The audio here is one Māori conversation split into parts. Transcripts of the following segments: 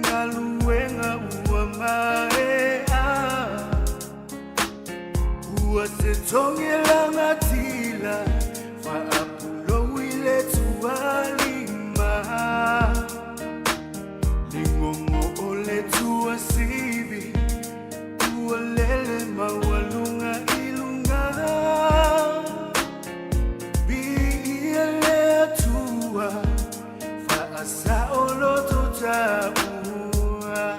Galuega uamaea Uasetongela ngatila Faapulo ile tualima Lingongo ole tuasibi Ualele mawalunga ilunga Biile atua Faasa oloto tabua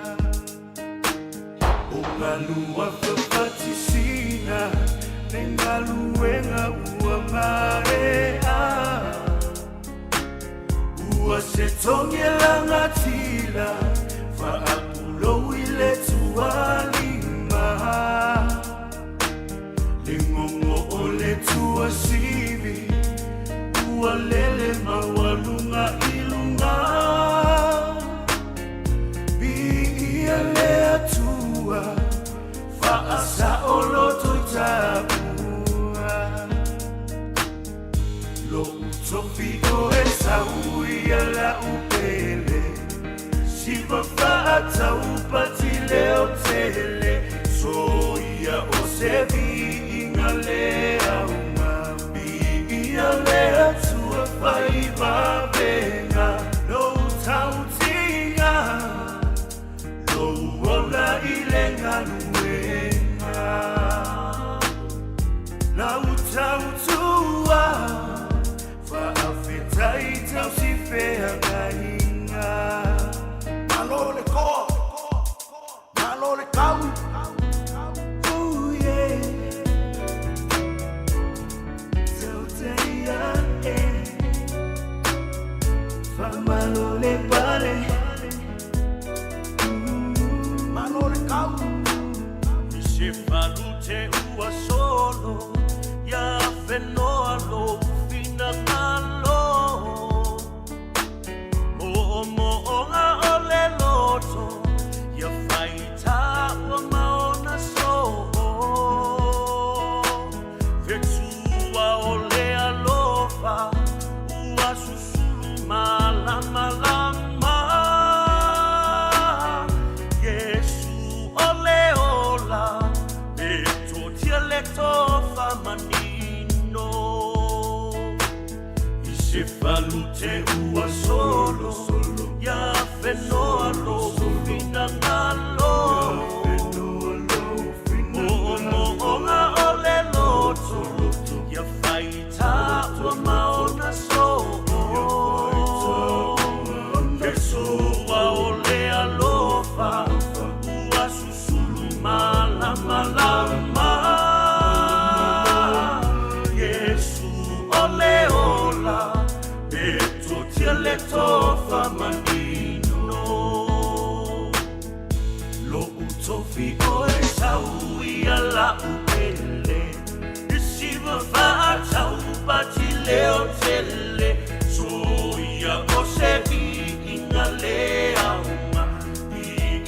Ungalua fafatisina Nengaluenga uamarea Uasetongela ngatila Faapulo ile tualima Lingongo ole tuasibi Ualele mawalunga ilunga Biile atua Faasa oloto tabua Lo utofio esa uia la upele Siva faata upatile otele Soia osevi ingalea umabi Ialea tua Faiva venga Lo tautinga Lo uola ilenga nuenga La utautua Faafetai tausifea gainga Malole ko Malole kau Malole pale Malole kau Misifalute ua solo Ya fenoa lo fina malo Mo'onga ole loto Ya faita ua maona so Vetua ole alofa Ua susulu malama lama Yesu ole ola Beto dialecto famanino Isifalute ua solo Ya fenoa lo fina ngalo Mo'onga ole loto Ya faita ua maona so Pessoa ole alofa Ua susulu malama lama Yesu ole ola Beto dialecto famanino Lo utofi oe saui ala upele Isiva faata upati leo tele Soia osebi ingalea uma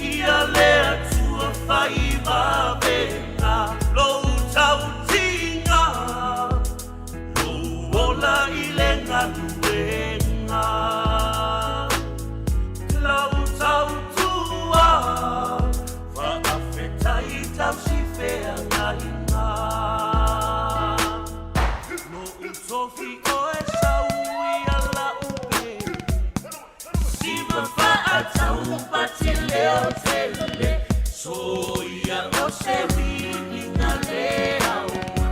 Ialea tua Faiva venga Lo tautinga Lo ola ilenga nuenga Lo tautua Faafetai tausifea ngainga Lo utofi oe saui ala upele Siva faata upati leo tele Soia osevi ingalea uma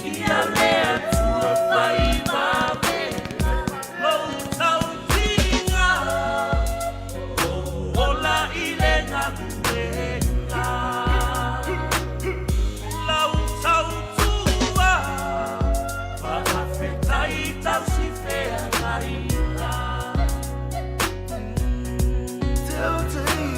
Ialea tua Faiva venga Lo tautinga Lo ola ilenga nuenga Lo tautua Faafetai tausifea ngainga Tautai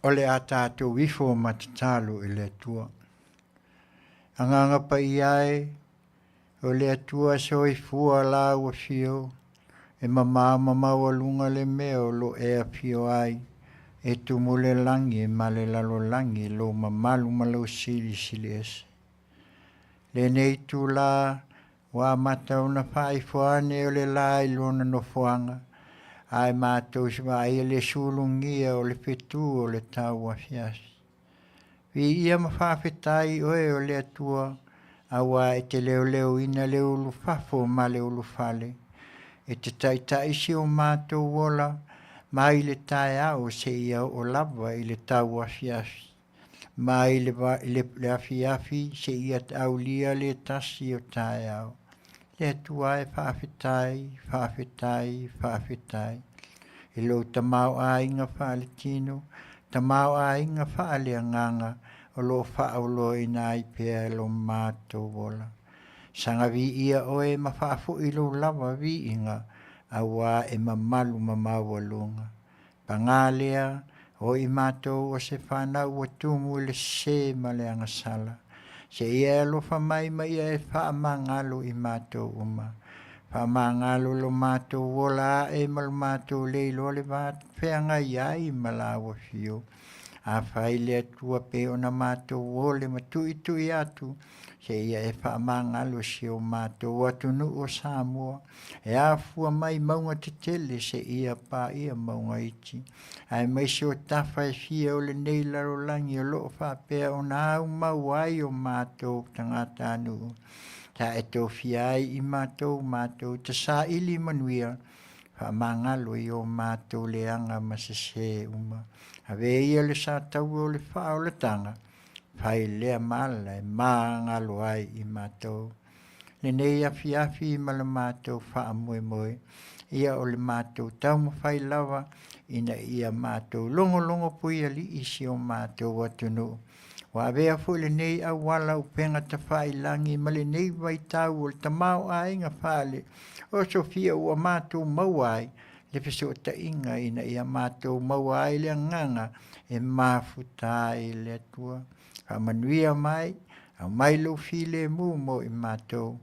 le a tātou wifo matatalu i le tua. Anganga pa iai, o le atua soifua la ua fio, e mama walunga le meo lo e a fio ai, e tumule langi e male lalo langi lo mamalu malo sili ese. Le nei tu la, wa mata una faifoane o le la i lona no fuanga, ai mātou siwa ai le sulungia o le petu o le tau afiasi. Vi ia mawhawhetai oe o le atua, awa e te leo ina leo lufafo ma leo lufale. E te taitai si o mātou wola, ma i le tae au se ia o lava i le tau afiasi. Ma i le afiafi se ia au lia le tasi o tae au. Le atua e whawhetai. E lo tamau a inga whaaletino, tamau a inga whaaleanganga, o lo whaolo i nai pēr lo mātou wola. Sanga vi ia oe ma whaafu i lo lava vi inga, a wā e mamalu mamawalunga. Pangalea, o i mātou o se whanau o tumu le se ma le angasala. Se ia lo whamai ma ia e whaamangalo i mātou uma. Whaamangalo lo mātou wola e mal mātou leilo le vāt wheanga iai ma lawa fio. A whai le atua pe o na mātou wole ma tui atu. Se ia e whaamangalo si o mātou atu nu o Samoa. E a fua mai maunga te tele se ia pa ia maunga iti. Ai mai se o tawha e fia o le nei laro langi o loo whapea o na au mauai o mātou tangata anu. Ta e tō fiai i mātou te sa ili Manuia. Whaamangalo i o mātou leanga masase uma. Ave ia le sa tau o le whao le tanga. Whai lea mala e māngalo ai i mātou. Le nei afiafi i mala mātou wha moe. Ia o le mātou tau ma whai lawa. Ina ia mātou longo pui ali isi o mātou atunu. Wa vea fu le nei a wala upenga ta whai langi ma le nei vai tau o le tamau a inga whale. O Sofia ua mātou mauai. Le peso ta inga ina ia mātou mauai le nganga e mafutai le atua. A Manuia mai, a mai lo file mu mo i mātou.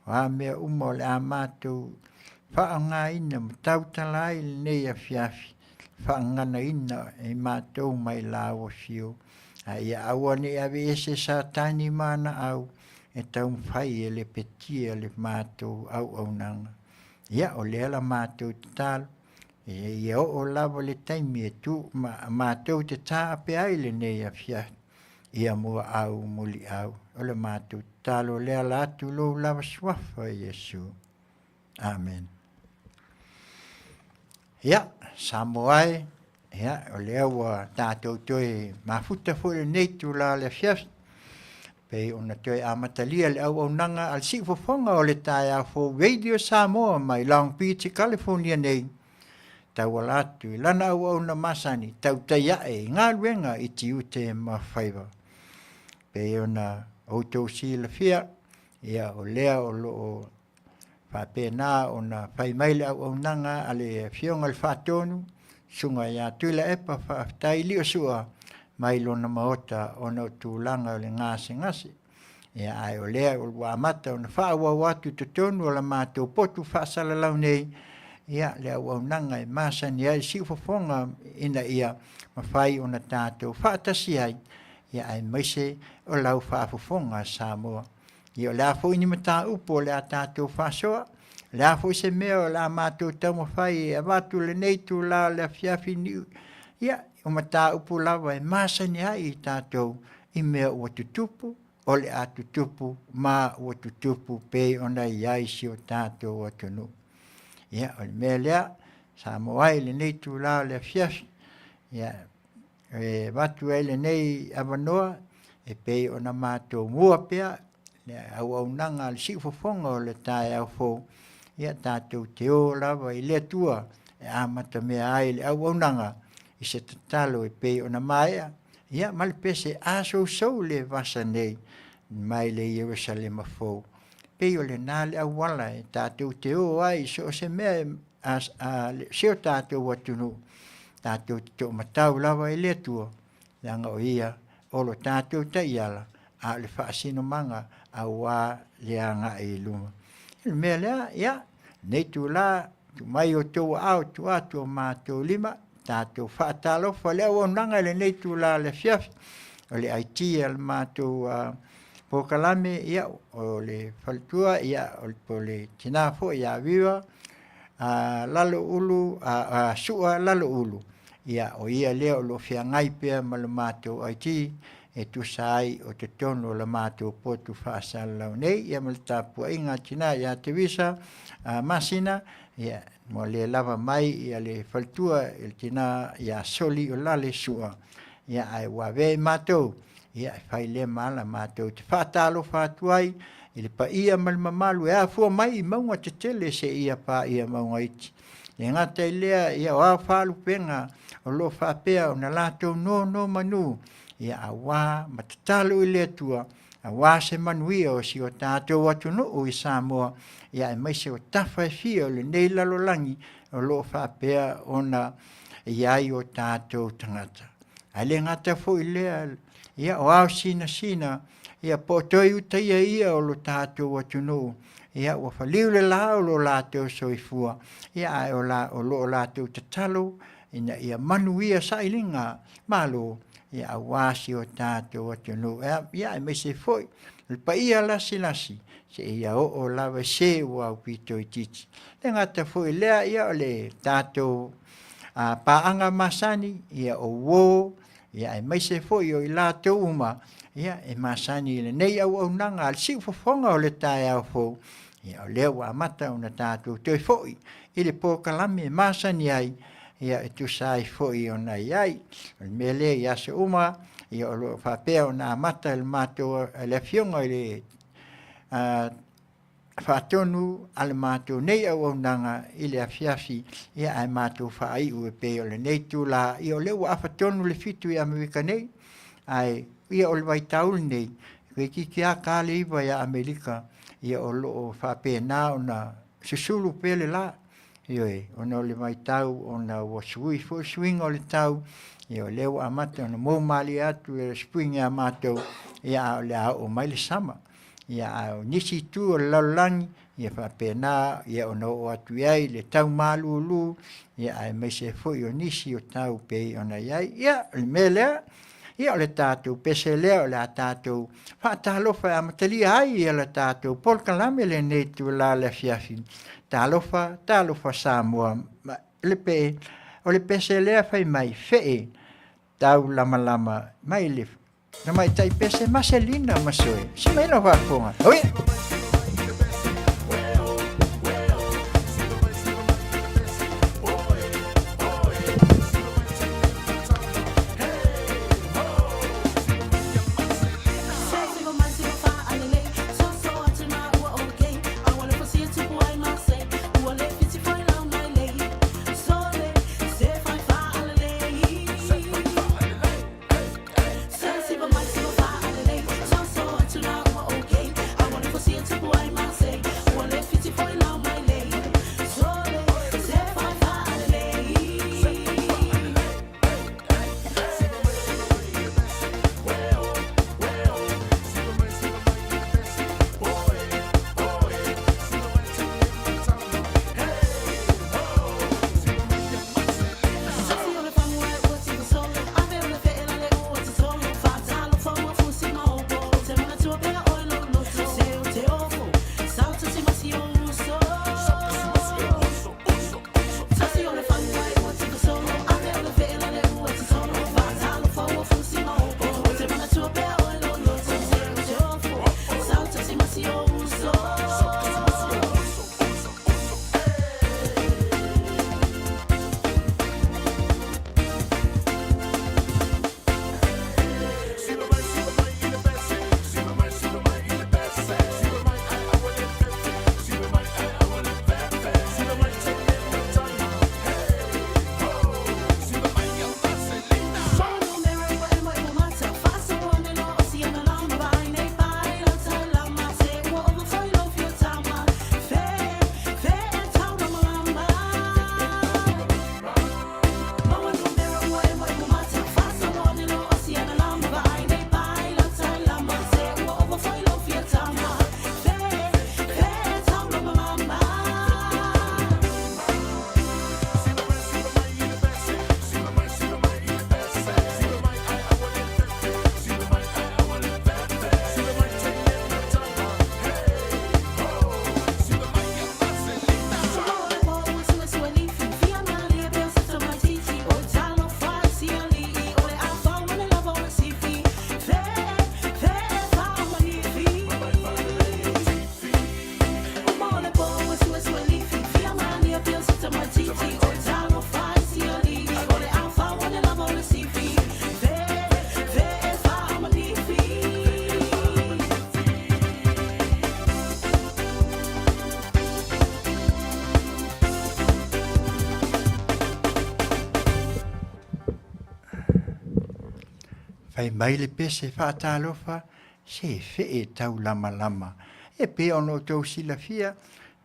Wa mea umo le a mātou. Whaanga ina Tautai le nei Afiafi. Whaangana ina e mātou mai lawa fio. A ia awa ne ave ese sa tani mana au. E tau mwhai e le petia le mātou Auaunaga. Ia o lea la mātou te talo. E ia o lava le taimi e tu mātou te tā ape ai le nei Afiafi. Ia mua au muli au. O le mātou talo lea la atu lo lava suafa Yesu. Amen. Ia, Samoa, ia, o lea wa tātou toi mafuta fo le neitu la le Afiafi. Pei ona toi amatalia le Auaunaga al si fofonga o le tae a fo Radio Samoa mai Long Beach, California nei. Tau alatu i lana Auauna masani, Tautai ae, ngā luenga i Tiute ma Faiva. Pei ona outou si la fia, ia o lea o loo whapena o na whai maile Auaunaga ale fionga le whatonu, sunga ia tuila epa whaftai li o sua, mai lona maota o na tūlanga o le ngase. Ia ai o lea o wamata o na whaawa watu tutonu o la mātou potu whaasala lau nei, ia le Auaunaga e masani ai si fofonga ina ia mawhai o na tātou whaatasi ai, ia ai maise o lau Faafofoga Samoa. Ia o le afo ini mata upo le a tātou whaasoa, le afo se mea o la mātou tau mawhai e avatu le neitu la le Afiafi ni. Ia o mata upo lava e masani ai i tātou i mea ua tutupu, o le a tutupu, ma ua tutupu pei ona iai si o tātou atunu. Ia o le mea lea, Samoa le neitu la le Afiafi, ia e watu e le nei avanoa, e pei ona mātou mua pea, le Auaunaga le si fofonga o le tae au fo, ia tātou te o lava i le tua, e amata mea ai le Auaunaga, i se tatalo e pei ona maea, ia male pese a sou le vasa nei, mai le Jerusalema fo. Pei o le nā le awala e tātou te o ai, so se mea se o tātou atunu, tātou te tō matau lava i le tua, Langa o ia, o lo tātou ta iala, a le whaasino manga, a wā leanga e lunga. Mea lea, ia, nei tu la, tu mai o tō au, tu atu o mātou lima, tātou whaatalo, whalea o nanga le nei tu la le Afiafi, o le aiti al mātou pokalame, ia, o le whalitua, ia, o le tinafo, ia viva, lalo ulu, sua lalo ulu. Ia, o ia lea o lo whiangai pia ma le mātou aiti, e tu sai o te tono la mātou potu whaasalau nei, ia ma le tāpua inga tina, ia te visa, Masina, ia, mo le lava mai, ia le whalitua, il tina, ia soli o lale sua, ia ai wawe mātou, ia whai le mala mātou, te whaatalo whaatuai, i le pa ia mal mamalu, e a fua mai i maunga te tele se ia pa ia maunga iti. E ngata i lea, ia o a whaalu penga, o lo whaapea o na lātou no manu, ia a wā matatalo i lea tua, a wā se Manuia o si o tātou atu no o i Samoa, ia e maise o tawhai fia o le nei lalolangi, o lo whaapea o na iai o tātou tangata. A le ngata fo i lea, ia o au sina, ia po toi utaia ia o lo tātou atu no, ia o whaliu le la o lo lātou Soifua, ia ai o lo lātou tatalo, ia Manuia sailinga malo, ia a wāsi o tātou atu no, ia e me se foi, le pa ia lasi, se ia o lawa se o au pito i titi. Le ngata foi lea ia o le tātou paanga masani, ia o wō, ia e me se foi o i lātou uma, ia e masani le nei Auaunaga al si fofonga o le tae au fo ia o leo wa mata una tātou te foi i le pokalame masani ai ia e tu sai foi ona iai me le ia se uma ia o lo whapea ona mata il mato le fionga i le whatonu ale mato nei Auaunaga i le Afiafi ia ai mato whaai ue pe o le nei tu la i o leo a whatonu le fitu i Amerika nei ai ia o le waitaul nei, koe ki a kāle iwa ia Amerika, ia o loo whapena o na susulu pele la, ioe, o na o le waitau, o na wasui fo swing o le tau, ia o leo amata, o na mou mali atu, e spring a matou, ia o le o mai le sama, ia o nisi tu o le laulangi, ia whapena, ia o na o atu iai, le tau malu ulu, ia ai mai se fo i o nisi o tau pei o na iai, ia, le melea, ia o le tātou pese lea o le a tātou whaatalofa a matalia ai ia le tātou polkalame le nei tu la le Afiafi. Tālofa Samoa. Le pe, o le pese lea whai mai whee tau lama mai le. Na mai tai pese maselina masoe. Si mai no wakonga. Oi! See Fai mai le pese whaatalofa, se fe tau lama lama. E pe ono tau sila fia,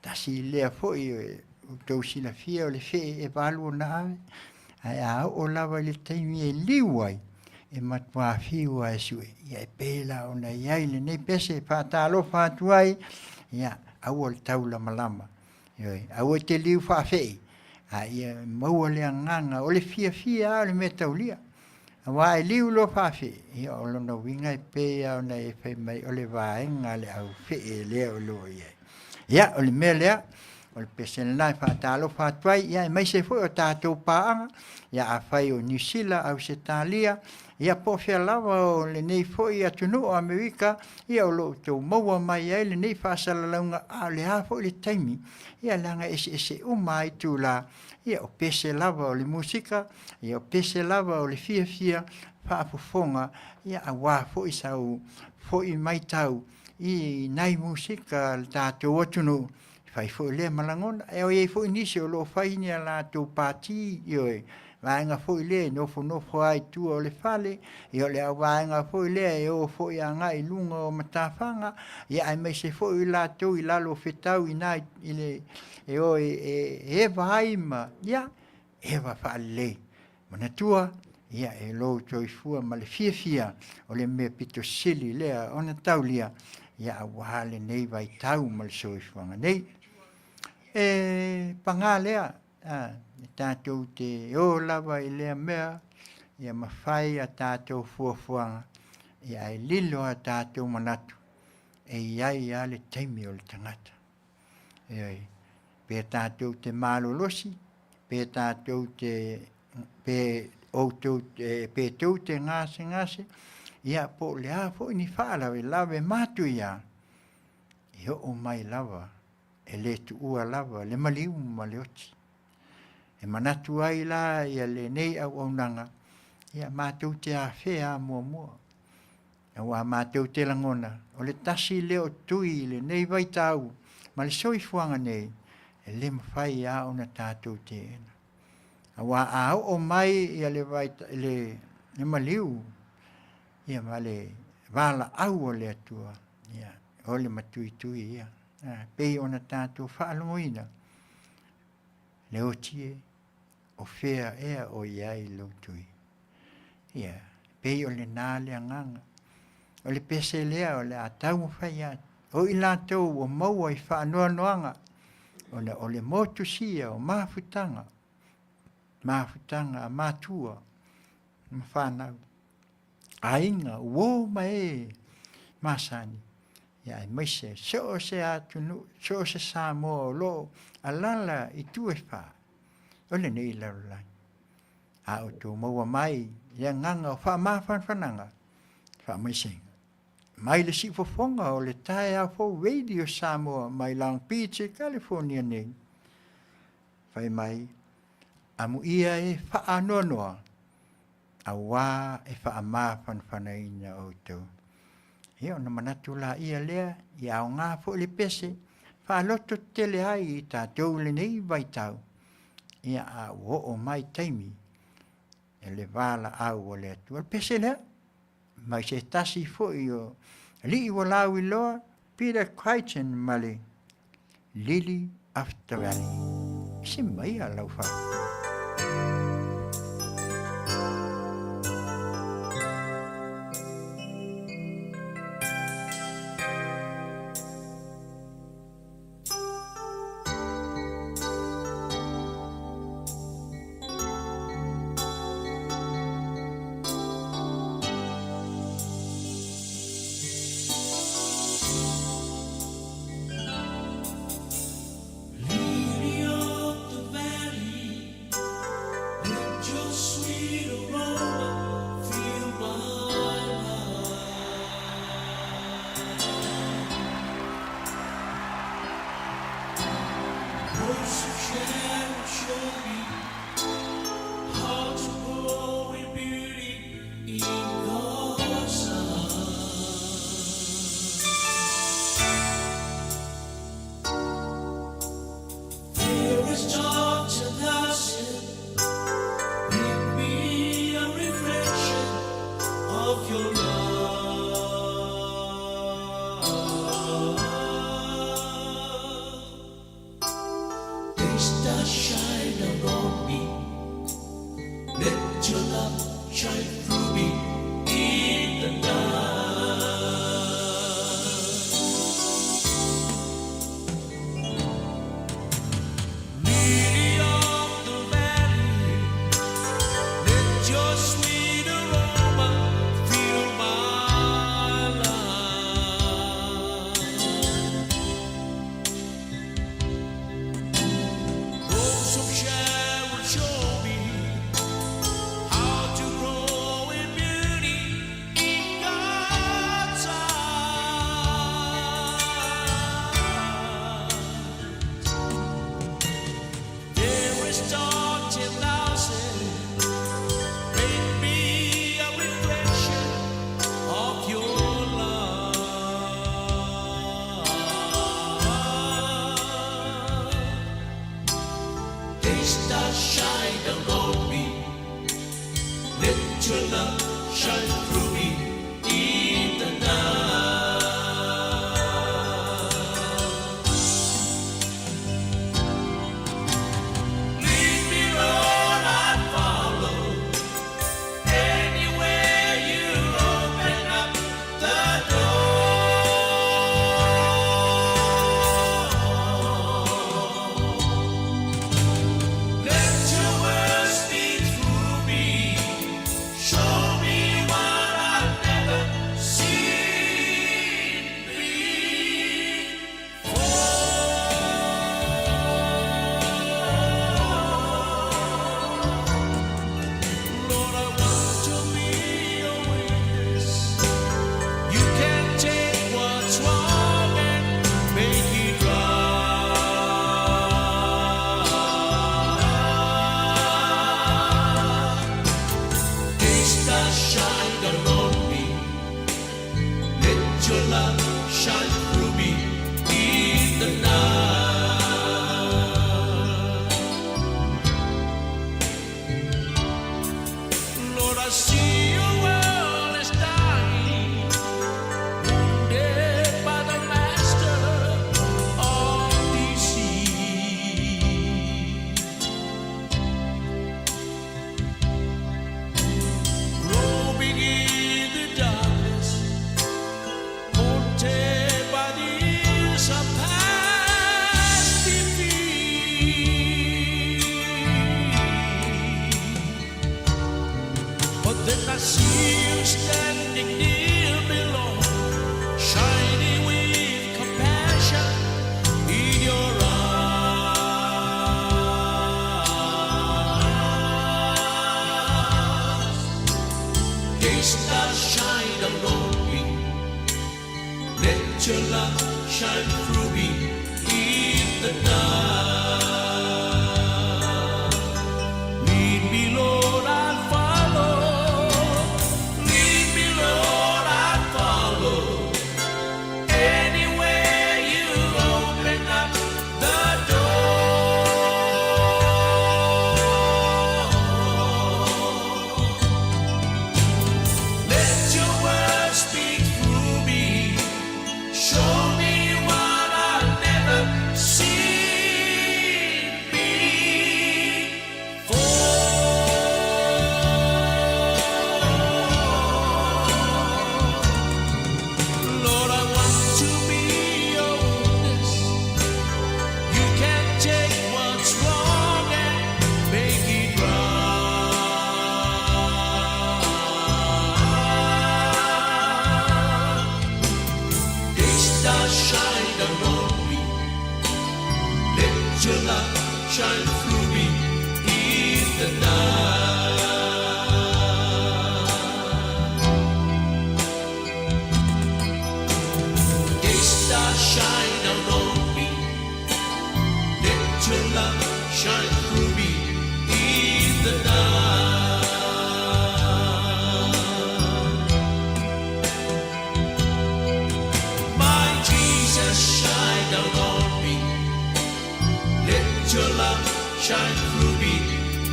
tasi lea foi tau sila fia o le fe e walu o na ave. Ai a o lava le taimi e liwai, e matua fiua e sue. Ia e pela o na iai le nei pese whaatalofa atuai, ia au o le tau lama lama. Au e te liu whaafei. Ia maua le anganga, o le fia fia o le me taulia. Wa e liu lo whaafi, ia o lona winga e pea o na e whai mai o le vaenga le au whee lea o lo ia. Ia o le mea lea, o le pesene nai whaatalo whaatuai, ia e mai se fwoi o tātou paanga, ia a whai o New Zealand au se tālia, ia po whia lava o le nei fwoi a tunu o Amerika, ia o lo tau maua mai ai le nei whaasala launga a le a fwoi le taimi, ia langa ese umai tu la, ia o pese lava o le musika, ia o pese lava o le fia Faafofoga, ia a wā fwoi sau, fwoi mai tau, i nai musika le tātou atunu, fai fwoi le malangona, e o iei fwoi nisi o lo fai ni a la tau pāti, ioi, vaenga fwoi le, nofo ai tua o le fale, i o le au vaenga fwoi le, e o fwoi a ngai lunga o matawhanga, ia ai mai se fwoi la tau i lalo fetau i nai, i le, e o e vaima, ia, e va fale, mana tua, ia e lo Soifua ma le fia o le mea pito sili lea ona taulia, ia a wahale nei vai tau ma le Soifuanga nei. E panga lea, tātou te o lava i lea mea, ia mawhai a tātou fuafuanga, ia e lilo a tātou manatu, e iai a le taimi o le tangata. Iai, pe tātou te malolosi, pe tātou te, pe tau te ngase, ia po le a po ni whaalawe, lawe matu ia, i o mai lava, e le tu ua lava, le maliu ma le oti. E manatu ai la, ia le nei Auaunaga, ia mātou te a whea mua. E wā mātou te langona, o le tasi leo tui, le nei vai tau, ma le Soifuanga nei, e le mawhai a ona tātou te ena. A wā a o mai, ia le vai, le maliu, ia ma le wala au o le atua, ia, o le matui ia. Pei ona tātou whaalomoina, le otie, o whea ea o iai lautui. Ia, pei o le nā le anganga, o le pese lea, o le atau whai atu, o i lātou o maua i whaanoa noanga, o le motu sia, o mafutanga a mātua, ma whanau. Ainga, uo mai, masani. Ia e maise, so se atunu, so se Samoa lo, alala i tue wha. O le nei laulai. A o tō maua mai, ia nganga o wha mawhanwhananga, wha maisenga. Mai le si fofonga o le tae a fo radio Samoa, mai Long Beach, California nei. Whai mai, amu ia e wha anoa, a wā e wha mawhanwhanaina o tō. Ia ona manatu la ia lea, ia o ngā fo le pese, wha loto tele ai i tātou le nei vai tau. Ia a o mai taimi, e le wala au o le atu. Al pese lea, mai se tasi fo i o li i walau i loa, Peter Crichton male, Lily After Valley. Si mai a lau wha. Lily of the valley, shine through me in the night. Lily of the valley, let your sweet aroma fill my life. Rose of Sharon, show me how to grow in beauty in God's eyes. There is dark till thou said, make me a reflection of your love. Taste the shine on me, let your love shine through me in the night. Lead me, Lord, I follow. Anywhere you open up the door. Let your words speak through me. Show me what I've never seen before. Lord, I want to be a witness. You can take what's wrong and make it right. Taste the shine on me. Let your love shine through me in the night. Lord, I see your world is dying, wounded by the master of deceit. Groping in the darkness, haunted by the years of past defeat. But then I see you standing near me, Lord, shining with compassion in your eyes. Taste the shine on me. Let your love shine through me in the night. Lead me, Lord, I'll follow. Lead me, Lord, I'll follow. Anywhere you open up the door. Let your words speak through me. Show me what I've never seen before. Lord, I want to be your witness. You can take what's wrong and make it right. Taste the shine on me. Let your love shine through me in the night. Taste the shine on me. Let your love shine through me in the night. My Jesus, shine down on me. Let your love shine through me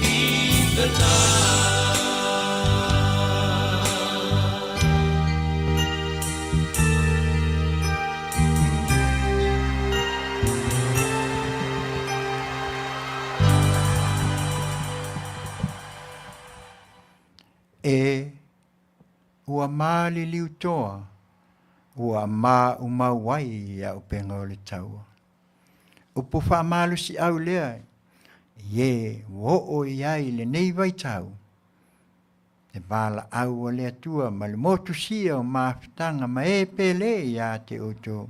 in the night. e ua mali liu toa, ua ma umawai ia upenga o le taua. Upo wha malu si au lea, ye wo iai le nei vai tau. Te bala au o lea tua, ma le motu sia o maafitanga, ma e pele ia te oto.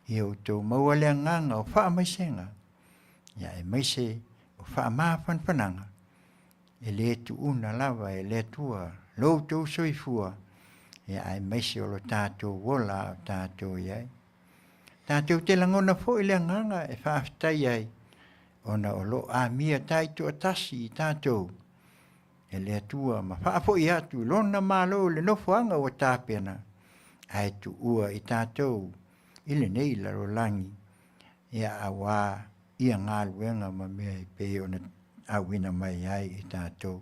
I oto maua lea nganga o wha maisenga. Ia e maise o wha maafanfananga. E le tu una lava e le tua, lo tau soifua. Ia e maise o lo tātou wola o tātou iai. Tātou te langona fo i lea nganga e whaafitai ai. Ona o lo a mia taitu atasi i tātou. E lea tua ma whaafo i atu, lona malo le nofuanga o tāpena. Ai tu ua i tātou, i le nei laro langi. Ia awa ia ngā luenga ma mea i pe ona awina mai ai i tātou.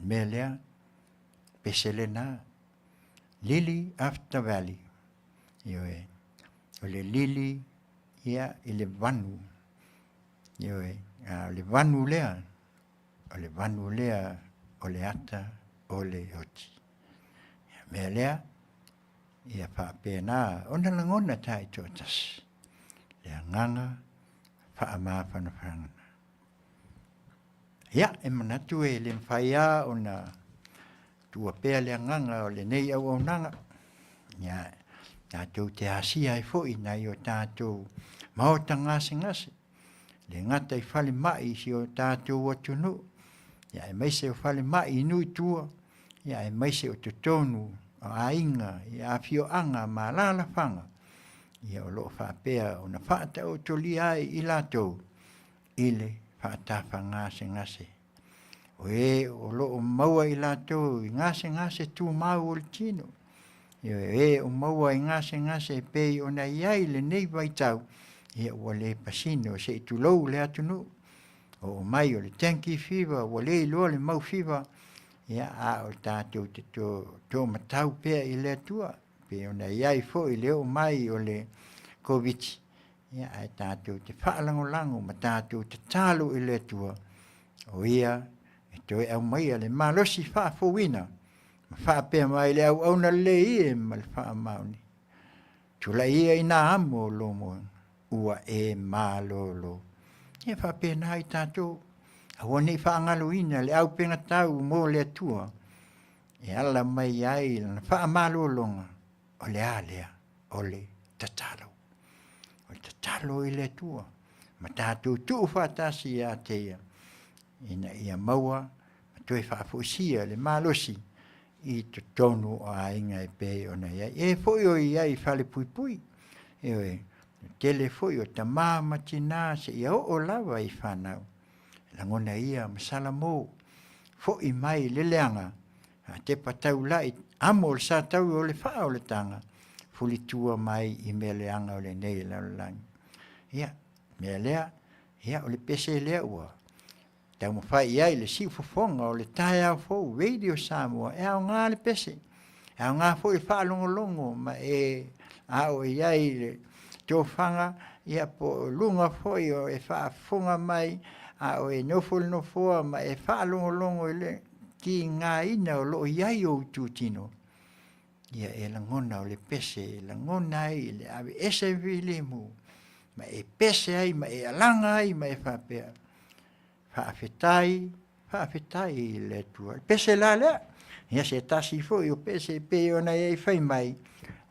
Mea lea, peselena, Lily After Valley. Ioe, o le lili ia i le vanu. Ioe, o le vanu lea, o le ata, o le oti. Mea lea, ia whaapena, ona langona tai tōtas. Lea nganga, whaamāwhanawhanga. Ia, e manatu e le mwhaia ona tua pea lea nganga o le nei Auaunaga. Ia, tātou te asia e fo'i nai o tātou maota ngase. Le ngata i whale mai si o tātou atunu. Ia e maise o whale mai nui tua. Ia e maise o tutonu, o ainga, ia Afioanga ma lalawhanga. Ia o loo whapea o na whaata o toli ai i lātou. Ile whaatafa ngase. O loo maua i lātou i ngase tū mau o le tino. Ia o maua i ngase pei o na iai le nei vaitau. Ia ua le pasino se i tulou le atunu. O mai o le tanki fiva, ua le iloa le mau fiva. Ia a o tātou te tō matau pea i le atua. Pe o na iai fo i leo mai o le COVID. Ia a tātou te whaalangolango ma tātou te talo i le atua. O ia, e toi au mai le malosi Faafowina. Ma whaapea mai le Auauna le ie ma le whaamauni. Tula ia i nā amo lomo. Ua e mālolo. Ia whapea nā i tātou. Awa nei whaangaloina le au penga tau mō le atua. E ala mai ai na whaamālolonga. O le alea, o le tatalo. O le tatalo i le atua. Ma tātou tuu whatasi a teia. Ina ia maua, ma toi whaafosia le mālosi. I to tonu o ainga e pe o na iai. E foi o iai whale pui. E tele foi o ta māma tina se ia o lava i whanau. Langona ia masala mō. Foi mai le leanga. Te patau lai amo le sa tau o le wha o le tanga. Fuli tua mai i mea leanga o le nei laulangi. Ia, mea lea, ia o le pese lea ua. Tau mo whai iai le si fofonga o le tae au fōu, radio Samoa, e au ngā le pese. E au ngā fōu i whaalongolongo, ma e au iai le tōwhanga, ia po lunga fōi o e whaafonga mai, au e nofoa, ma e whaalongolongo i le ki ngā ina o loo iai o tūtino. Ia e langona o le pese, langona ai le ave ese vilimu, ma e pese ai, ma e alanga ai, ma e whapea. Whaafetai le tua. Pese la lea. Ia se tasi fo i o pese pe o na e whai mai.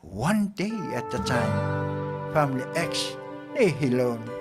One day at a time. Family X. E hilone.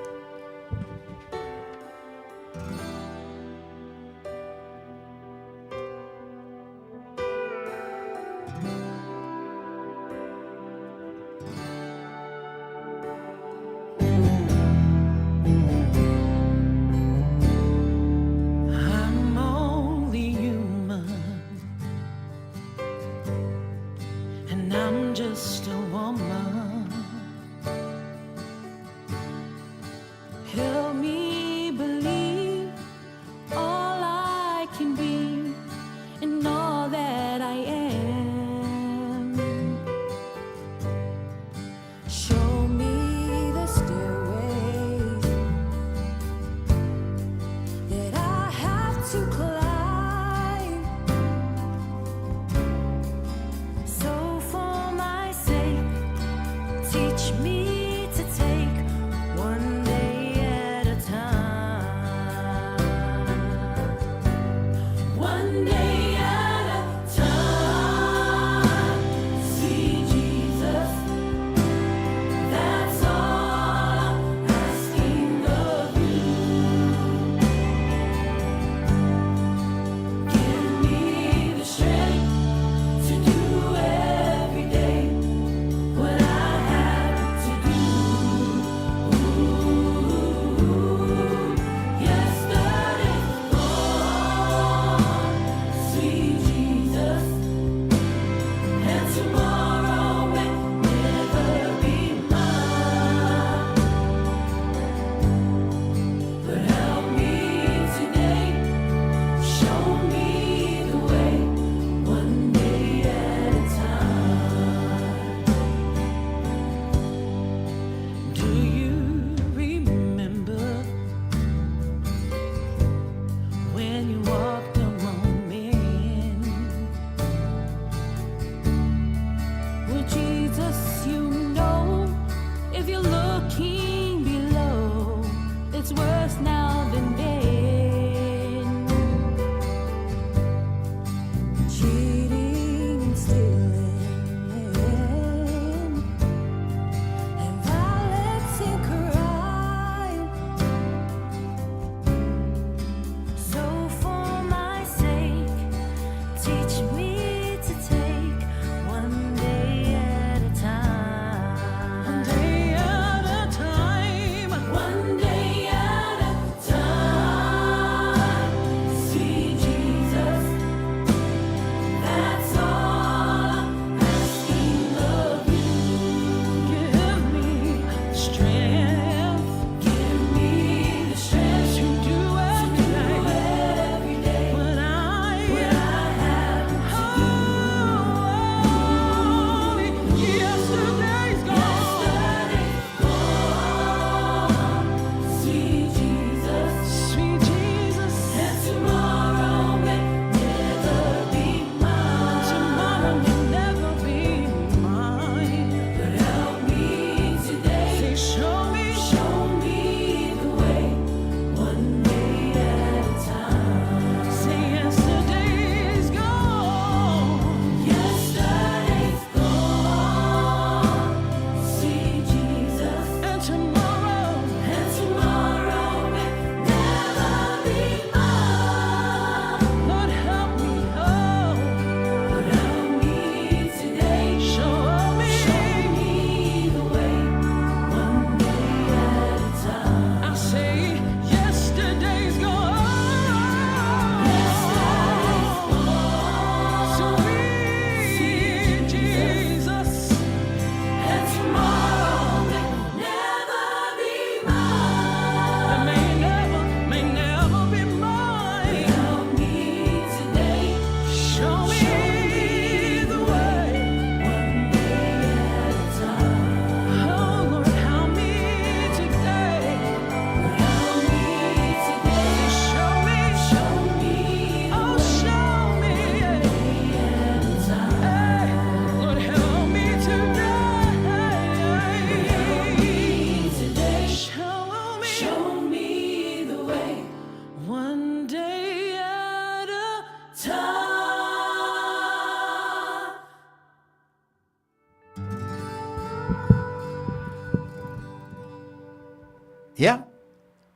Ia,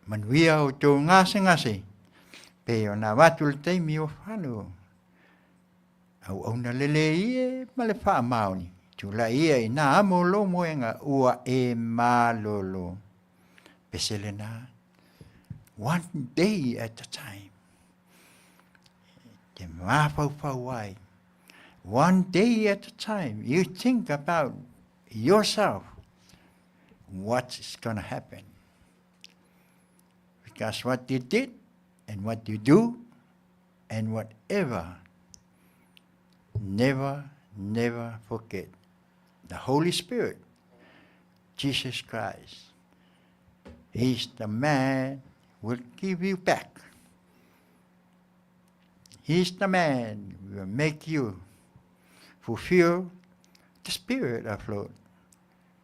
Manuia o tō ngase. Pe o nā watu le teimi o whanu. Auaunaga ie ma le wha maoni. Tula ia I nā amo lo moenga ua e malolo. Peselena, one day at a time. Te mawhau ai. One day at a time. You think about yourself. What is going to happen? Because what you did and what you do and whatever, never forget. The Holy Spirit, Jesus Christ, He's the man who will give you back. He's the man who will make you fulfill the Spirit of Lord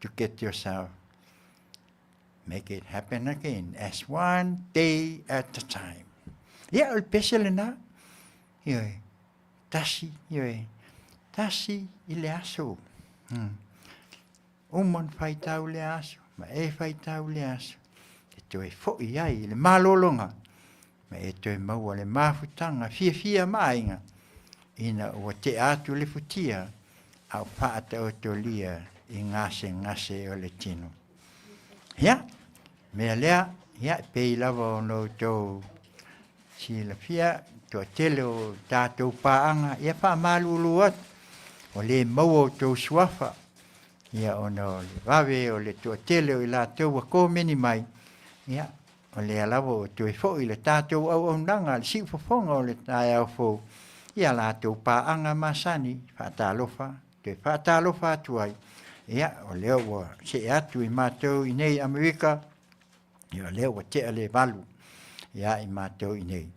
to get yourself. Make it happen again, as one day at a time. Ia o pesele na, tasi I le aso. Umon fai tau le aso, ma e fai tau le aso. E toi fo'i ai, le malolonga. Ma e toi maua le mafutanga, fia mainga. Ina ua te atu le futia, au paata o to lia I ngase o le tino. Ia, mea lea, ia pei lava o no tō si la fia, tō tele o tātou paanga, ia wha malulu atu. O le maua o tō suafa, ia o no le wawe o le tō tele o I la tō wa kōmeni mai, ia o le alawa o tō fo I le tātou auaunaga, le siufofonga o le tai au fo, ia la tō paanga masani, whaatalofa, te whaatalofa atu ai, ia o leo wa se atu I mātou I nei Amerika, ia leo wa te ale valu, ia I mātou I nei.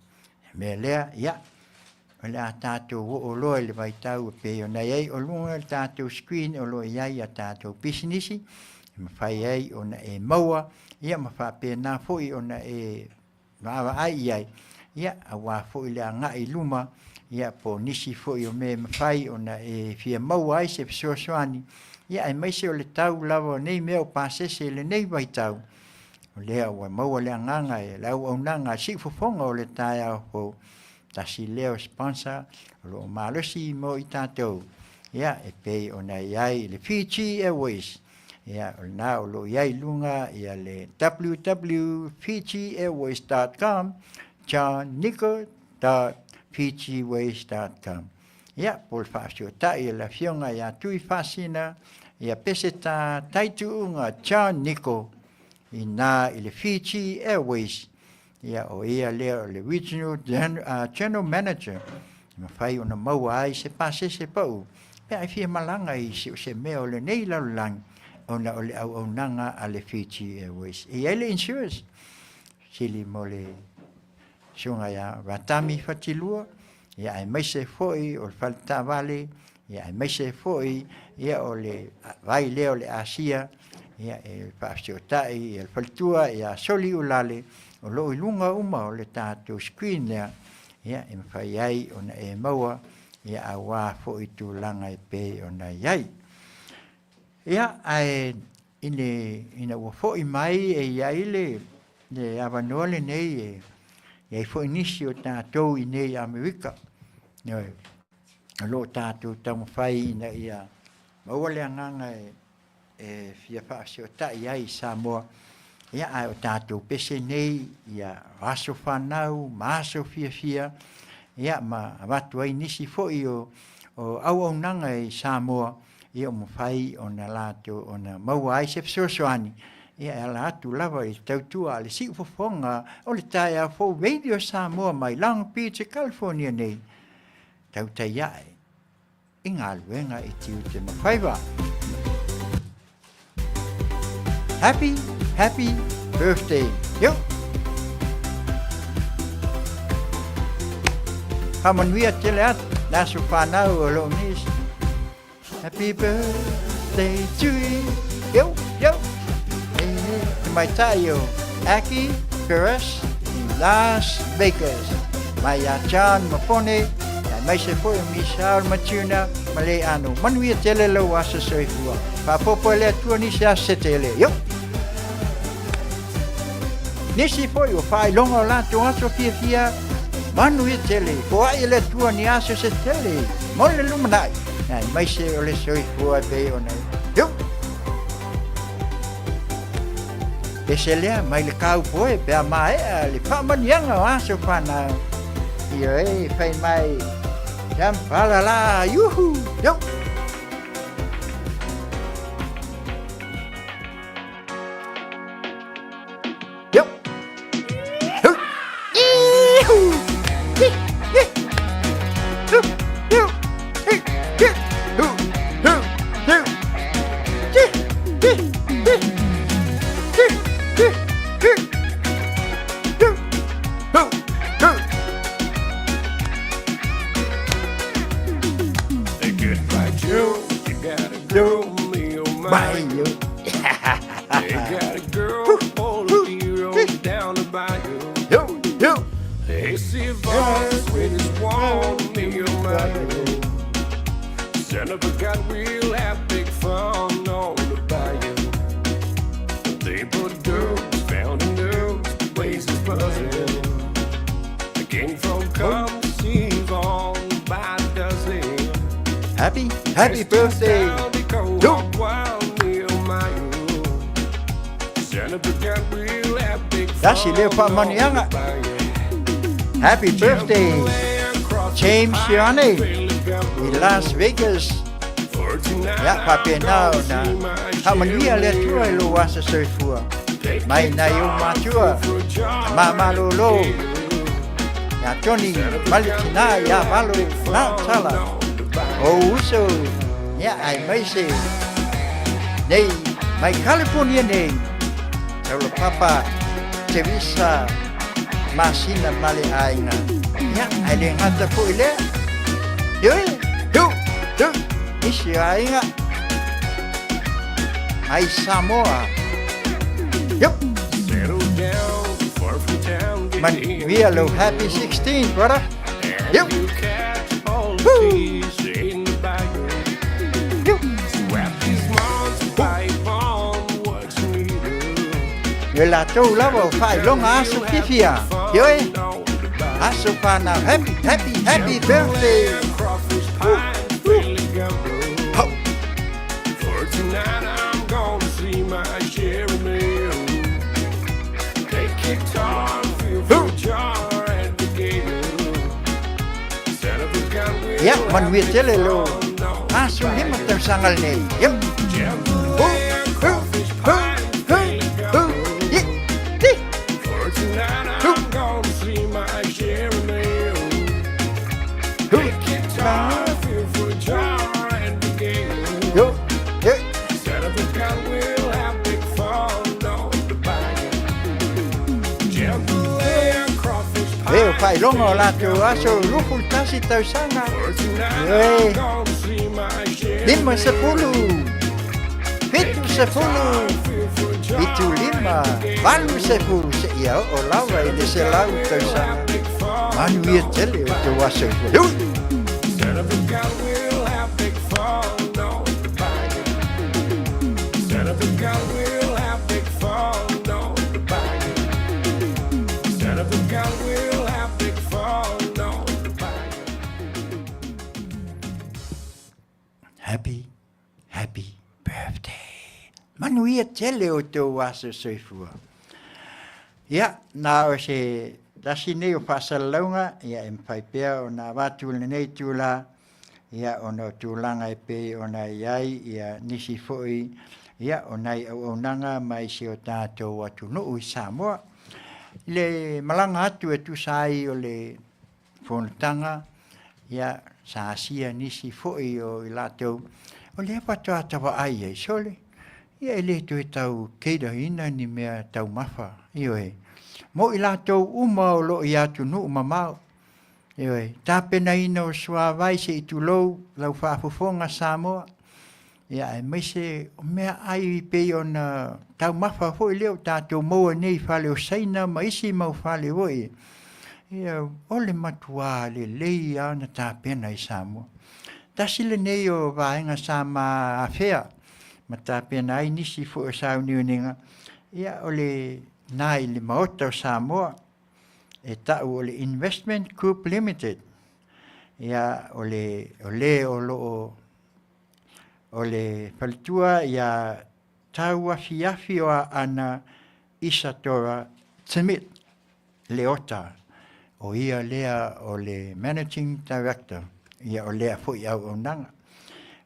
Me lea, ia, o le a tātou o loa le vai tau pe o nei ei o lunga le tātou screen o loa iai a tātou pisinisi, ma whai ei o na e maua, ia ma whape nā fui o na e maawa ai iai, ia a wā fui le a ngai luma, ia po nisi fui o me ma whai o na e fia maua ai se psoaswani, ia e maise o le tau lava nei mea o pāsese le nei vai tau, o lea o maua le a nganga e lau au nanga si fofonga o le tai au po, tasi leo sponsor, lo malosi mo I tātou. Ia, e pei o na iai le Fiji Airways. Ia, o na o lo iai lunga, ia le www.fijiairways.com, johnnico.fijiways.com. Ia, pol whaasio tai la fionga ia tui whaasina, ia pese tā taituunga John Nico, I nā I le Fiji Airways. Ia o ia lea le regional general manager ma fai ona maua ai se pase se pau pe ai fia malanga I se mea o le nei laulang ona o le auaunaga a le Fiji Airways ia le insurance sili mo le sunga ia watami fatilua ia ai maise foi o le falta vale ia ai maise foi ia o le vai leo le Asia ia e pasiotai el faltua ia soli ulale o lo ilunga uma o le tātou screen lea, ia e mwhai ai o na e maua, ia a wā fo I tūlanga e pē o na iai. Ia ai ina ua fo I mai e iai le awanoa le nei e fo nisi o tātou I nei Amerika. O lo tātou tamu whai ina ia maua le anganga e fia whaasio tai ai Samoa. Ia ai o tātou pese nei, ia raso whanau, māso fia, ia ma watu ai nisi foi o Auaunaga I Samoa, ia o mwhai o na lātou o na maua ai se psosoani, ia e ala atu lava I tautua le siufofonga o le tai a fo radio Samoa mai Long Beach, California nei, Tautai ai, I ngā luenga I Tiute ma Faiva. Happy birthday. Yo. Manuia tele at nasu whanau o lo nis. Happy birthday to you. Yo. Mai tayo. Aki, Perez, Las Vegas. Maya John Mapone. Mai se foi Michal Matuna. Male ano. Manuia tele lo wasa Soifua. Faafofoga'aga tua ni se setele. Yo. nisi foi o fai longa la tu aso fia Manuia tele, ko ai le tua ni aso se tele. Mole lumanai. Ai mai se o le Soifua be ona. Yo. E se lea mai le kau poe pe a mai le pa manianga o aso pana. Io fai mai. Jam pala la yuhu. Yo. Yo. Happy birthday! That's the little Manuia. Happy birthday, James Gianni in Las Vegas. Ya papi now na. Manuia le tua lo wasa Soifua. Mai na yo matua. Mama lolo. Ya Tony Malitina ya malo na sala. Oh, so yeah, I may say, nay, my California name, Taulapapa, Tevisa, Masina, Mali Aina. Yeah, I didn't have to put it there. Do, Issue Aina. I Samoa. Yep. Settle down, far from town. We are happy 16, brother. Yep. La tau lava fai longa aso fifia. Yo aso pana happy birthday. For tonight I'm gonna see my share of meal. Take guitar, feel for jar and the game. Set up a gun. Ya, Manuia tele lo. Aso lima tau sangal ne. Yep. Fai longo la tu aso lupul tasi tau sanga. Lima sepuluh. Pitu sepuluh. Pitu lima. Balu sepuluh. Ya o lawa ini selau tau sanga. Manuia tele o tu aso. Happy birthday. Manuia tele o teu aso Soifua. Ya, na o se dasi nei o whasalaunga, ia e mwhaipea o na watu nei tūla, ia o na tūlanga e pe o na iai, ia nisi foi, ia o nei Auaunaga mai se o tātou atu nuu i Samoa. Le malanga atu e tu sai o le whonatanga, ia sa asia nisi foi o i lātou, o le apatoa tawa ai e sole, ia e le tu e tau keira ina ni mea tau mafa, io e. Mo i lātou uma o lo i atu nuu mamau, io e. Tāpena ina o sua vai se i tu lou, lau Faafofoga'aga Samoa, ia e meise o mea ai pe o na tau mafa hoi leo tātou moa nei whale o saina, ma isi mau whale hoi. Ia ole matua le lei ana tāpena i Samoa. Tasile nei o vaenga sama afea, ma tāpena ai nisi fo o sau niuninga. Ia ole nā I le maota o Samoa, e ta'u o le Investment Group Limited, ia o le palitua ia tau Afiafi o ana Isatora Timit Leota, o ia lea o le Managing Director, ia o lea fo'i Auaunaga.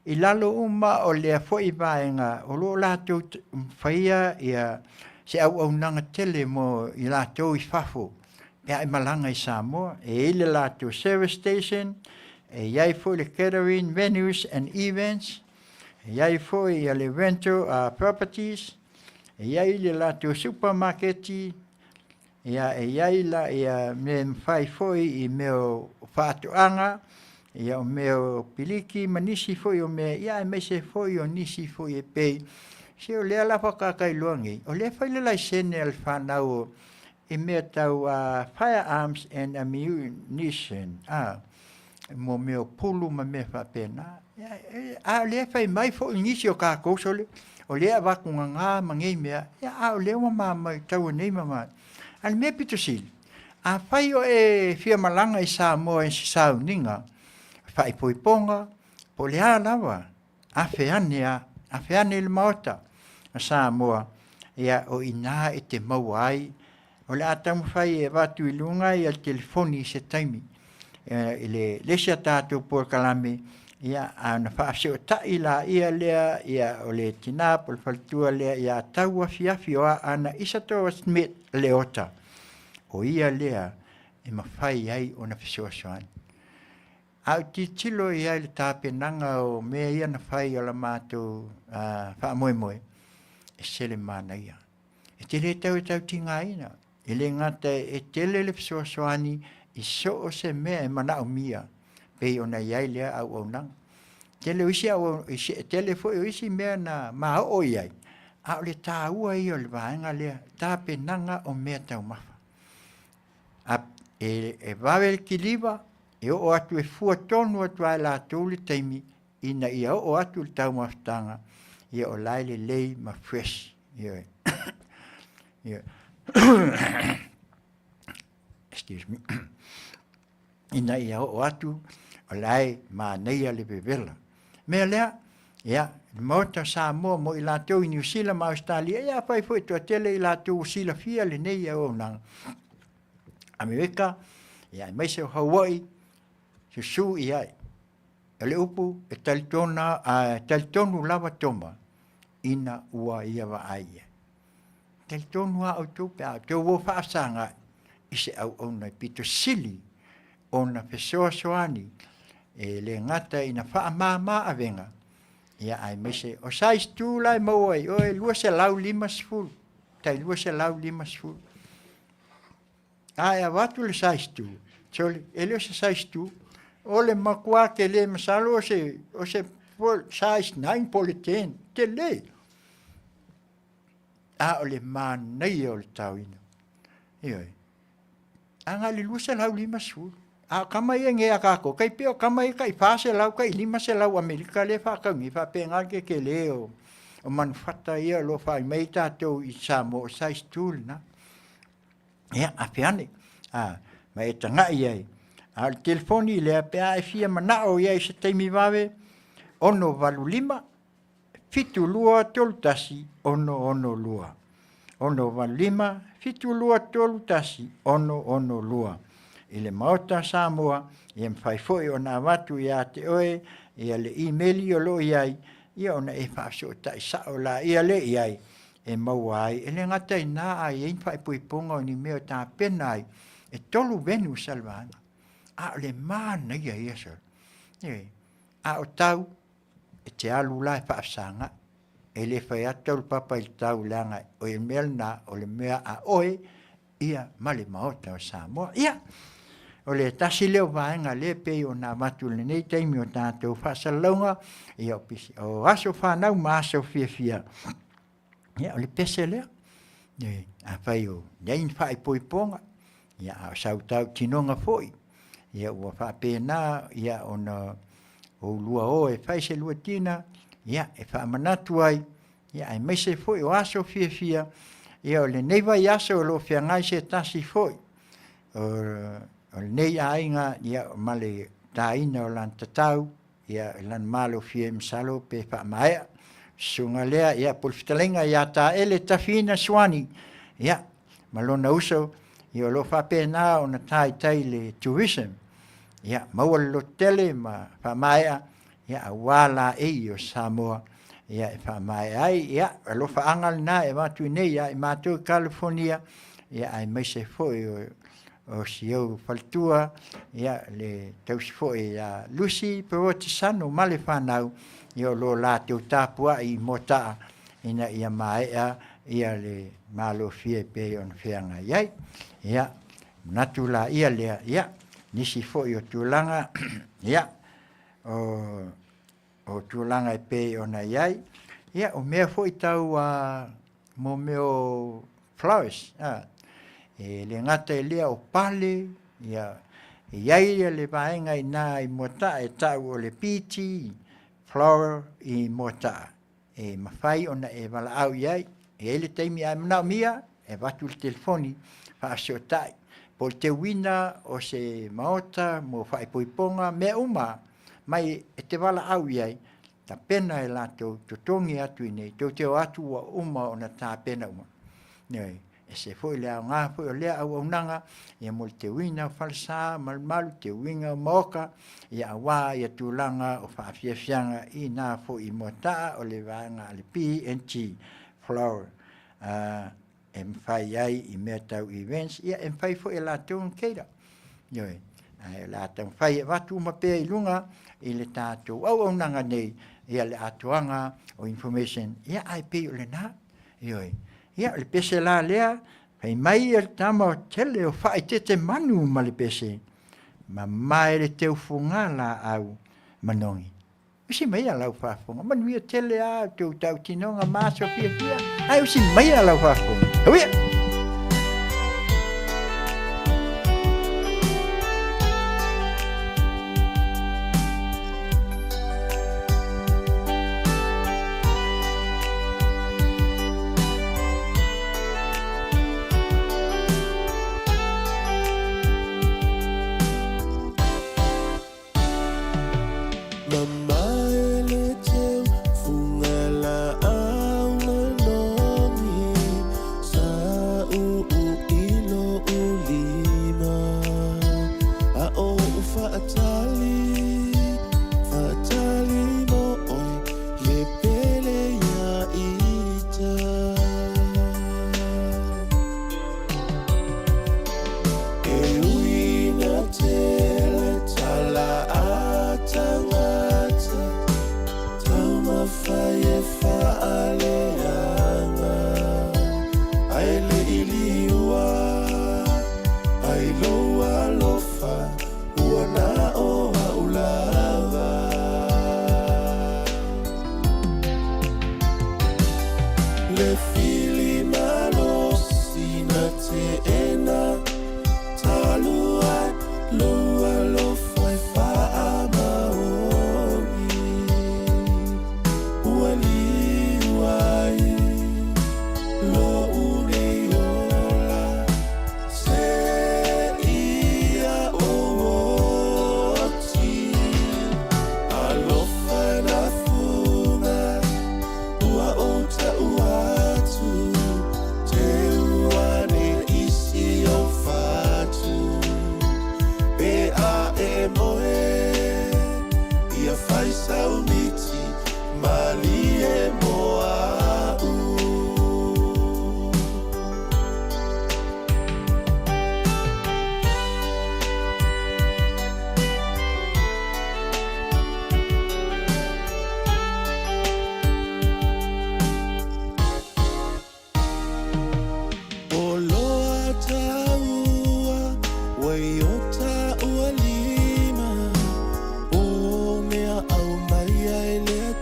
I lalo uma o lea fo'i vaenga, o lo lātou whaia ia se Auaunaga tele mo I lātou I fafo, pea I malanga I Samoa, e ile lātou service station, e iai fo'i le catering, venues and events, e iai fo'i ia le rental properties, e iai le lātou supermarketi, ia e iai la ia me mwhai fo'i I meo whaatoanga, ia o meo piliki, manisi fo'i o mea, ia e meise fo'i o nisi fo'i e pei, se o lea la whakakailoangi, o lea whaile lai sene al whanau e mea tau firearms and ammunition, mo meo pulu ma mea whapena, a lea whai mai fo'i nisi o kākousole, o lea wakunga ngā mangei mea, ia o lea wa mai tau nei mama, al mea pitosili, a whai o e whia malanga I Samoa e si sauninga, whai poiponga, po lea lawa, a whiane le maota, a Samoa, ia o ina e te mauai, o le atamu whai e watu I lunga I al telefoni se taimi, I le lesia tātou por kalame, ia ana whaafse o tai la ia lea, ia o le tina, po le whaltua lea, ia tau Afiafi o ana Isatora Smith Leota, o ia lea, e mawhai ai o na fisoasoani. Au titilo ia le tāpenanga o mea ia na whai o la mātou whaamoemoe, e sele Manuia. E te le tau tinga ina, e le ngata e tele le fisoasoani, I so o se mea e mana o mia, pei ona iai lea Auaunaga. Tele o isi, tele foi o isi mea na maa o iai, a o le tāua I o le vaenga lea, tāpenanga o mea tau mafa. E vawe le kiliva, e o atu e fua tonu atu ai la tōle taimi, ina ia o atu le tau maftanga, ia o lai le lei ma fresh. Excuse me. Ina ia o atu, o lai ma neia le bevela. Mea lea, ia, mota Samoa mo I la tau I New Zealand ma Australia, ia pai foi tua tele I la tau sila fia le nei Auaunaga. Amerika, ia mai se Hawaii, Susu ia, ele upu e talitonu lava toma, ina ua ia wa aia. Talitonu a au tupe a, te uo whaasanga, I se Auaunaga pito sili, ona pesoa soani, e le ngata ina wha mama avenga, ia ai mai se, o sais tu lai mauai, o e lua se lau lima sifuru, tai lua se lau lima sifuru. Ai watu le sais tu, tole, ele se sais tu, o le makua ke le masalo o se sais 9 politen, te le. A o le manai o le tauina. Ioi. Anga le lua se lau lima sifuru. A kamai e nge a kako, kai peo kamai kai pase lau, kai lima se lau Amerika le whakaungi, whapenga ke le o manufata ia lo whai mei tātou I Samoa o sais tūl na. Ia, a whiane, ma e tanga iai. A le telefoni lea pea e fia manao iai se teimi wawe, ono walu lima, fitu lua tolu tasi, ono lua. Ono walu lima, fitu lua tolu tasi, ono lua. I le maota Samoa, ia mwhai foi o nā watu ia te oe, ia le e-maili o lo iai, ia ona e whaaso tai sao la ia le iai, e mauai, e le ngata I nā ai, e whai puiponga o ni meo tā penai, e tolu venu salvana. A o le mana ia ia so. A o tau, e te alu la e whaasanga, e le whai a Taulapapa I tau langa, o e mea na, o le mea a oe, ia male maota o Samoa. Ia! O le tasi leo vaenga le pei o nā matu le nei teimi o tātou whaasalaunga, ia o pisi. O aso whanau ma aso fia. Ia o le pese lea. A whai o nein whai poiponga. Ia o sautau tinonga foi. Ia ua whapena, ia o na o lua o e whai se lua tina. Ia e whaamanatu ai. Ia e meise foi o aso fia. ia o le nei vai aso o lo whiangai se tasi foi. O le nei ainga ia o male taina o lan tatau, ia lan malo fie msalo pe pa maea, sunga lea ia pulfitalenga ia ta ele tafina swani, ia malona uso, ia o lo whapena o na tai le tourism, ia maua lo tele ma pa maea, ia a wala e o Samoa, ia e whamae ai, ia e lo whaangal na e watu nei, ia e mātou California, ia ai meise foi o siau faltua, ia le tausi foi ia Lucy pero te sano male whanau, ia lo la teu tāpua i motaa, ina ia maea, ia le malo fie pe on whianga iai, ia natu la ia lea, ia nisi foi o tūlanga, ia o tūlanga e pe ona iai, ia o mea foi tau mo meo flowers, le ngata e lea o pale, ia iai le vaenga i nā i mota e tau o le piti, flower i mota, e mawhai ona e wala au iai, e ele teimi ai manau mia, e watu le telefoni, whaasio tai, po te wina o se maota, mo whaipoiponga, mea uma, mai e te wala au iai, ta pena e lato totongi atu i nei, teo atu wa uma o na tā pena uma. Nei, e se foi lea ngā foi o lea Auaunaga, ia mo te wina o falsa, malu te winga o moka, ia awa ia tūlanga o whaafiafianga i nā foi i motaa o le vanga le PNT flower. E mwhai ai i mea tau events, ia e mwhai foi e lato un keira. Ioi, e lato mwhai e watu umapea i lunga, i le tātou Auaunaga nei, ia le atuanga o information, ia ai pe o le nā, ioi. Ia le pese la lea, pai mai e tama o tele o whae te manu ma le pese, ma mai le teu funga la au manongi. Usi mai a lau whafunga, Manuia tele a teu tau tinonga maso pia pia, ai usi mai a lau whafunga. Hauia!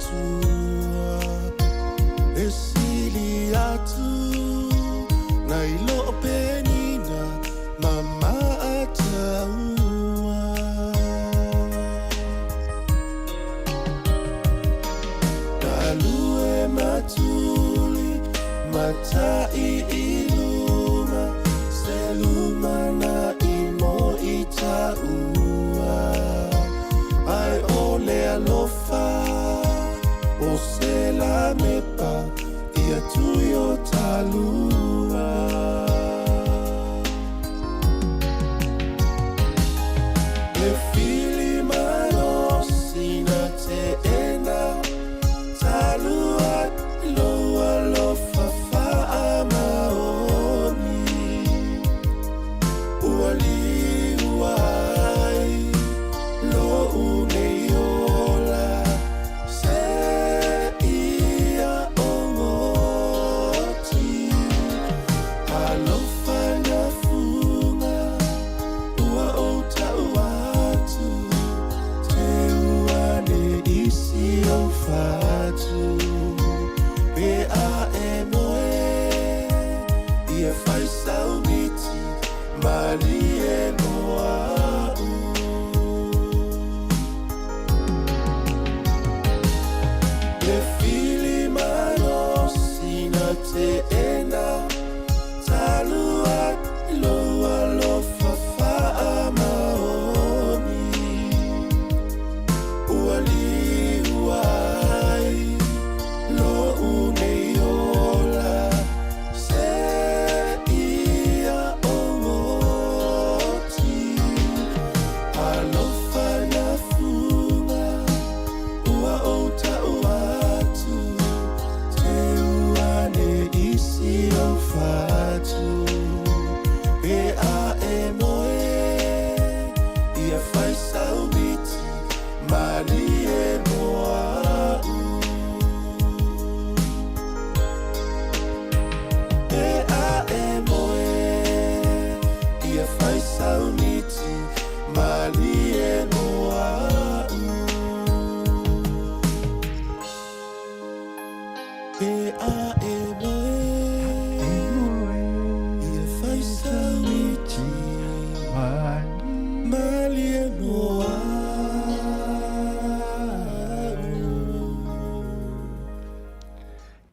Tua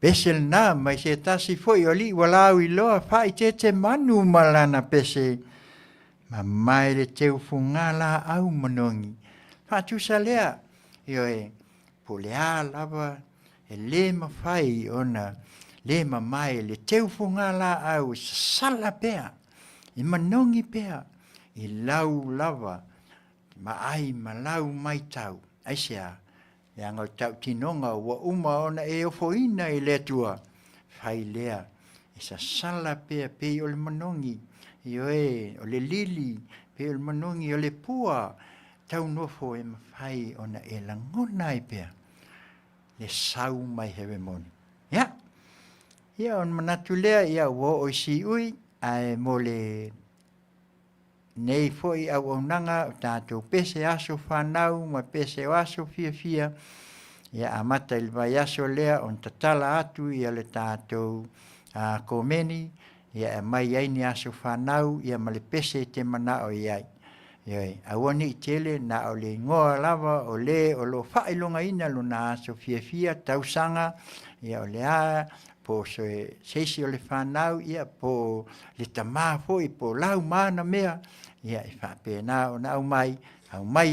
Pese na mai se tasi foi o li walau I loa fai te manu malana pese. Ma mai le teu fungala au manongi. Fatu sa lea. Io e polea lava e le mawhai ona le mai le teu fungala au sala pea. I manongi pea. I lau lava. Ma ai ma lau mai tau. Aisea. Ia ngau tau tinonga wa uma ona e ofoina I le tua. Fai lea. Isa sala pea pe o le manongi. Io e o le lili. Pe o le manongi o le pua. Tau nofo e mawhai ona e langona I pea. Le sau mai hewe moni. Ia. Ia on manatu lea ia wo o si ui. Ai mo le nei foi Auaunaga o tātou pese aso whanau ma pese aso fia. Ia amata I le vai aso lea on tatala atu ia le tātou komeni. Ia e mai aini aso whanau ia ma le pese te mana o iai. Ia awani I tele na o le ngoa lava o le o lo whailonga ina lo na aso fia tausanga. Ia o le a po seisi o le whanau ia po le tamā foi po lau mana mea. Ia I whapena o na au mai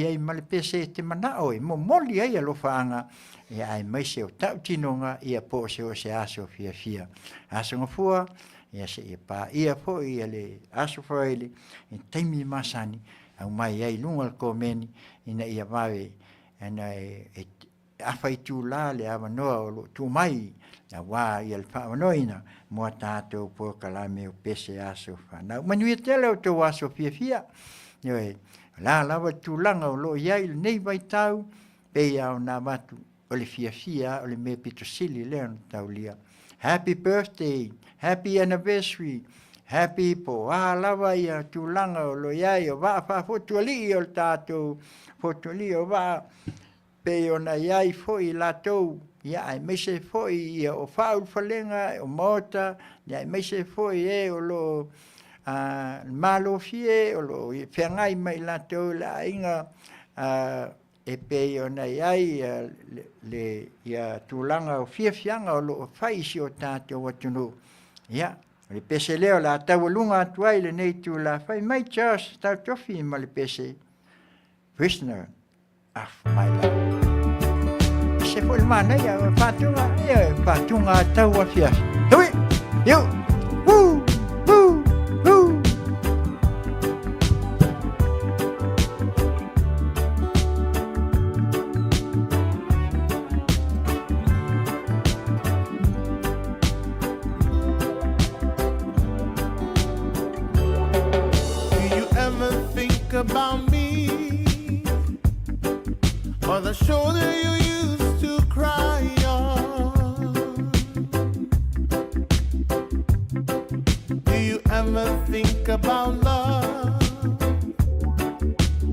ai ma le pese te mana o mo moli ai alo whaanga. Ia ai mai se o tau tinonga ia po se o se aso fia. Aso ngafua ia se ia pa ia po ia le aso whaile in taimi masani au mai ai lunga le komeni ina ia mawe ana e awhai tū la le awanoa o lo tū mai na wā ia le whaamanoina mua tātou po kalame o pese aso whanau. Manuia tele o tō aso fia. Ioi, la lawa tūlanga o lo iai le nei vai tau pei au nā matu o le fia o le me pitosili leo na taulia. Happy birthday, happy anniversary, happy po lawa ia tūlanga o lo iai o wā whafotuali o le tātou fotuali o wā pei o na iai foi lātou. Ia ai meise foi ia o whaul whalenga o mota, ia ai meise foi o lo malo fie, o lo whiangai mai lātou la inga e pei o nei ai le ia tūlanga o fianga o lo whaisi o tātou atunu. Ia, le pese leo la tau lunga atuai le nei tū la whai mai Charles tau tofi ma le pese. Prisoner of my life. Se foi mana ia patunga tau Afiafi. Hui, eu, woo. Do you ever think about me or the shoulder you used to cry on? Do you ever think about love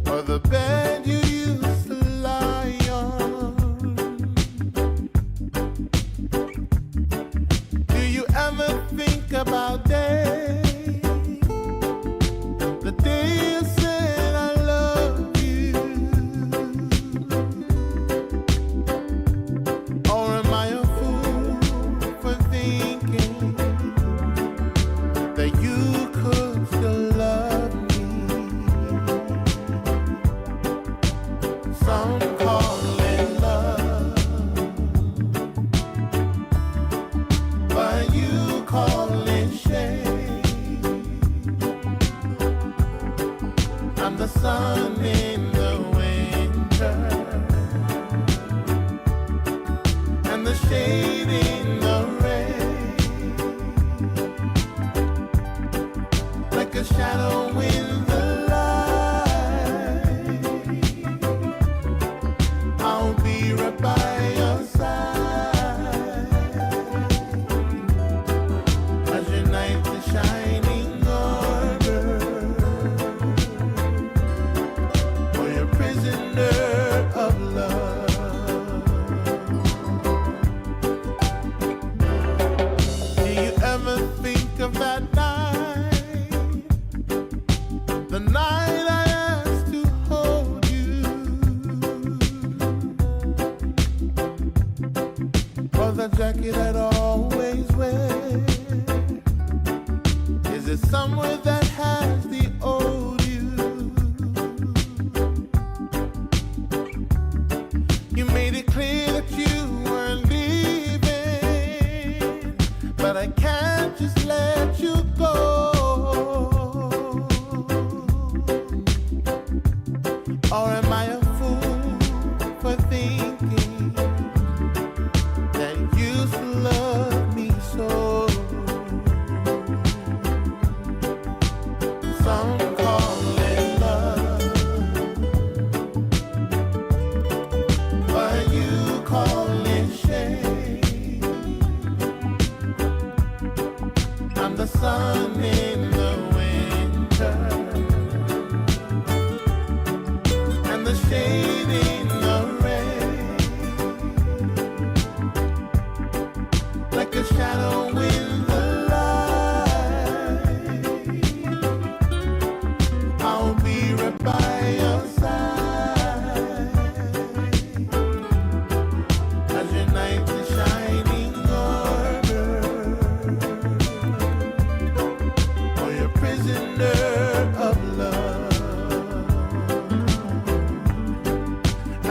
or the bed you used to lie on? Do you ever think about days, the day you said I love you? Or am I a fool for thinking that you could still love me? Some call it love, but you call it shame. I'm the sun in the winter and the shade in the rain, like a shadow in the light. I'll be right by your side as your night is shining order, for you're a prisoner of love. Do you ever think of that night, the night I asked to hold you?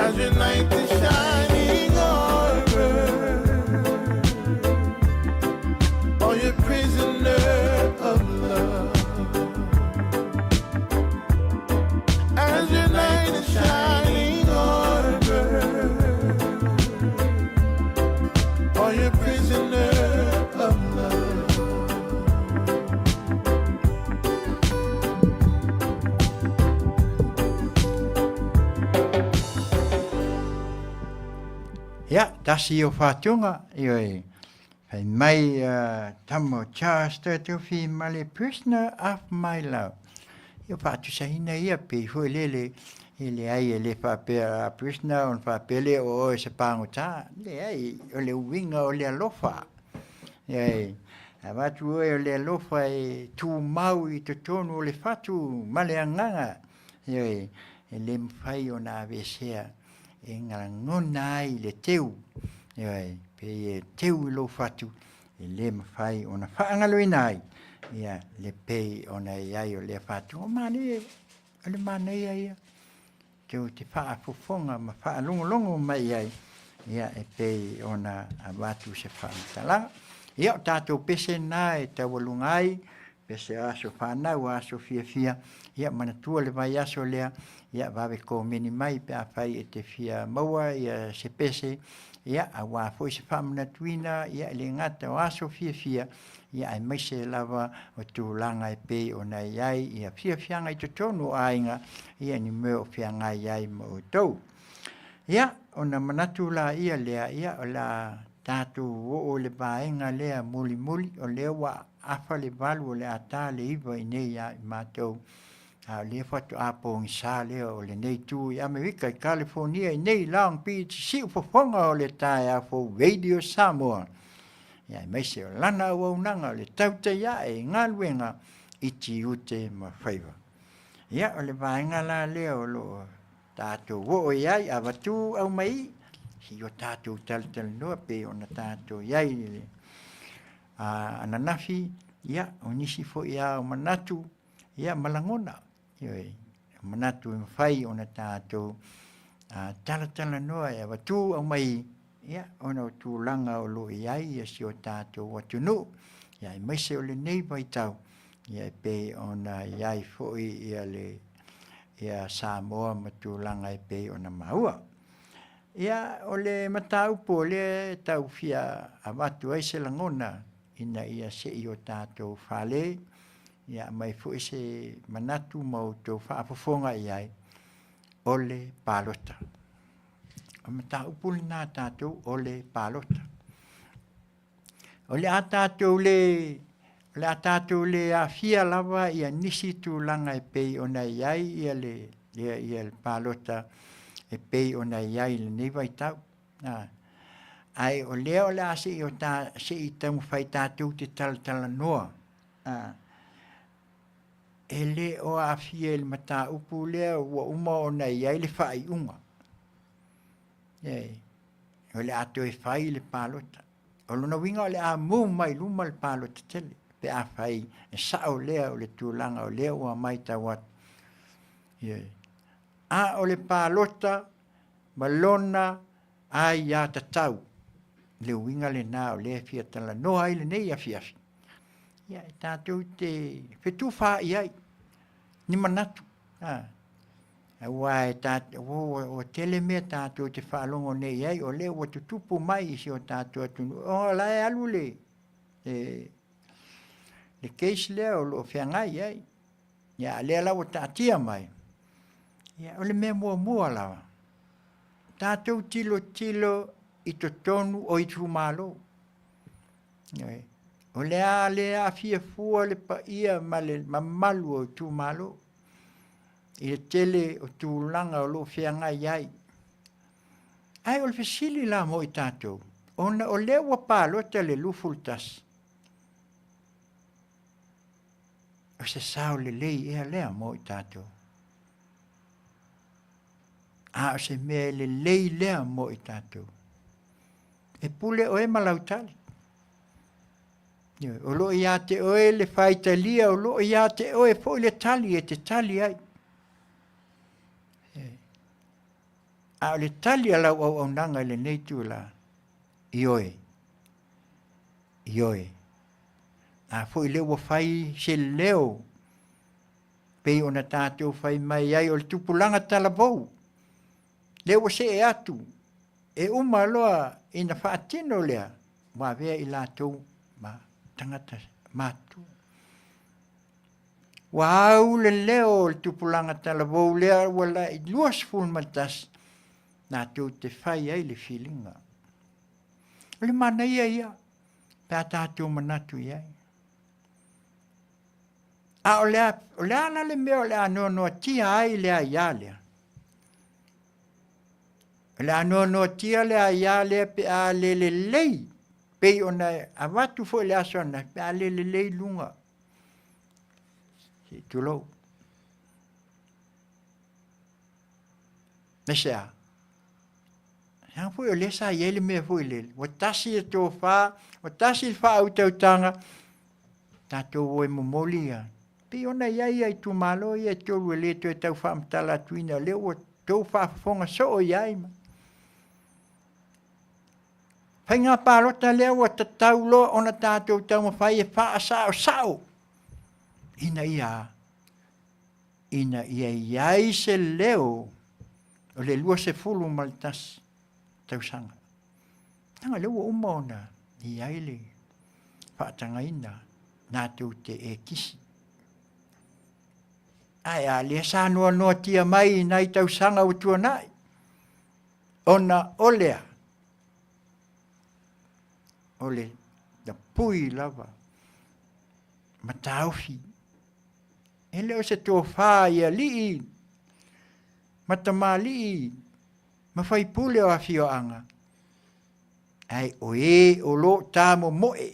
as your light is shining over all your prisoner of love. As your light is shining over all your prisoner of love. Ja, tasi o whātunga, ioi. Hei mai tamo Charles Tutuwhi male prisoner of my love. Io whātu sa hina ia pe hui lele, ele ai ele whapea prisoner on whapele o oe se pāngota. Le ai, o le uwinga o le alofa. Ioi, a watu oe o le alofa e tū mau I te tonu o le whatu male anganga. Ioi, e le mwhai o nā vesea. E ngā ngona ai le teu, ioi, pe e teu I lo whatu, e le mawhai o na whaangaloina ai, ia, le pei o na iai o le whatu, o mani, o le mani ia, teu te whaafofonga, ma whaalongolongo mai ai, ia, e pei o na watu se whaamtalanga. Ia, o tātou pese nā e tawalunga ai, pese aso whanau, aso fia, ia, manatua le vai aso lea, ia vawe ko meni mai pe a whai e te whia maua ia se pese ia a wā fwoi se whamana tuina ia le ngata o aso fia ia ai maise lava o tūlanga e pei o nei ai ia whianga I te tonu ainga ia ni meo whianga iai mo o tau. Ia o na manatu la ia lea ia o la tātou o le vaenga lea muli o lea wa afa le valu o le ata le iwa I nei ia I mātou. Le fatu apo ngi sa le o le nei tu I Amerika I California I nei Long Beach si Fofogaina o le tae a fo radio Samoa. Ia mai se o lana Auaunaga le Tautai e Galuega I Tiute ma Faiva. Ia o le vaenga la le o lo tātou o iai a watu au mai si o tātou tal noa pe o na tātou iai ananafi ia o nisi fo ia o manatu ia malangona. Ioi, manatu mwhai o na tātou tala noa e watu au mai ia ona o tūlanga o lo iai ia si o tātou watunu ia I maise o le nei vai tau ia pe ona iai foi ia le ia Samoa ma tūlanga e pe ona maua. Ia o le mataupo le tau fia a watu ai se langona ina ia se I o tātou whale ia mai fu se manatu mau to Faafofoga'aga ai ole palota. O mata upuli nā tātou ole palota. Ole a tātou le afia lava ia nisi tūlanga e pei ona iai ia le palota e pei ona iai le nei vai tau. Ai o leo le ase I o ta se I tamu whai tātou te tala noa. Ele o afia le mata upu lea ua uma o nei ai le whai unga. O le ato e whai le palota. O luna winga o le a mou mai luma le palota tele. Pe a whai e sao lea o le tūlanga o lea ua mai tawat. A o le palota malona ai a tatau. Le winga le nā o lea fia tala noa ai le nei Afiafi. Ia e tātou te whetu wha iai. Ni manatu. Ua e tātou, o tele mea tātou te whaalongo nei iai, o leo o tutupu mai si o tātou atunu. O la e alu le case lea o lo whiangai iai. Ia lea lau o tātia mai. Ia o le mea mua lawa. Tātou tilo I to tonu o I tūmalo. O le afiafua le pa ia ma le mamalu o tūmalo. I le tele o tūlanga o lo whianga iai. Ai o le fesili la mo I tātou. O le wapalo te le lufultas. O se sao le lei ea lea mo I tātou. O se mea le lei lea mo I tātou. E pule o e malautali. O lo ia te oe le whaitalia, o lo ia te oe po le tali e te tali ai. A le tali ala Auaunaga le nei tula. Ioe. A foi le wa fai se leo. Pei ona tātou fai mai ai o le tupulanga talapou. Le wa se e atu. E uma loa ina whaatino lea. Wa vea i lātou ma tangata matu. Wa au le leo le tupulanga talapou lea wala i luas fulmatas. Nā tau te whai ai le whilinga. Le mana ia. Pea tātou manatu iai. A o lea ana le mea o lea noa tia ai lea ia lea. Lea noa tia lea ia lea pe a le lei. Pei ona a watu fo lea sona pe a le lei lunga. Si tulou. Mesea. Yang foi o lesa ia le mea foi le. O tasi e tō wha. O tasi e wha au tautanga. Tātou o e momolia. Pe ona iai ai tu malo ia tolu le to e tau wha mtala tuina. Le o tau Faafofoga so o iai ma. Pai ngā pālota lea o tatau lo ona tātou tau mawhai e wha asao sao. Ina ia iai se leo o le lua se fulu maltas tausanga. Tanga leo o umona iai le whaatanga ina nā te e kisi. Ai a le sa noa tia mai nai tausanga o tuanai. Ona olea. Ole da pui lava. Mataufi. Ele o se tō whā ia lii. Matama lii. Mawhai pule o Afioanga. Ai o lo tāmo moe.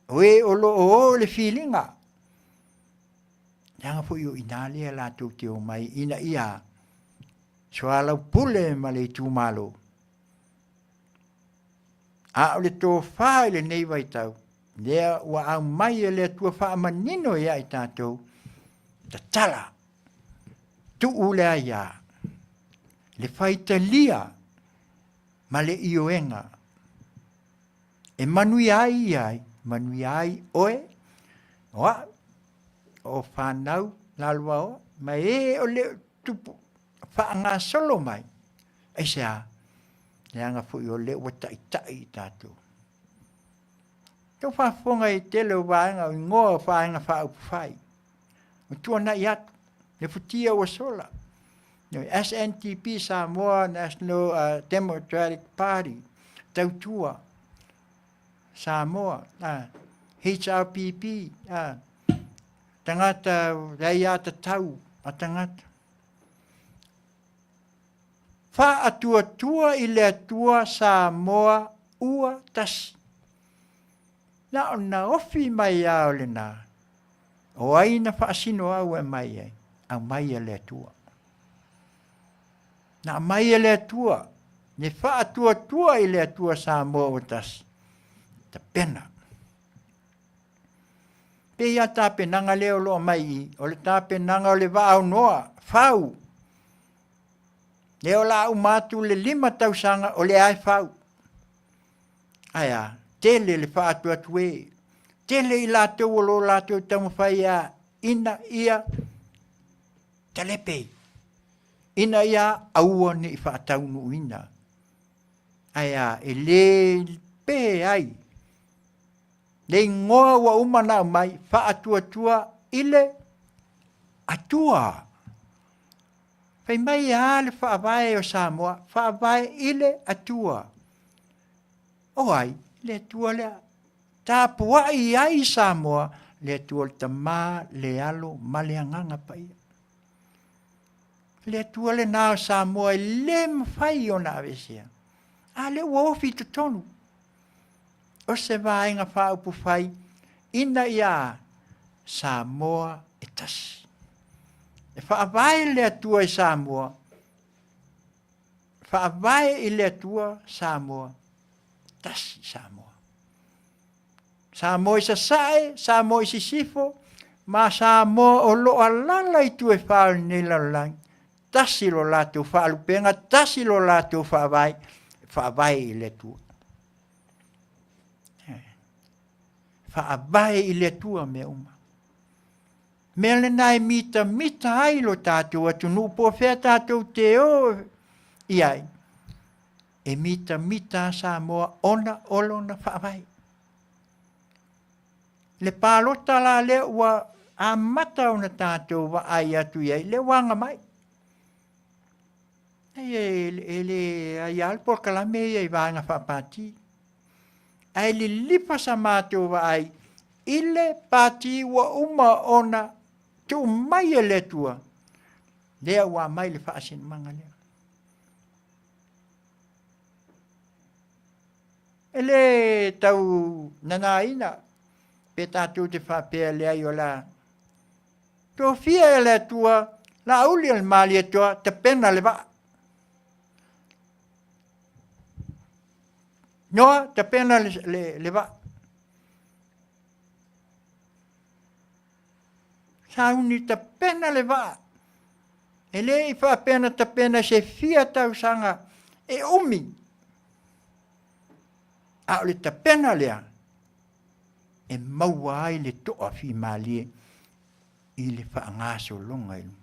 O lo o le whilinga. Nanga fu io inalia la tuti o mai ina ia. Soalau pule ma le tūmalo. A o le tō whā le nei vai tau. Lea wa au mai e le tua wha manino ia i tātou. Ta tala. Tu ulea ia. Le whaita lia. Ma le ioenga. E manuia ai. Manuia ai oe. Oa. O whanau. Lalua o. Ma e o le tupu. Wha ngā solo mai. E sea. Leanga fu o le wata i tātou. Tau Faafofoga i tele o wāenga o ngoa whaenga whaupufai. O tuana i atu. Le futia o sola. SNTP Samoa National Democratic Party. Tautua. Samoa. HRPP. Tangata reiata tau. A tangata. Wha atua i le atua Samoa ua tasi. Na ofi mai au le nā. O aina whaasino au e mai ai. Au mai e le atua. Na mai e le atua. Ne wha atua i le atua Samoa ua tasi. Ta pena. Pe ia tā penanga leo lo mai i. O le tā penanga o le wā au noa. Whau. Leo la umatu le 5 tausanga o le ai whau. Aia, tele le whaatu atu e. Tele i lātou o lo lātou tamawhai a ina ia telepe. Ina ia aua ni i whaataunu ina. Aia, e le pe ai. Le ngoa wa umana mai whaatu ile atua. Fai mai a le whaavae o Samoa, whaavae ile atua. O ai, le atua lea. Tāpua i ai Samoa, le atua le tamā, le alo, ma le anganga pai. Le atua le nao Samoa, le mwhai o na avesia. A le uofi tutonu. O se vaenga whaupu whai, ina ia Samoa e tasi. E whaavae le atua i Samoa. Whaavae i le atua Samoa. Tasi Samoa. Samoa i sasae, Samoa i sisifo, ma Samoa o loa lala i tue whao ni lalang. tasi lo lātou whaalupenga, tasi lo lātou whaavai I le tua. Whaavai I le tua me uma. Mea le nai mita ai lo tātou atu nupo whea tātou te o iai. E mita Samoa ona olona whaavai. Le pālota la le ua a mata ona tātou wa ai atu iai, le wanga mai. Ele ai alpo kalame iai wanga whapati. Ai li lipa sa mātou wa ai, ile pati wa uma ona tu mai le tua. Lea wa mai le whaasin manga lea. Ele tau nanaina, pe tātou te whapea lea I o la. Tō fia le tua, la uli al mali e toa, te pena le wa. Noa, te pena le wa. Sauni te pena le wa. E le I whapena te pena se fia tau sanga, e umi. A le te pena lea. E maua ai le toa fi malie. I le whaangaso longa ilu.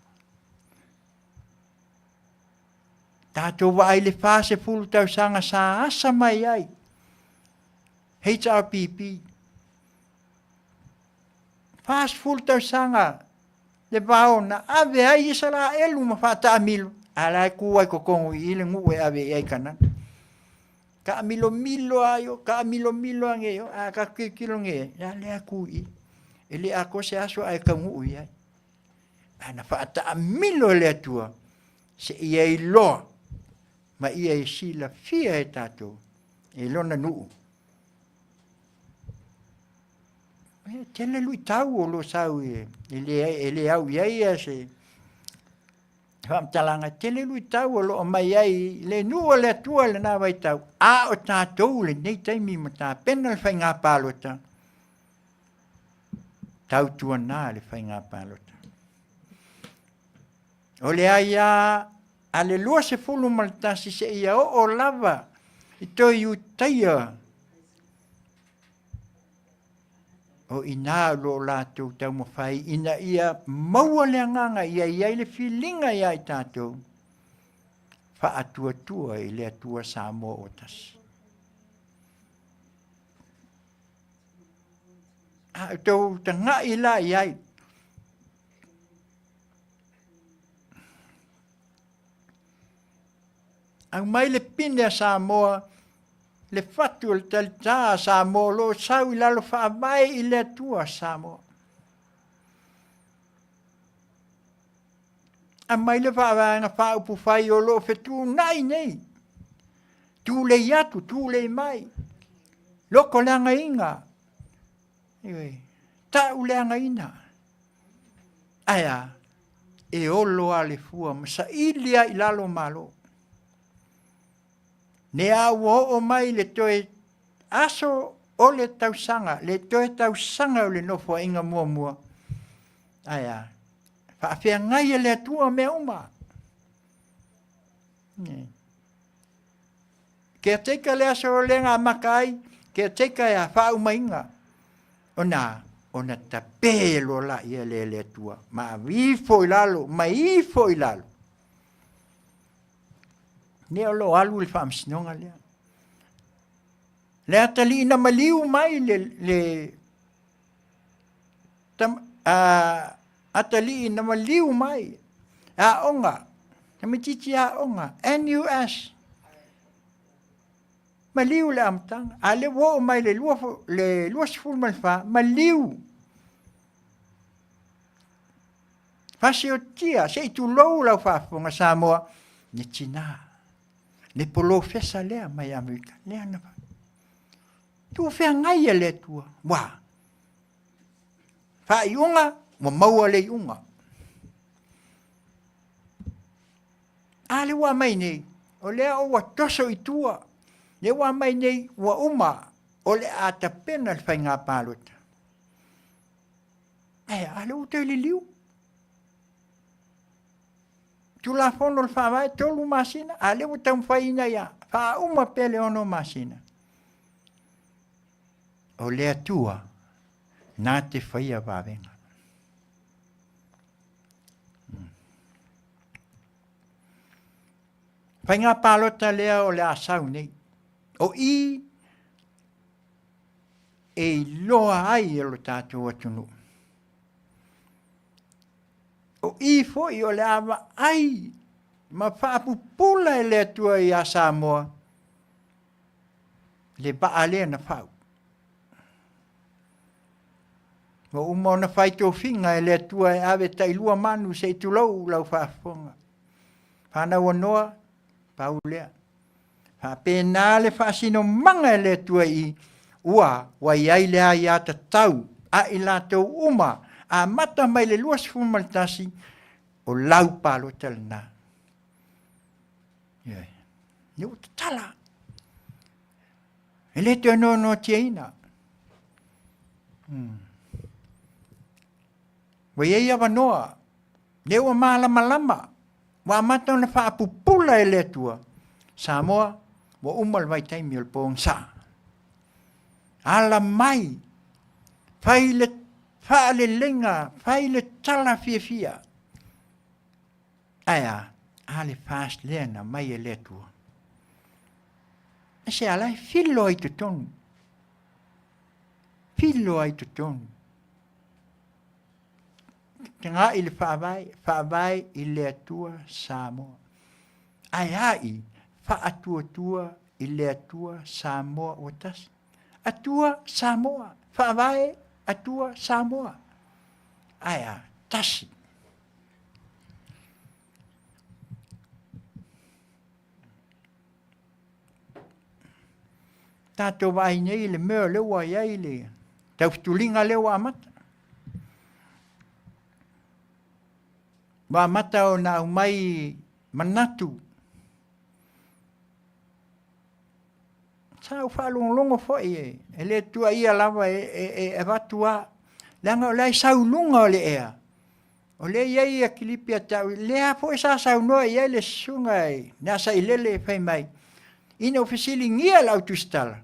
Tātou wa ai le whase fulu tau sanga sa asa mai ai. HRPP. Whase fulu tau sanga le waona. Ave ai isa la elu ma whata amilu. Ala kuai ko kongu I le ngue ave ai kanan. Ka milo ayo, ka milo angeyo. Ka kilo nge. Ya le aku I. Ele ako se aso ai ka ngu ia. Ana whaata milo le atua. Se ia I loa. Ma ia I sila fia e tātou. E lona nuu. Tele lui tau o lo sau e. Ele au ia se. Whamtalanga. Tele lui tau o lo mai ai. Le nuu le atua le nā wai tau. A o tātou le nei taimi ma tā. Pena le whai ngā pālota. Tau tua nā le whai ngā pālota. O le aia, a le lua se fulu maltasi se ia o lava. I toi u taia. O ina lo lātou tau mawhai, ina ia maua le anganga, ia ia le filinga ia I tātou. Wha atua tua I le atua Samoa o tasi. Tau tanga I la iai. Ang mai le pine a Samoa, le fatu le talita a Samoa, lo sau I lalo whaamai I le atua Samoa. Ang mai le whaavanga whaupu whai o lo whetu nai nei. Tu le iatu, tu le mai. Loko langa inga. Ta uleanga ina. Aya, e olo ale fua, masa ilia I lalo malo. Ne awo o mai le toe aso o le tausanga, le toe tausanga o le nofo inga mua mua. Aya, whaafea ngai le atua me uma. Ke teka le aso o lenga makai, ke teka ya whaumainga. Ona tapelo la ia le tua. Ma vifo I lalo, ma ifo I lalo. Ne alo alu le whaamsinonga lea. Le atali ina maliu mai atali ina maliu mai. A onga. Tamititi a onga. NUS. Maliu le amtanga. A le wo mai le lua sifuru malfa. Maliu. Fase o tia. Se itu lou lau whaafonga Samoa. Ne tina. Ne polo fesa lea mai Amerika. Lea na pa. Tu fea ngai le tua. Wa. Fa iunga. Wa maua le iunga. A le wa mai nei. O lea o wa toso I tua. Le wa mai nei wa uma. O le ata pena le whai ngā pālota. A le utau le liu. Tula fono le whawai, tolu Masina, a lewa tau whaina ia, wha uma pele ono Masina. O lea tua, nā te whaia wawenga. Whai ngā pālota lea o le asau nei. O I, e loa ai e lo tātou atunu. O I foi o le awa ai, ma whaapupula e lea tua i a Samoa, le baa lea na whau. Mo umau na whai tō whinga e lea tua e awe tailua manu se i tulau lau whaafonga. Whanau anoa, pau lea. Whapena le whaasino manga e lea tua i ua, wai ai lea i ata tau, a i lātou uma, a mata mai le luas fumaltasi, o lau palo talana. Ni o tala. E le te no tia ina. Wai ei awa noa, le ua malama lama, wa mata na whaapupula e le tua. Samoa, wa umal vai taimi o le pōng sa. Ala mai, whai le lenga, whai le tala fia. Aia, ale fast lena mai e le tua. E se alai filo ai te tonu. Filo ai te tonu. Te ngā i le whaavai i le tua Samoa. Ai ai, whaatua i le atua Samoa o tasi. Atua Samoa. Whaavai atua Samoa. Ai a, tasi. Tātou vai nei le mea lewa iai le. Tau fitulinga lewa amata. Wa mata o na umai manatu. Sa whalongongo foi e. E le tua ia lava e watua. Langa o lai saulunga o le ea. O le iai a kilipia tau. Lea po e sa saunoa iai le sunga e. Nasa i lele e whai mai. Ina ofisili ngia lau tustala.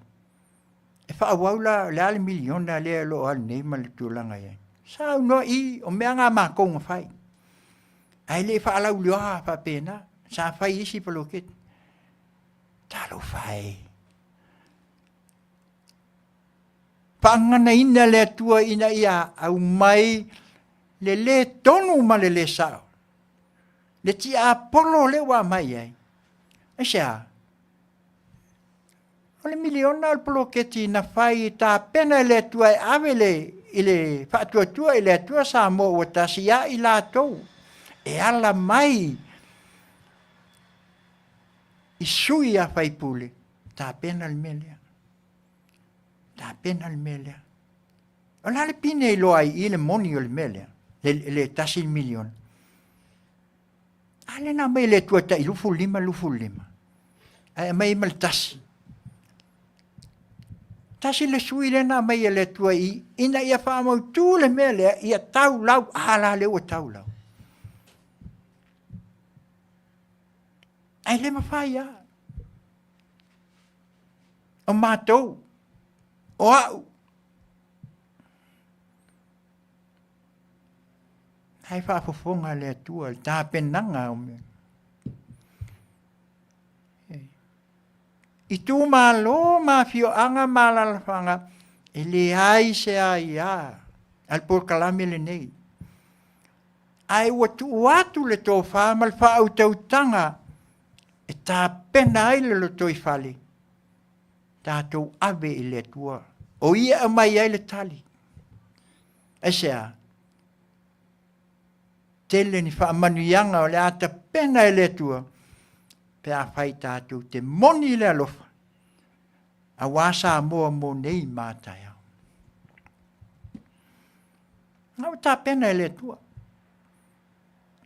E whaawaula le ale miliona lea lo al neima le tūlanga iai. Saunoa i o mea ngā mākonga whai. Ai le whaalau lua whapena. Sa whai isi paloket. Talo whai. Pangana ina le tua ina ia au mai le tonu ma le sao. Le ti apolo le wa mai ai. Esa. O le miliona al poloketi na fai ta pena le tua avele ile fatua tua ile tua Samoa o tasia i lātou. E ala mai i sui a fai pule. Ta pena le melia. Ta pena le melia. O la le pine i loa i le moni o le melia. Le tasi il milion. Ale na mai le tua ta i lufu lima. Ai mai mal tasi. Tasi le sui le na mai le tua i. Ina ia whaamau tū le melia ia tau lau. Ala le o tau lau. Ai le mawhai a. O mātou. O au. Hai Faafofoga le atua, le tāpenanga o mea. I tū mālo, mawhioanga, mālalawhanga, e le ai se ai a, al porkalame le nei. Ai watu watu le tō whāmal whaau tautanga, e tāpena ai le lo toi whale. Tātou ave i le atua. O ia a mai ai le tali. E sea, tele ni whaamanuianga o le ata pena e le atua. Pea whai tātou te moni le alofa. A wāsa moa mo nei mātai au. Ngau tā pena e le atua.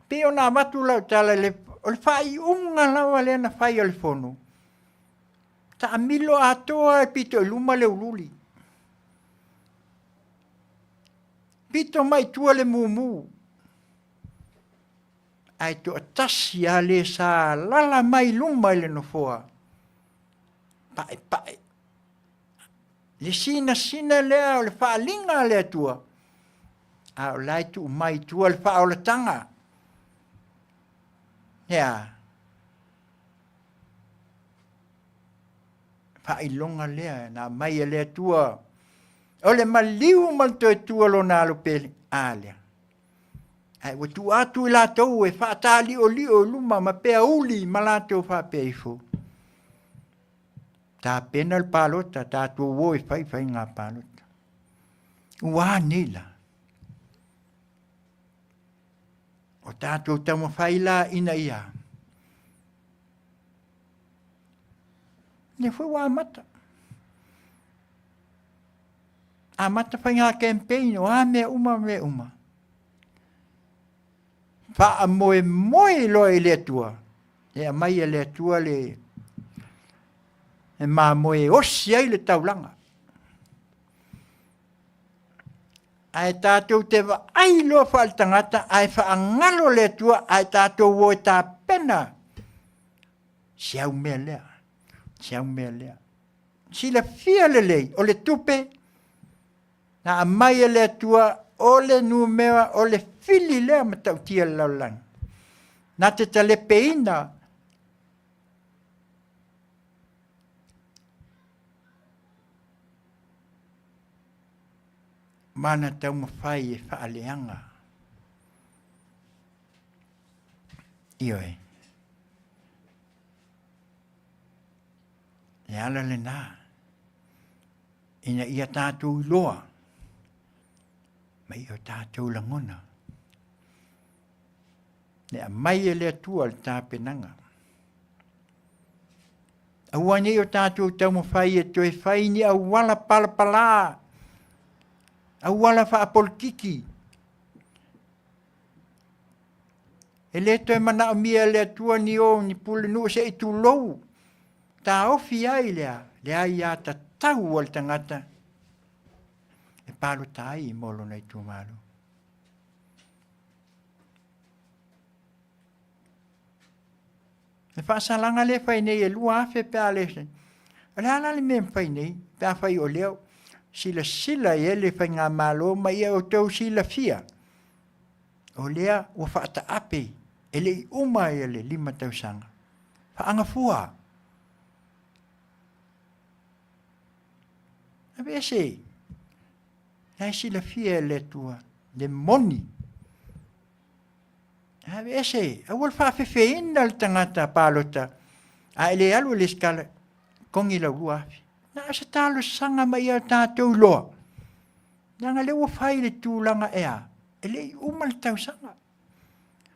Peo nā watu lau tala le, o le whai unga lawa le na whai o le whono. Ta amilo atoa e pito e luma le ululi. Pito mai tua le mumu. ai to atasi a le sa lala mai luma le no foa. Pae. Le sina lea o le whaalinga lea tua. A o lai tu mai tua le wha o le tanga. Ia. Whailonga lea na mai lea tua. O le maliu manto e tua lo na alo pele. A lea. Ai wa tu atu i la tau e whaatali o li o luma ma pea uli ma la tau wha pea ifo. Tā pena le palota, tā tua woi whai ngā palota. Ua nila. O tā tua tama whai la ina ia. Ne fui wa amata. Amata whai ngā campaign o a me uma. Wha moe loe le tua. E a mai le tua le... E mā moe osi ai le taulanga. Ai tātou te wa ai loa whaal tangata, ai whaangalo le tua, ai tātou woe tā pena. Siau mea lea. Sila fia le lei, o le tupe, na a mai le tua, o le numea, o le fili lea ma tau tia laulang. Na te tale peina, mana tau mawhai e whaaleanga. Ioi. E ala le nā. Ina ia tātou loa. Mai o tātou langona. Ne a mai e lea tua le tāpenanga. Awane o tātou tau mawhai e toi whai ni awala palapala. Awala fa apolkiki. E le toi mana o mia le tua ni o ni pule nu se i tu lou. Ta ofi ai lea. Lea ia ta tau al tangata. E palo tai i molo nei tu malu. E whaasalanga le whai nei e lua afe pe a lesen. Ale ala le mem whai nei. Pe a whai o leo. Sila e le whai ngā malo ma ia o tau sila fia. O lea o whaata ape. E le i uma e le 5 tausanga. Whaanga fua. Ape ese. Nai sila fia e le tua. Le moni. Ape ese. Awal whaafewheina le tangata palota. A ele alu le skala. Kongi lau luafi. Na asa talo sanga mai a tātou loa. Nanga lewa whai le tūlanga ea. E le umal tau sanga.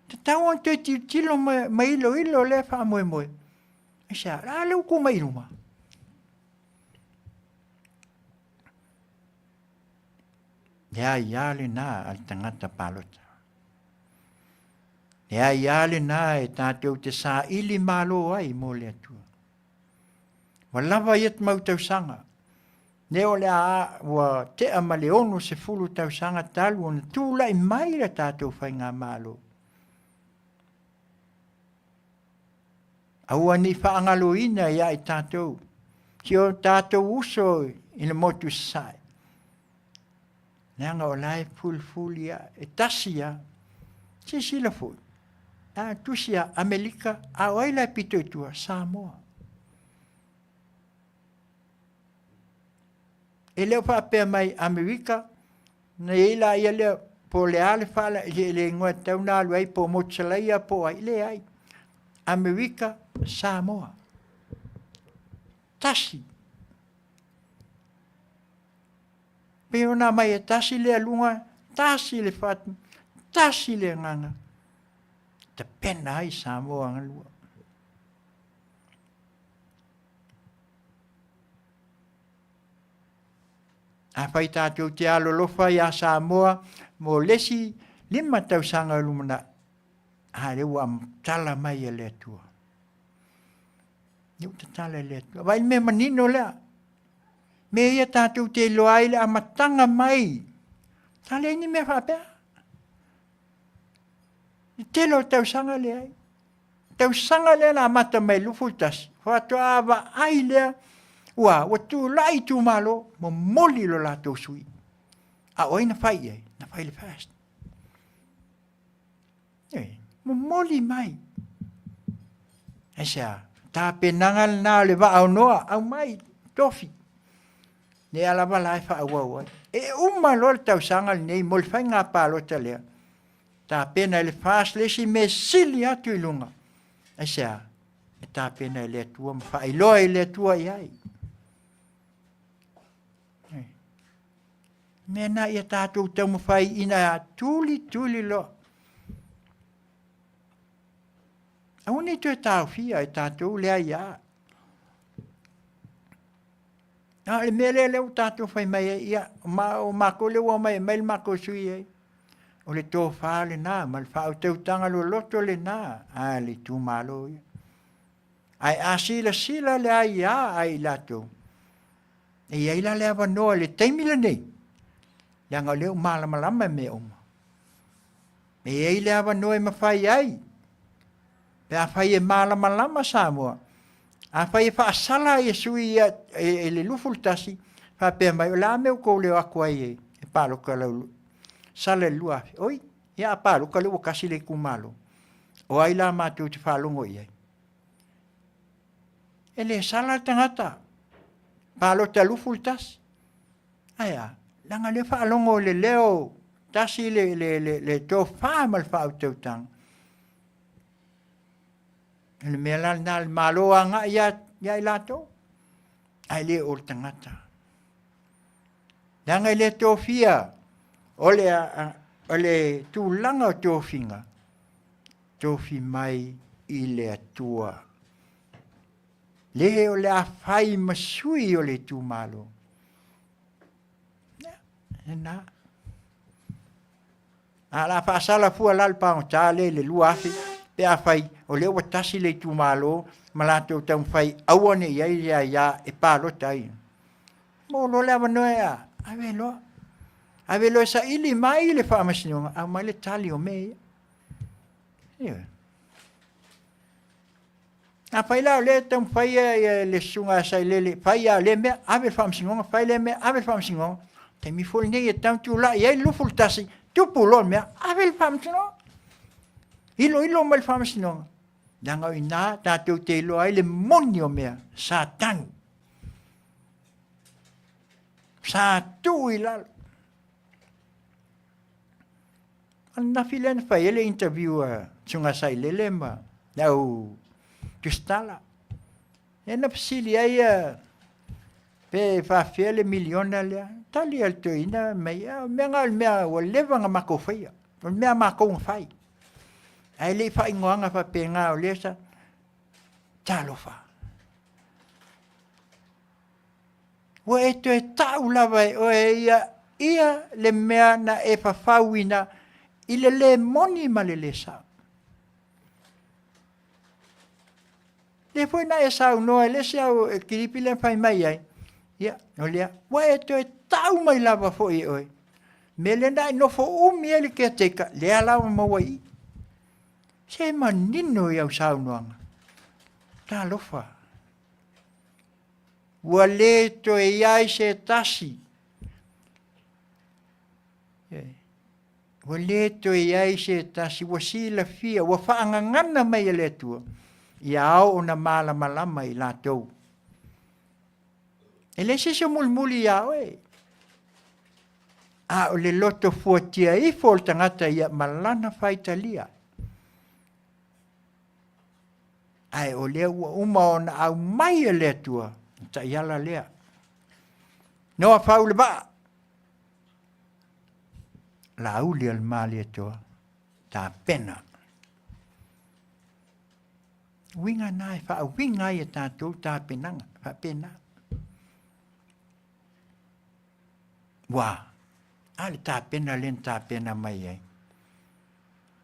Te tau an te tilo mai ilo le wha moe. E sa, la leu ko mai ruma. Lea iale nā al tangata palota. Lea iale nā e tātou te sā ili malo ai mo le atua. Walawa iat mau tau sanga. Neo le a wa te ama le ono se fulu tau sanga talu ona tūla i mai la tātou whai ngā malo. Aua ni whaangalo ina ia i tātou. Ki o tātou uso ina motu sai. Nanga o lai fuli ia e tasi ia. Si sila fuli. A tusia Amerika a oila pito itua Samoa. E leo whaapea mai Amerika, na ila ia leo po le ale whala, le ngoi tau nālu ai po motsalaia po ai, le ai. Amerika, Samoa. Tasi. Pero na mai e tasi le alunga, tasi le whatu, tasi le nganga. Te pena ai Samoa ngalua. A whai tātou te alolofa i a Samoa, mo lesi 5 tausanga lumana. A rewa tala mai e le atua. Niu te tala e le atua. Vai me manino lea. Me ia tātou te loai le a matanga mai. Tala ini me whapea. Te lo tau sanga le ai. Tau sanga le na mata mai lufutas. Whatu awa ai lea. Wa tu lai tu malo. Mo moli lo la tau sui. A oi na whai ai. Na whai le fast. Mo moli mai. Asia. Tā penangal na le wa au noa. Au mai. Tofi. Ne ala wala e wha au ai. E umalo tau sanga nei. Mol whai ngā pālo ta lea. Tā pena le fast le si me sili atu i lunga. Asia. Tā pena le tua mwha. Iloa le tua iai. Mena ia tātou tau mwhai ina tuli lo. Auni tu e tāu fia e tātou lea ia. Le mele leo tātou whai mai ia. O mako leo mai le mako sui ei. O le tō wha le nā, ma le wha o tau tanga lo loto le nā. Le tū malo ia. Ai a sila le ai ia ai lato. E ia ila le awa noa le teimila nei. Yanga leo malama me oma. E ia ila awa noa e mawhai ai. Pe a whai e malama Samoa. A whai e wha asala e sui e le lufultasi. Wha pēr mai o la meo kou leo aku ai e. E palo ka lau. Sala lua. Oi, ia a palo ka leo kasi le kumalo. O ai la mātou te whalongo iai. E le sala tangata. Palo te lufultasi. Aia, langa le whalongo le leo. Tasi le tō whāmal whau tautang. Le mea nā le maloa ngā ia i lato. Ai le o tangata. Langa le tō fia. O le tūlanga o tō whinga. Tō whi mai i le atua. Le o le a whai masui o le tū malo. Nā. A la whaasala fua lalpa o tā le lua afi. Pe a whai o leo watasi le tū malo. Malato tau whai awane iai ia e pālo tai. Mo lo le awa noea. Awe loa. Awe loa sa ili mai le wha amasinonga. Au mai le tali o mea. A whai lao le tau whai le sunga sai le whai a le mea. Awe wha amasinonga. Whai le mea. Awe wha amasinonga. Te mi fol nei e tau tu la. Iai luful tasi. Tupu lo mea. Awe le wha amasinonga. Ilo mai le wha amasinonga. Danga i nā, tātou te ilo ai le moni o mea, sātanu. Sātu i lalo. Ana filen whai ele interview sunga sai lele ma, nau tustala. Ena pasili ai pe whawhia le miliona lea, tali alto ina mea, mea o levanga mako whaia, mea mako whai. Ai le whai ngoanga wha pēngā o lesa, tālofa. Wa e to e tau lawa e o ia le mea na e whawhauina i le moni ma le sa. Le fwoi na e sau noa, le se au kiripi le whai mai ai. Ia, o lea, wa e to e tau mai lawa fwoi oi. Me le na e nofo umi ele ke teka, lea lawa mawai. Se manino i au sau noanga. Tā lofa. Wa le to e iai se tasi. Wa le to e iai se tasi. Wa sila fia. Wa whaangangana mai le tua. Ia au o na malama i la tau. E le se mulmuli ia oe. A o le loto fuatia i fol tangata ia malana whaitalia. Ai o lea uma ona au mai e lea tua. Ta iala lea. Noa whau le ba. La uli al mali e toa. Ta pena. Winga nai wha winga i e tātou ta penanga. Wha pena. Wā. Ale ta pena len ta pena mai ai.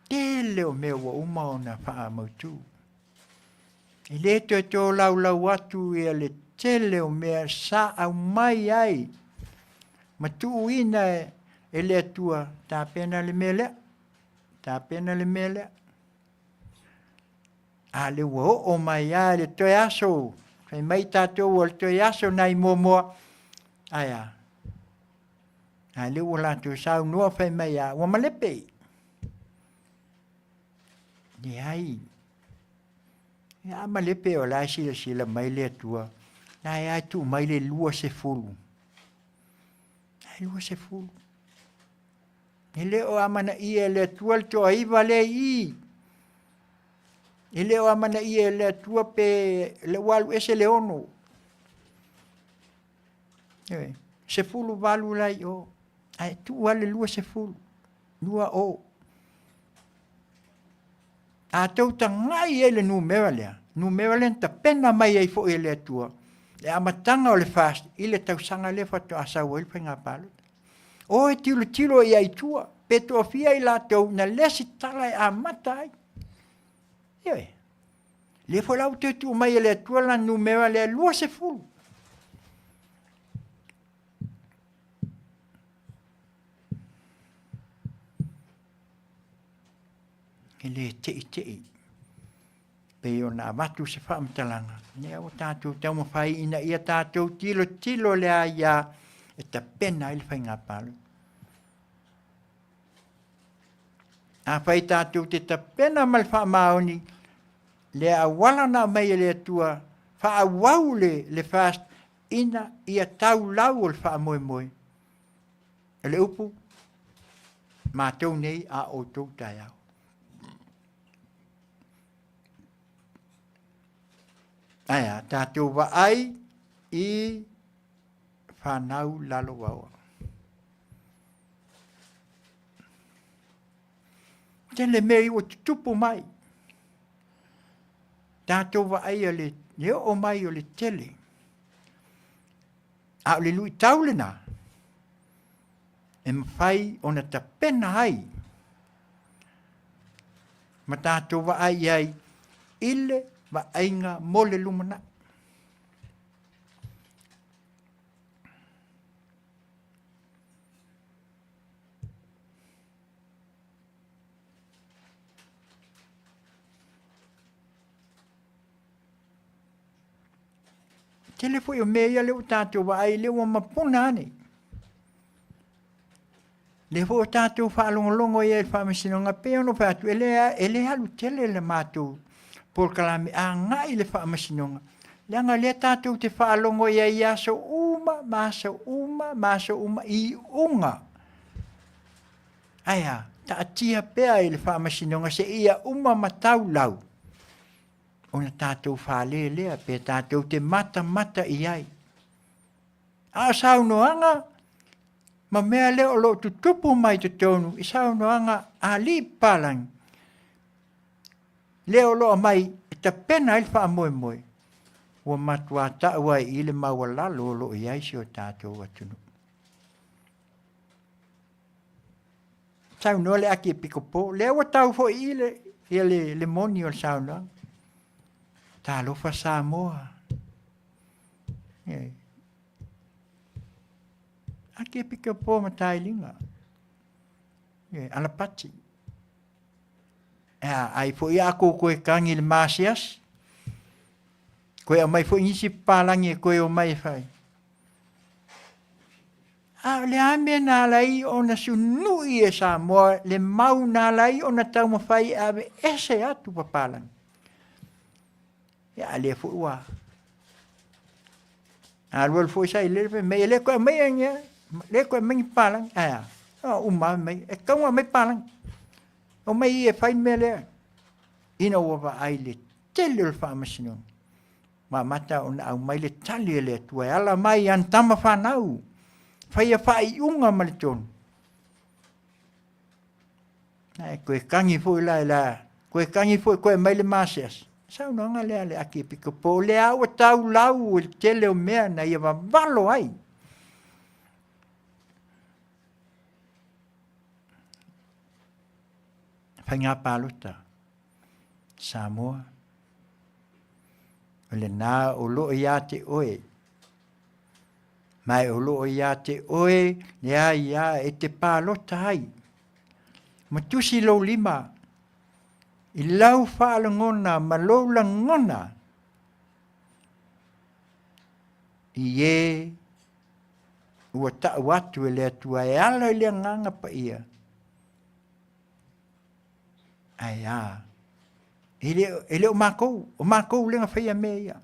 Te leo mea wa uma ona wha mautu. I le to to lau atu e le tele o mea sa au mai ai. Ma tu ina e le tua. Ta pena le mele. Ta pena le mele. A le o mai a le toi aso. Fai mai tātou o le toi aso nai momoa. Aia. A le o lātou sau noa fai mai a. Wa malepe. Ni ai. Ia malepe o la sila mai le atua. Nai ai tu mai le lua se fulu. Ai lua se fulu. E leo amana ia le atua le toa iwa le i. E leo amana ia le atua pe le walu ese le ono. Se fulu walu lai o. Ai tu wale lua se fulu. Lua o. A tau ta ngai ele nu mewa lea. Nu mewa lea ta pena mai ai fo ele atua. Le amatanga o le fast. Ile tau sanga le fato asa wale pa ngā palo. O e tilo i ai tua. Pe toa fia i la tau na lesi tala e amata ai. Iwe. Le fo lau te tu mai ele atua la nu mewa lea lua se fulu. Ele te. Pe o na watu se whaamtalanga. Nea o tātou tau mawhai ina ia tātou tilo lea ia e ta pena ili whai ngā palo. A whai tātou te ta pena mal wha maoni lea wala na mai lea tua wha wau le fast ina ia tau lau o le wha moe. Ele upu mātou nei a o Tautai au. Aia, tātou wa ai i whanau lalo wawa. Tele mei o tupu mai. Tātou wa ai o le, leo o mai o le tele. A o le lui taulena. E mwhai o na ta pena ai. Ma tātou wa ai ile wa ainga mole lumana. Tele foi o meia leo tātou wa ai leo mapuna ane. Le ho tātou whaalongolongo i e whaamasinonga peono whaatu ele halu tele le mātou. Por kalame a ngai le whaamasinonga. Leanga le tātou te whaalongo i a so maso uma i unga. Aia, ta atia pea i le whaamasinonga se ia matau lau. Ona tātou whaalelea pe tātou te mata i ai. A saunoanga, ma mea leo lo tutupu mai te tonu, i saunoanga a li palang. Leo lo mai ta pena il fa moe. Wa matua ta wa ile mawala lo i ai si o tātou atunu. Sauno le aki pikopo, leo wa tau fo ile le moni o saunoanga. Tā lofa Samoa. Ake pika pō matai linga. Alapati. Ai fo ia ako koe kangi le masias. Koe mai fo inisi palangi koe o mai fai. Le ame nā lai o na sunui e Samoa, le mau nā lai o na tau mawhai ave ese atu papalangi. Le fo wa. Alwal fo sai le me le ko me nya le ko me palang uma me e ka me palang o me e fai me le ina wa ai le tele fa masino ma mata on au mai le tali le tu ala mai an tama fa nau fai unga maliton ko kangi fo la ko kangi fo ko mai le masias. Sao no nga le aki piko po le au tau lau il tele o mea na ia valo ai. Whainga palota. Samoa. O le nā o loo ia te oe. Mai o loo ia te oe ia e te palota ai. Matusi lo lima. I lau whaalangona, malou langona. I e, ua tau atu e le atua e ala i le nganga pa ia. Ai a. Ele o mākou lenga whaia me ia.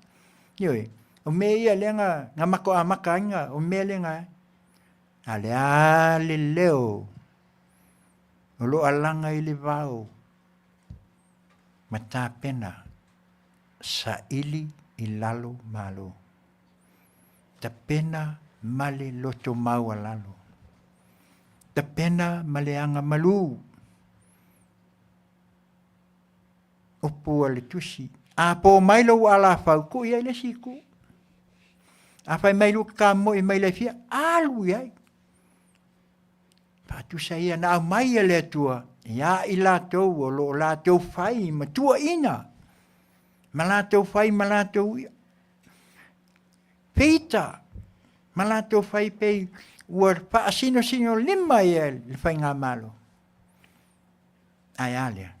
Ioi, o me ia lenga, ngā mako a maka inga, o me lenga. Ale a le leo. O lo alanga i le vau. Ma tā pena. Sa ili i lalo malo. Ta pena male loto maua lalo. Ta pena male anga malu. O pua le tusi. A po mailo ala fau ku ia le siku. A fai mailo ka mo i maile fia alu ia. Pa tu sa ia na mai le tua. Ya ila tau o lo la tau fai ma tua ina. Ma la tau fai ma la tau peita. Ma la tau fai pei ua pa sino lima ia le fai ngā malo. Ai alia.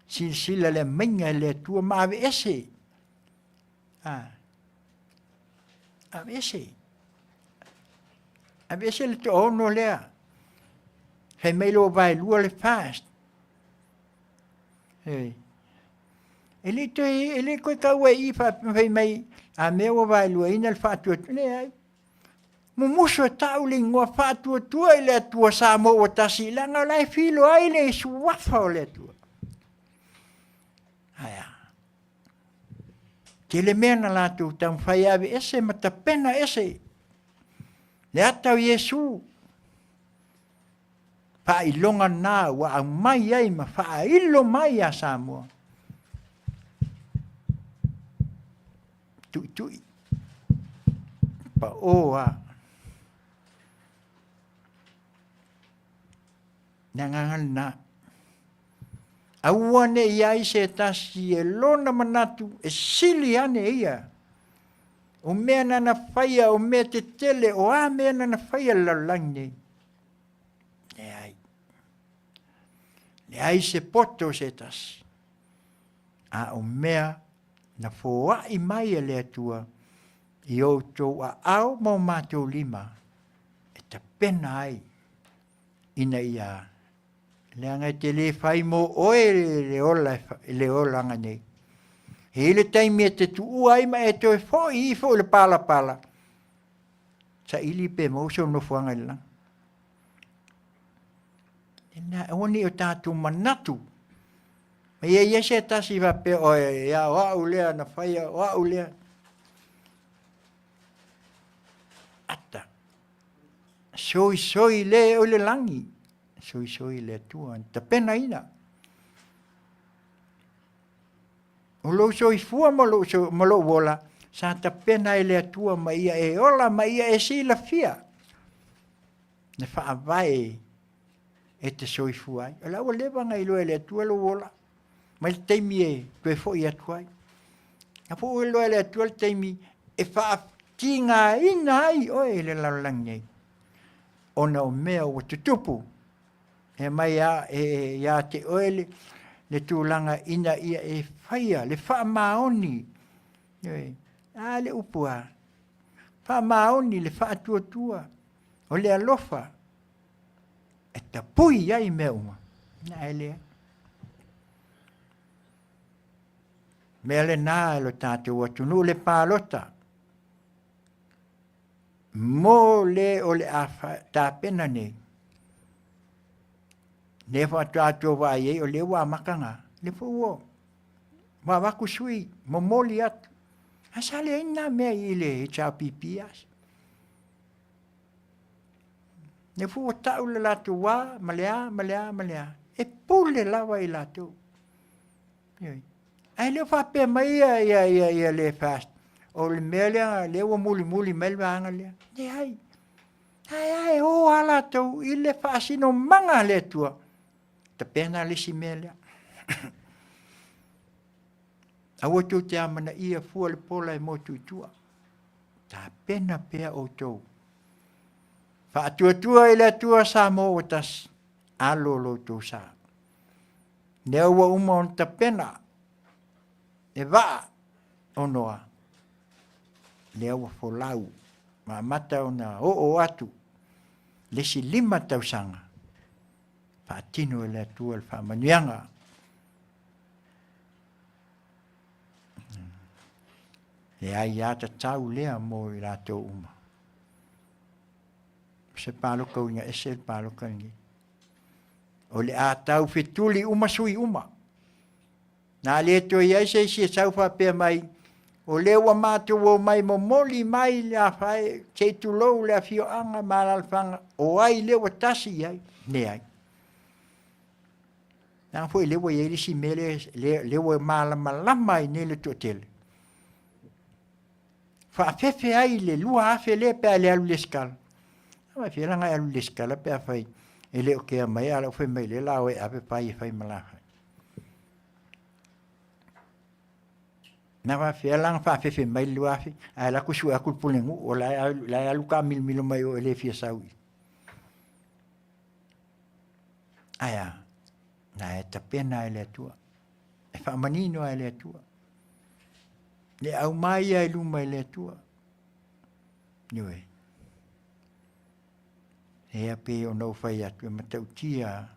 Sila le minga le tua ma ave ese. Ave ese. Ave ese le to ono lea. Hei meilo vai lua le fast. Hei. Ele koe kaua i whai mai a mea vai lua ina le whātua. Ne ai. Mumuso e tau le ngua whātua tua i le atua Samoa o tasi. Langa lai filo ai le suafa o le atua. Aia. Ke le mea na lātou tau whai ave ese ma ta pena ese. Le atau Yesu. Pa ilonga nā wa au mai ai ma fa ilo mai a Samoa. Tui. Pa oa. Nangangal na. Aua ne iai se tasi e lona manatu e sili ane ia. O mea nana whaia o mea te tele o a mea nana whaia lalangi. Ne ai se poto se tasi. A o mea na fōa i mai e lea tua i o tō a au mau mātou lima. E ta pena ai ina ia. Leanga te le whai mo oe le ola nganei. He le taimi e te tuu ai ma e toi fōi i fōi le pala. Sa ili pe mo so no fuanga i lang. Na oni o tātou manatu. Ma ia se tasi wa pe oe ia wa ulea na whaia wa ulea. Ata. Soi le o le langi. Soi le tua. Ta pena ina. O lo Soifua ma lo wola. Sa ta pena i le tua ma ia e ola ma ia e sila fia. Ne wha avai e te Soifua. O la o lewa ngai loe le tua lo wola. Ma le teimi e koe fo i atuai. A fo e loe le tua le teimi e wha tinga ina ai oe le laulangi. Ona o mea o tutupu. E mai a te oele le tūlanga ina ia e whaia, le wha maoni. A le upua. Wha maoni le wha tua. O le alofa. E ta pui ai mea uma. Na e lea. Mea le nā e lo tātou atunu le pālota. Mo le o le tā pena nei. Ne fa tātou wa ye o le wa makanga. Le fuo. Wa waku sui. Mo moli atu. Asale ina mea ile e cha pipias. Ne fuo tau le latu wa. Malea. E pule lawa i latu. Ai le fa pe mai ia le fast. O le mea le wa muli melwa anga le. Ne ai o ala tau i le fa sino manga le tua. Ta pena le si mele. Awa tau te amana ia fua le pola e mo tuitua. Ta pena pea o tau. Fa atua i le atua Samoa o tas. Alo lo tau sa. Nea ua uma on tapena. E waa onoa. Nea ua folau. Ma mata ona o atu. Lesi 5 tausanga. Whaatino e lea tua le whaamanuianga. E ai ata tau lea mo i rato uma. Se paloka uinga ese paloka ngi. O le a tau fetuli uma sui uma. Nā le to iai se si sau whapea mai. O le ua mātou o mai mo moli mai le a whae. Te tu lou le a fio anga malalfanga. O ai le ua tasi iai. Ne ai. Nā fwoi le ua iai si mele le ua malama i ne le totele. Faafefe ai le lua afe le pe le alu le skala. Ma fia langa alu le skala pe a fai. E le o kea mai ala fai mai le lao e ape pai e fai malaha. Na fia langa faafefe mai lua afe. A la kusu a kulpulengu o la alu ka mil mai o ele fia saui. Aya. Na e tapena e le atua. E wha manino e le atua. Le au mai ai luma i le atua. Niwe. E ape o nau whai atu. Matautia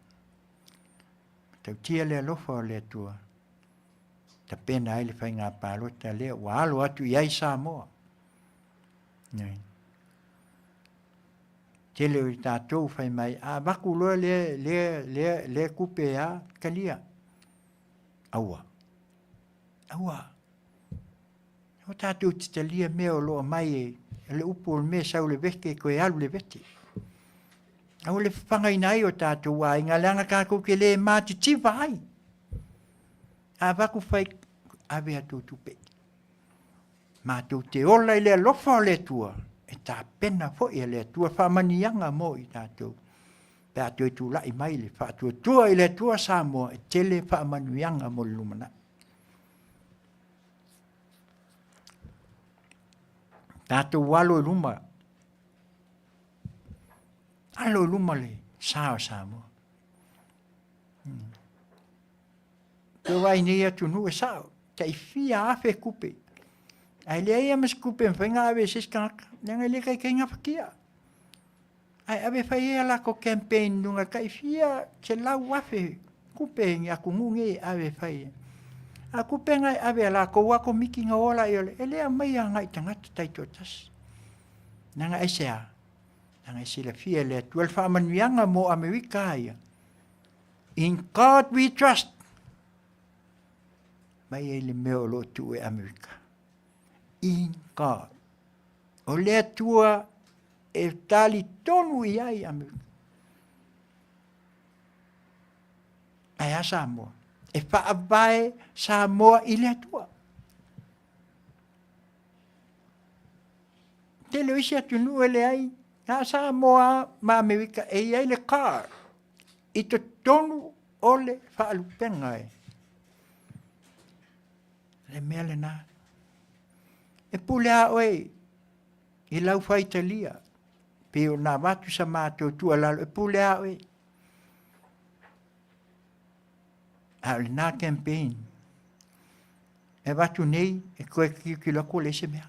le alofa o le atua. Ta pena ai le whai ngā pālota lea. Wa alo atu i ai Samoa. Niwe. Tele o i tātou whai mai. A waku loa le kupe a kalia. Aua. O tātou titalia mea o loa mai e le upo o mea sau le veke ko e alu le vete. Au le whangaina ai o tātou a inga leanga kākou ke le māti tiva ai. A waku whai ave a tō tupe. Mātou te ola i le alofa o le tua. E tā pena fo i le tua whamanianga mo i tātou. Pea tō tu lai mai le whaatua tua i le tua Samoa e tele whamanuianga mo lumana. Tātou walo i luma. Alo i luma le sao Samoa. Tō wai nei atu nu e sao. Tai fia afe kupe. Ai le ai amas kupe mwhainga ave siskaka. Nanga le kai kai ngawakia. Ai ave whai e ala ko campaign nunga kai fia te lau afe kupe ngi aku ngunge ave whai. A kupe ngai ave ala ko wako miki nga ola i ole. E lea mai a ngai tangata taitotas. Nanga esea. Nanga esea fia lea. Tuel whaamanuianga mo Amerika ia. In God we trust. Mai e le meo lo tu e Amerika. In God. O lea tua e tali tonu i ai Amerika. Ai a Samoa. E whaavae Samoa i lea tua. Te leo isi atu nu ele ai. Nā Samoa ma Amerika e iai le car. I to tonu ole whaalupenga e. Le mea le nā. E pulea oe. I lau whai talia. Pe o nā watu sa mātou tua lalo. E pulea oe. A le nā campaign. E watu nei. E koe ki lako le se mea.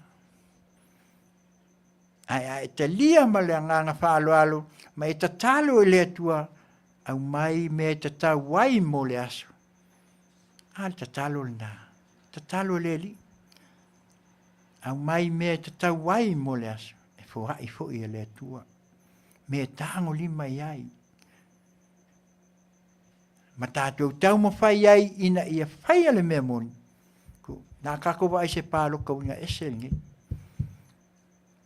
Ai talia ma le nganga whaalo alo. Ma e tatalo e le atua. Au mai me tata wai mo le aso. Al tatalo le nā. Tatalo le li. Au mai me tata wai mo le aso. E fōhai fōi e le atua. Me tango lima iai. Ma tātou tau ma whai ai ina ia whai ale mea moni. Nā kako wai se pālo kaunga eselingi.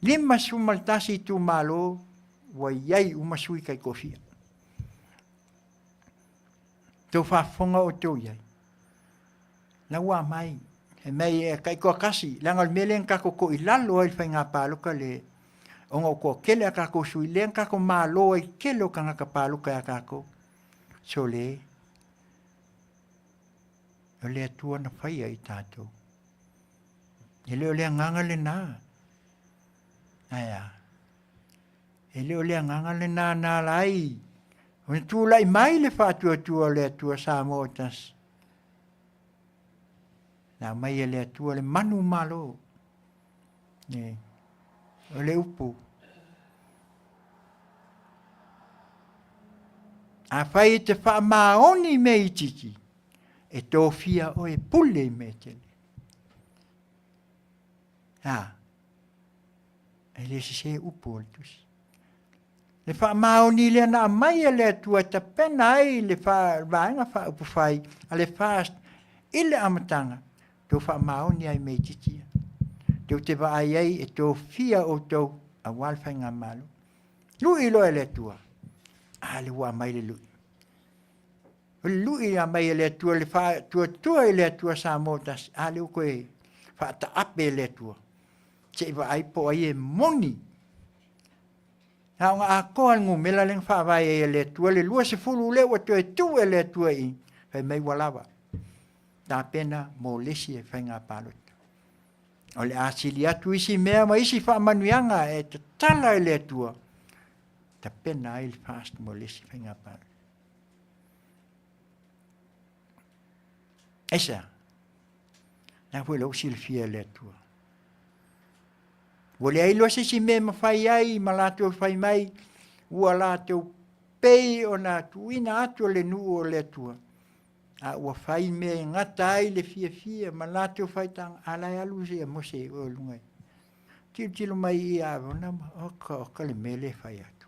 Lima sumaltasi tu malo wa iai umasui kai kofia. Tau whafonga o tau iai. Na wa mai. E mai e kai kua kasi. Langal melen kako ko i lalo ai whai ngā pāluka le. Onga ko kele a kako sui len kako malo ai kele o ka ngaka pāluka a kako. So le. O le atua na whai ai tātou. E leo lea nganga le nā. Aya. E leo lea nganga le nā nā lai. O tūlai mai le whātua le atua Samoa tas. Nā mai le atua le manu malo. O le upu. A whai te whaamaoni me i tiki. E tō fia o e pule me te le. E le se upu o le tusi. Le whaamaoni le ana mai le atua ta pena ai le whaanga wha upu whai. A le fast ile amatanga. Tō whaamaoni ai me i tiki. Tō te waai ai e tō fia o tō a walwhainga malo. Lui loe le atua. Le wa mai le lui. Lui a mai le atua le wha tua le atua Samoa tas. Le o koe wha ta ape le atua. Te iwa ai po ai e moni. Nga a koa ngu mela leng wha vai e le atua le lua se fulu le wa tue tu e le atua i. Whai mai walawa. Tā pena mo lesi e whainga palota. O le asili atu isi mea ma isi wha manuianga e te tala e le atua. Ta pena ai le fast mo lesi whainga palota. Esa. Nā fwe lau silfia le atua. Wale ai loa si mea ma whai ai, ma lātou whai mai, ua lātou pei o nā tuina atu le nu o le atua. Ua whai me ngata ai le fia, ma lātou whai tanga, alai alu se a mose o lungai. Tilo mai i awona, oka le mele whai atu.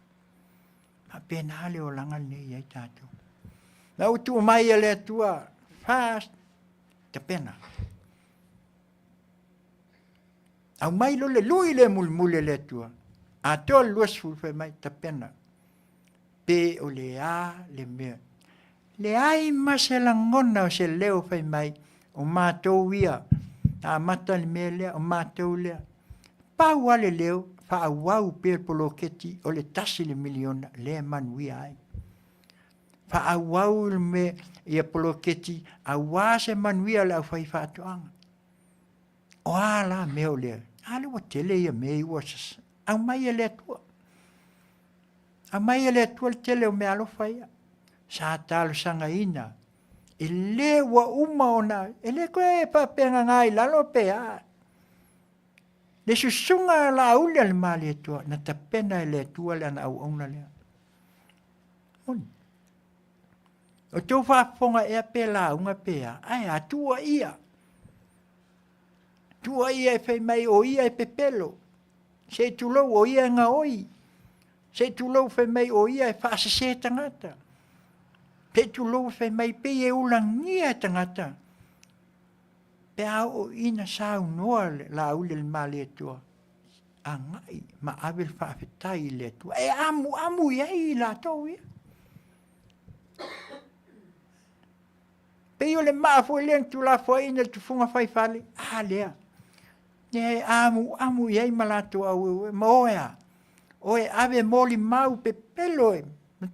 Ma pena le o langa nei ai tātou. Nā utu mai le atua, fast, te pena. Au mai lo le lui le mulmule le tua. A tol luas fulfe mai ta pena. Pe o le a le mea. Le ai ma se langona o se leo fai mai. O mātou ia. A mata le mea lea. O mātou lea. Pau ale leo. Fa awau pe poloketi. O le tasi le miliona. Le Manuia ai. Fa awau le mea. Ia poloketi. Awa se Manuia le au fai fatuanga. O ala meo lea. Ale wa tele ia mei wa sas. Au mai ele atua. Au mai ele atua le tele o mea alofa ia. Sa talo sanga ina. Ele wa uma ona. Ele koe pa penga ngai lalo pe a. Le susunga la aule le mali atua. Na tapena ele atua le ana auauna lea. Oni. O tau whafonga ea pe la unga pe a. Ai atua ia. Tua ia e whai mai o ia e pepelo. Se tulou o ia ngā oi. Se tulou whai mai o ia e whaase se tangata. Se tulou whai mai pe e ulangia tangata. Pe au ina sau noa la ule le male tua. A ngai ma awel whaafetai le tua. E amu iai la tau ia. Pe o le maafo leang tu la fwai ina tu funga whai whale. Lea. Ne amu iai malato au ma oea. Oe ave moli mau pe peloe.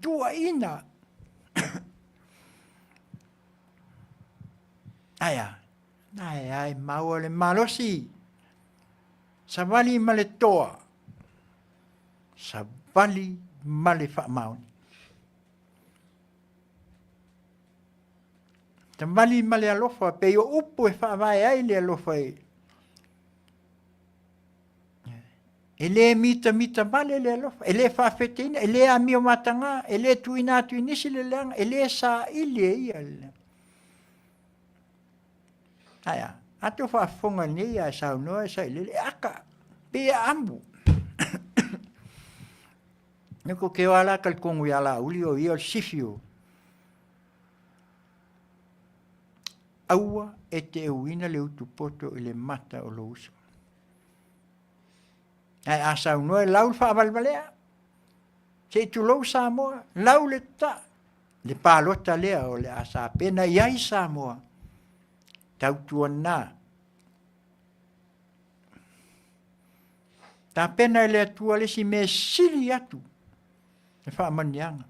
Tua ina. Ai mau le malosi. Savali male toa. Savali male whaamauni. Savali male alofa pe o upu e whaamai ai le alofa e. Ele mita male le alofa, ele whawheteina, ele amio matanga, ele tuina tuinisi le leanga, ele sa ilia ia le. Ato whafonga nei a sau noa sa ilele, aka, pia ambu. Neko ke wala kalkongu yala uli o ia sifio. Aua e te uina le utupoto ile mata o lo uso. Ai asau noe lau whaabalbalea. Se tu lou Samoa, lau le ta. Le pālota lea o le asa pena iai Samoa. Tau tuana. Ta pena le atua le si me sili atu. Le whaamanianga.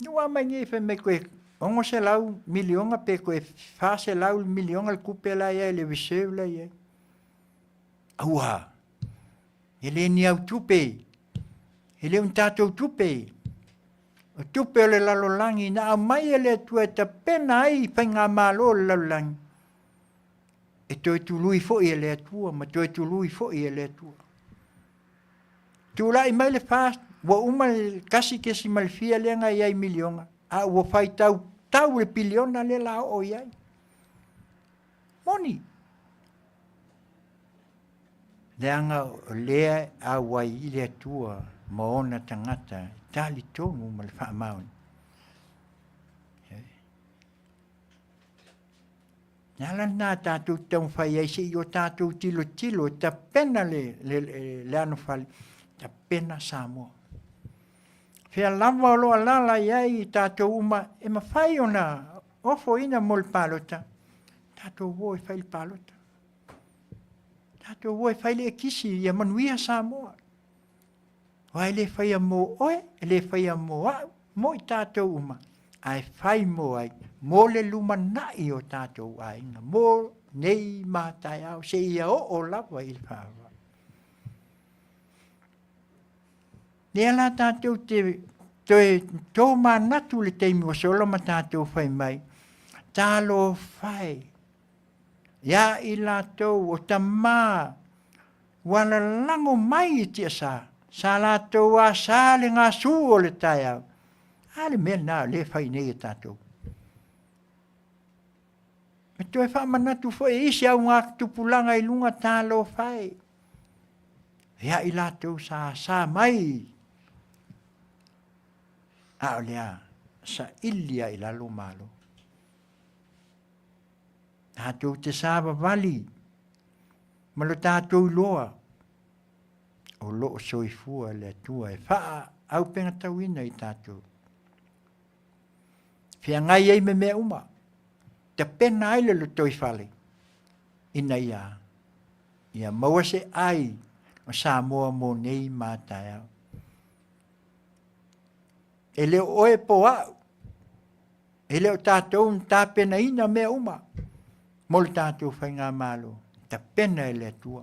Nua mai ngai wha me koe ongo se lau milionga pe koe wha se lau milionga le kupe la ia le viseu la ia. Aua, ele ni au tupe, ele un tatou tupe, O tupe o le lalolangi na a mai e le atua e ta pena ai pai ngā malo le lalolangi. E toi tului fo i e le atua, ma toi tului fo i e le atua. Tula i mai le fast, wa uma kasi kesi malfia le nga iai milionga. A ua fai tau le piliona le la o iai. Moni. Leanga lea a wai i le atua ma ona tangata tali tonu ma le wha mauni. Nala nā tātou tau whai eise i o tātou tilo ta pena le ano whali, ta pena Samoa. Whia lama o loa lala iai i tātou uma, e ma whai ona ofo ina mo le palota, tātou woi whai le palota. Tātou woi whai le kisi i a Manuia Samoa. Wai le whai a mo oe, le whai a mo au, mo i tātou uma. Ai whai mo ai, mo le luma nai o tātou ai, mo nei mātai au, se ia o lawa i le whawa. Nea la tātou tō mānatu le teimi o solo ma tātou whai mai, tālo whai, ia i la tau o ta mā, wala lango mai i tia sa la tau a sa le ngā su o le tai au. Ale mea nā le whai nei e tātou. Me toi wha manatu fo e isi au ngā tupulanga i lunga tālo whai. Ia i lātou sa mai. A o lea, sa ilia i lalo malo. Tātou te sāwa wali. Malo tātou loa. O loo soifua le tua e wha au penga tauina i tātou. Fia ngai ei me mea uma. Te pena ai le lo toi whale. Ina ia. Ia maua se ai. O Samoa mo nei mātai au. E leo oe po au. E leo tātou tā pena ina mea uma. Mo le tātou whai ngā malo. Te pena e le tua.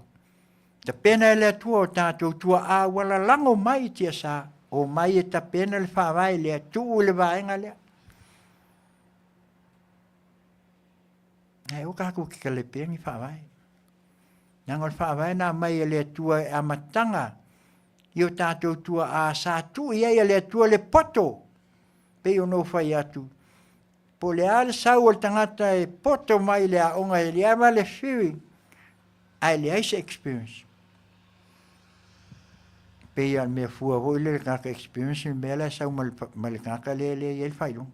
Te pena e le tua o tātou tua a wala lango mai tia sa. O mai e ta pena le whawai lea. Tuu le vaenga lea. Ai o kako ki ka le pengi whawai. Nangol whawai nā mai e le tua e amatanga. I o tātou tua a sa tu i e le tua le poto. Pei o no whai atu. Po le ale sau o tangata e poto mai le a onga e le ama le feeling. Ai le aise experience. Pei al mea fua hoi le kaka experience mea le sau mal kaka le el whailong.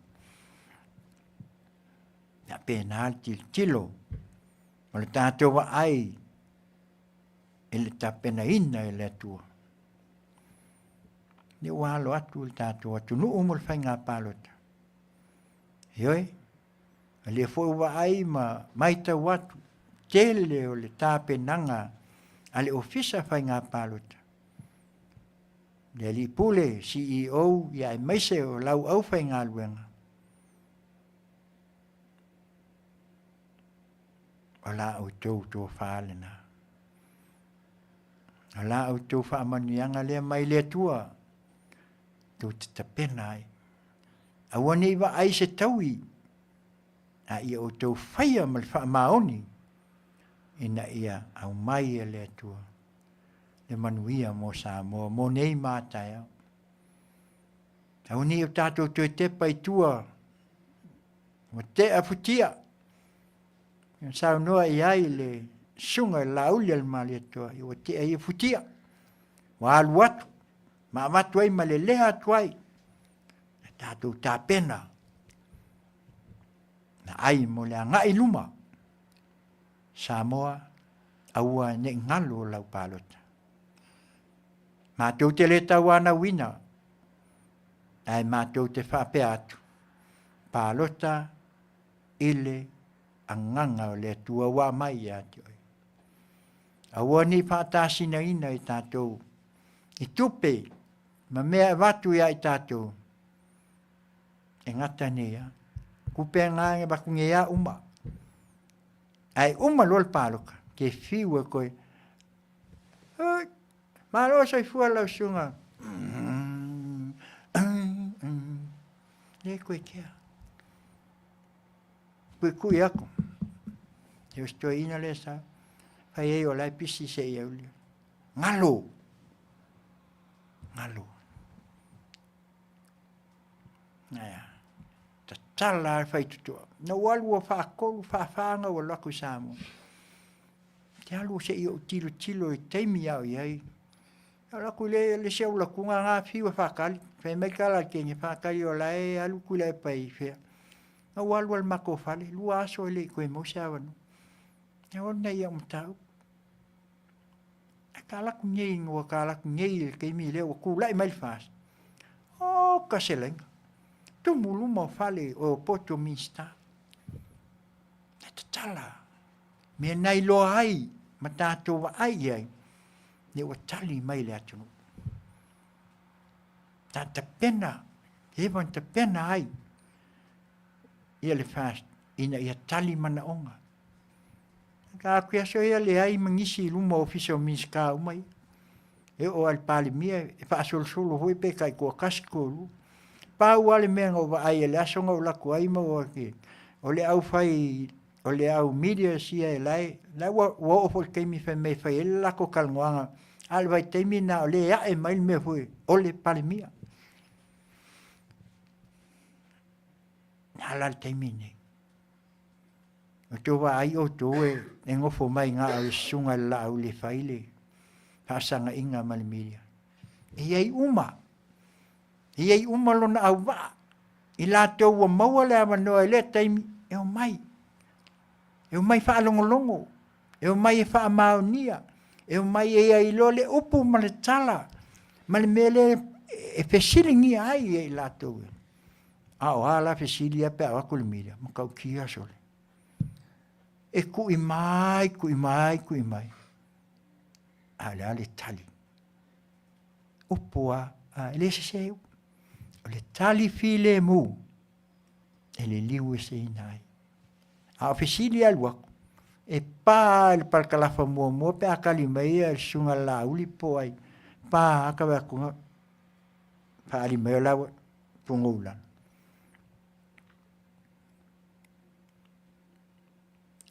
Na pena tilo. Ma le tātou wa ai. E le ta pena ina e le atua. Ni walo atu le tātou atu. Nu umul whai ngā pālota. Ioi. A le fo wa ai ma maita watu. Tele o le tā penanga. A le ofisa whai ngā pālota. Le li pule CEO ia e maise o lau au whai ngā luenga. O la au tau tō whaalena. O la au tau whaamanianga lea mai lea tua. Tō te tapena ai. A wane iwa ai se taui. A ia o tau whaia mal whaamaoni. Ina ia au mai e lea tua. Le Manuia mo Samoa, mo nei mātai au. A wane o tātou tō te pai tua. Mo te afutia. Sao noa i ai le sunga la ulia le mali atua. I o te ai futia. Wa alu atu. Ma amatu ai ma le leha atu ai. Tātou tā pena. Na ai mo le ngai luma. Samoa aua ne ngalo lau palota. Mātou te le tawana wina. Ai mātou te whape atu. Palota ile anganga o le tua wa mai atu. Aua ni pātāsina ina i tātou. I tupe, ma mea watu ia i tātou. E ngata nea. Kupe ngānge bakunge ia uma. Ai uma lol pāloka. Ke whiua koe. Malo Soifua lau sunga. Le koe kea. Koe kui ako. E usto ina le sa. Fai e o lai pisi se i au lia. Ngalo. Ngalo. Naya. Ta tala fai tutua. Na walu o whaakolu, whaafanga o laku Samoa. Te alu se i o tilo i teimi au iai. Laku le se ula kunga ngā whiwa whaakali. Whai mai kala kengi whaakali o lai alu kula e pai whea. Na walu al mako whale. Lua aso e le koe mausa wanu. Na walu nei au matau. Ka laku ngei ngua ka laku ngei kei mi leo kulai mai fast. O kaselenga. Tu muluma fale o poto mista. Na tala. Me nai lo ai matato wa ai ai. Ne wa tali mai le atu. Ta pena. Ewan ta pena ai. Ia le fast. Ina ia tali mana onga. Ka kuia so ia le ai mangisi luma ofisa o miska umai. E o al pali mia e pa sol hoi pe kai ko kasko. Pa wale me ngo va ai le aso ngo la ko ai mo ki. O le au fai o le au media sia e lai la wa o fo ke mi fe me fai la ko kalnga. Al vai te mi na le ya e mai me foi o le pali mia. Ala te mi ne. O tō wa ai o tō e ngofo mai ngā au sunga la au le whaile. Pasanga inga malimiria. Iei uma. Iei uma lona au wa. I la tō wa maua le awa noa le taimi. E o mai. E o mai wha longolongo. E o mai e wha maonia. E o mai e ai lo le upu ma le tala. Ma le mele e whesiringi ai e la tō. A o ala whesiri a pe awa kulimiria. Makau kia sole. E kui mai. Ale tali. Upua, le se seu. Le tali file mu. E le liu e se inai. A ofisili aluaku. E pa le palkalafa mua pe akali mai e sunga la uli po ai. Pa akawa kunga. Pa ali mai lawa pungulan.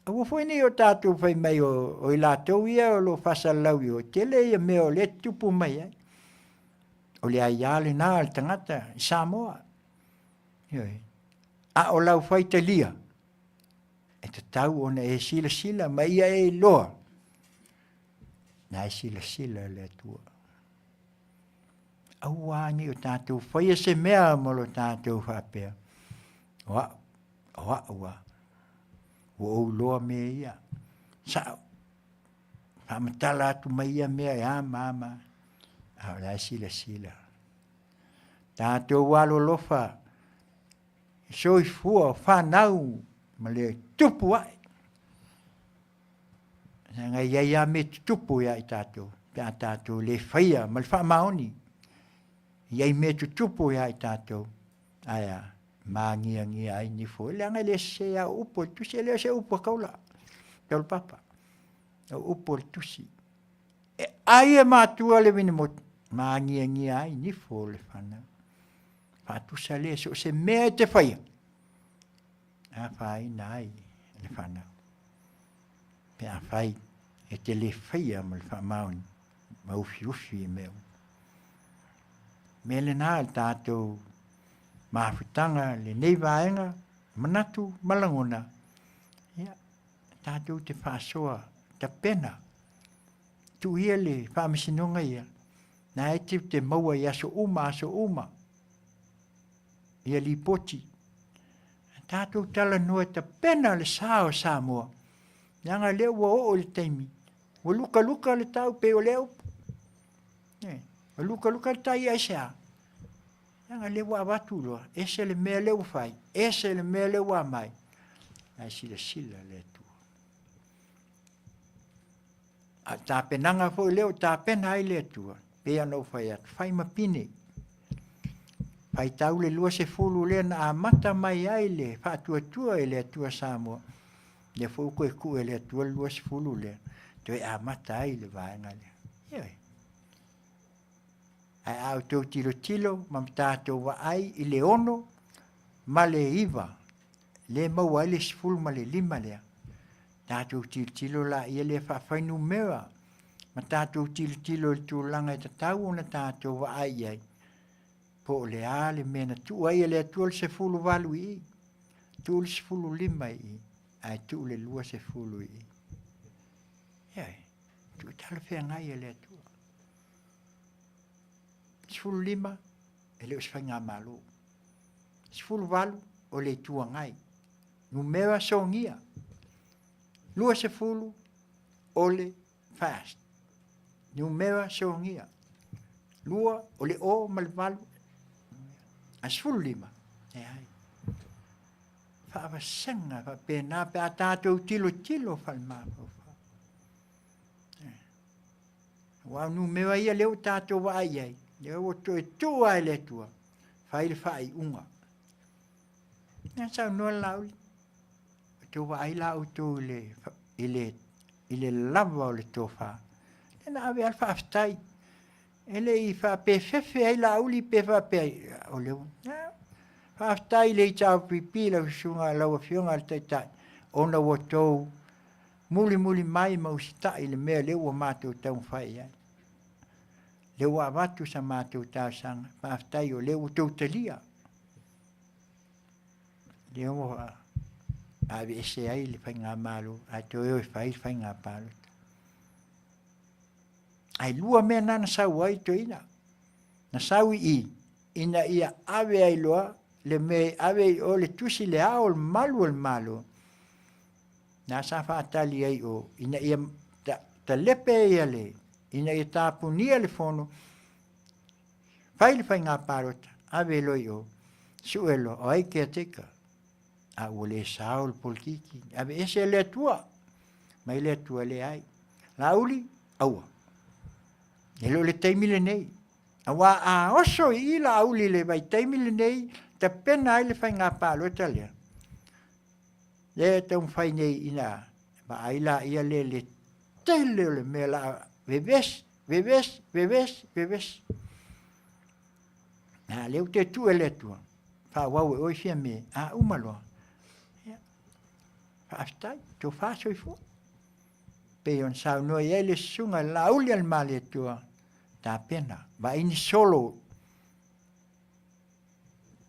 O foi ni o tātou fai mai o i lātou ia o lo whasalau i o tele ia me o le tupu mai ai. O le ai ale nā al tangata i Samoa. A o lau fai te lia. E te tau ona e sila mai ia e loa. Nā e sila le tua. Aua ni o tātou fai e se mea mo lo tātou whapea. Oa. O loa me ia. Sa. Pamatala tu mai ia mea ia mama. La sila. Tātou walo lofa. Soifua whanau. Ma le tupu ai. Nga ia me tupu ia i tātou. Pea tātou le whaia. Ma le whamaoni. Ia me tupu ia i tātou. Aia. Mangia ai ni fo le anga le se a upo tu se le se upo kaula Taulapapa upo tu si e ai ma tu le vini mo mangia ai ni fo le fana fa tu se le se me te fai a fai nai le fana pe a fai e te le fai ma le fa maun ma ufi me le na tato mafutanga le nei vaenga manatu malangona ia tātou te whaasoa ta pena tu ia le whaamisinonga ia na e te maua i aso uma ia li poti tātou tala noa ta pena le sao Samoa nanga leo wa o le teimi wa luka le tau pe o leo wa luka le tai aisa Nga le wa watu loa, ese le mea le whai, ese le mea le wa mai. Ai sila le tu. A tā penanga fo leo, tā pena ai le tua. Pea no whai atu, whai mapine. Whai tau le lua se fulu le na a mata mai ai le, whaatua e le atua Samoa. Le fōko e ku e le atua lua se fulu le. Toi a mata ai le vaenga le. Ioi. Ai au tau tilo, mam tātou wa ai i le ono, ma le iwa, le maua le sifulu ma le lima lea. Tātou tilo la ia le whawhainu mea, ma tātou tilo le tūlanga e tatau o na tātou wa ai ai. Po le a le mena tu ai le atua le sifulu walu i, tu le sifulu lima i, ai tu le lua sifulu i. Iai, tu tala whea ngai le atua. Sifulu lima, e leo sifanga malo. Sifulu walu, o le tua ngai. Numera songia. Lua sifulu, ole fast. Numera songia. Lua, ole o malvalu. A sifulu lima. E ai. Whaava sanga, wha pēnā, pe a tātou tilo whalmāpau. Wa numera ia leo tātou wa ai ai. Leo o toe tua e le tua. Whaile whai unga. Nā sau noa lauli. Tō wa ai lau tō ile lava o le tōwha. Nena awe alfa aftai. Ele I wha pe fefe ai lauli pe wha pe o leo. Wha aftai le I tau pipi la usunga lau fionga al taitai. Ona wa tō muli mai mausita I le mea leo wa mātou tau whai ai. Leo wa watu sa mātou tau sanga. Wha aftai o leo tō talia. Leo wa ave ese ai le whainga malu, ai to eo whainga palu. Ai lua mea nana sau ai to ina. Na sau I, ina ia ave ai loa, le me ave o le tusi le ao le malu. Na sa whaatali ai o, ina ia ta lepe ia le, ina ia tāpunia le fono, whai le whainga palu, ave loi o, suelo, o ai kia teka. A ole sao le politiki. Ave ese le tua. Mai le tua le ai. Lauli, aua. Elo le teimile nei. Awa a oso I lauli le vai teimile nei, ta pena ai le whai ngā pālo talia. Le tau whai nei ina. Ma ai la ia le tele le me la veves. Na leu te tu le tua. Fa wau e oi fia me. A umaloa. Aftai, to fa Soifua. Pe on sau no ele sunga lauli al male tua. Ta pena, ba ini solo.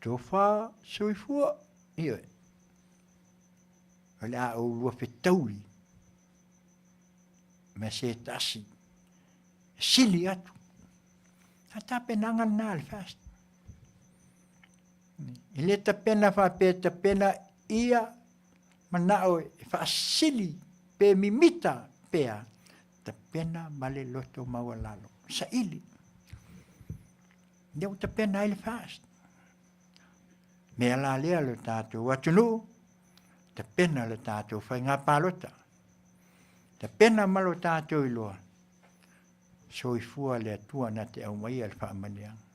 To fa Soifua. Io. Ala o lo fetauli. Ma se tasi. Sili atu. Ata pena ngal fast. Ile ta pena fa peta pena ia manao whaasili pe mimita pea ta pena male loto mawalalo. Sa ili. Deu ta pena ili fast. Mea la lea lo tātou watunu. Ta pena lo tātou whai ngā pālota. Ta pena malo tātou iloa. Soifua le atua na te au mai al whaamanianga.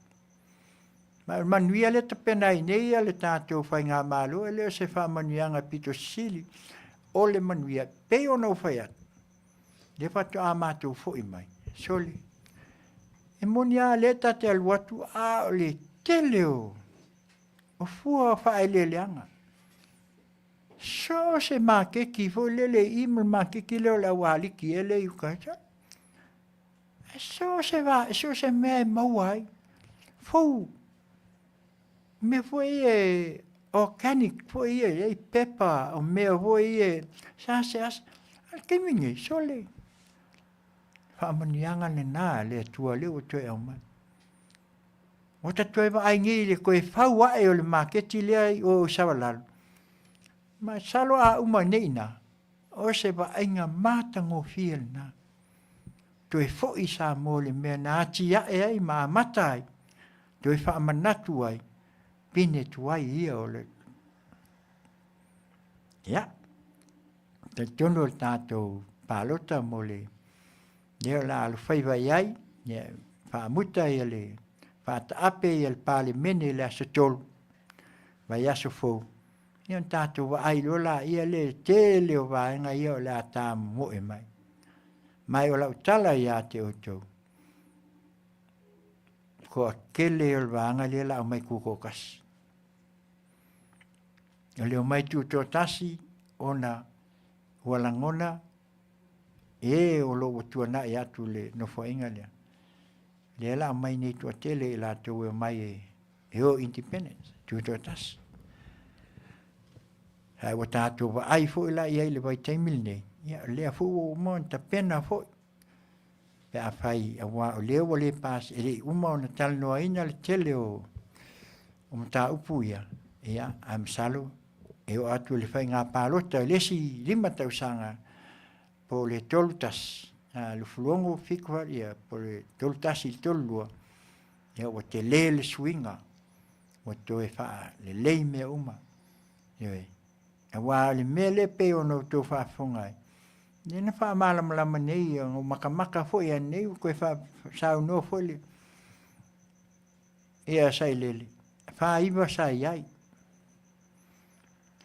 Manuia le te pena I nei le tātou whai ngā mālo, le se whaamanianga pito sili, o le manuia, pe o nau whai atu. Le whatu a mātou fo I mai, soli. E monia le tate aluatu a o le teleo, o fua whae le leanga. So se makeki, fo le imel makeki leo la waliki, ele yukaja. So se mea mauai, fo me foi organic, foi pepper, o me foi sasas, al que mingi sole. Fa manianga ne na le tua le o toe au mai. O ta toe va ai ngi le koe fau ai o le maketi le o savalalo. Ma salo a uma neina, o se va ainga mata ngo fiel na. Toe foi sa mo le me na ati ai ma matai. Toe fa manatu ai. Pine tuai ia o le. Ia. Te tono o tātou pālota mo le. Leo la alu Faiva iai. Whaamuta ia le. Whaataape ia le pāle mene le asa tolu. Vai aso fou. Ia tātou wa ai lola ia le te leo vaenga ia o le atamu moe mai. Mai o lau tala ia te o tau. Ko kele o le vaenga le la o mai kukokas. O leo mai tu tō tasi, ona walangona, o lo tuana e atu le no whainga lea. Le la mai nei tua tele e la tau e mai e o independence, tu tō tasi. Hai wa tātou wa ai fo ila i le vai taimil nei. Ia lea fo o mo ta pena fo. Pe a fai a wa o leo wa le pas e le uma o na tal noa ina le tele o mta upu ia. Ia am salo e o atu le fai ngā pālota le si lima tau sanga po le tolutas. Le fulongo fikwa ia po le tolutas il tolua. Ia wa te le swinga. Wa to e fa le lei mea uma. Ia wa le mele pe ono to fa fongai ni na fa mala mala nei o makamaka fo ia nei ko fa sa no fo le ia sai lele fa iba sai ai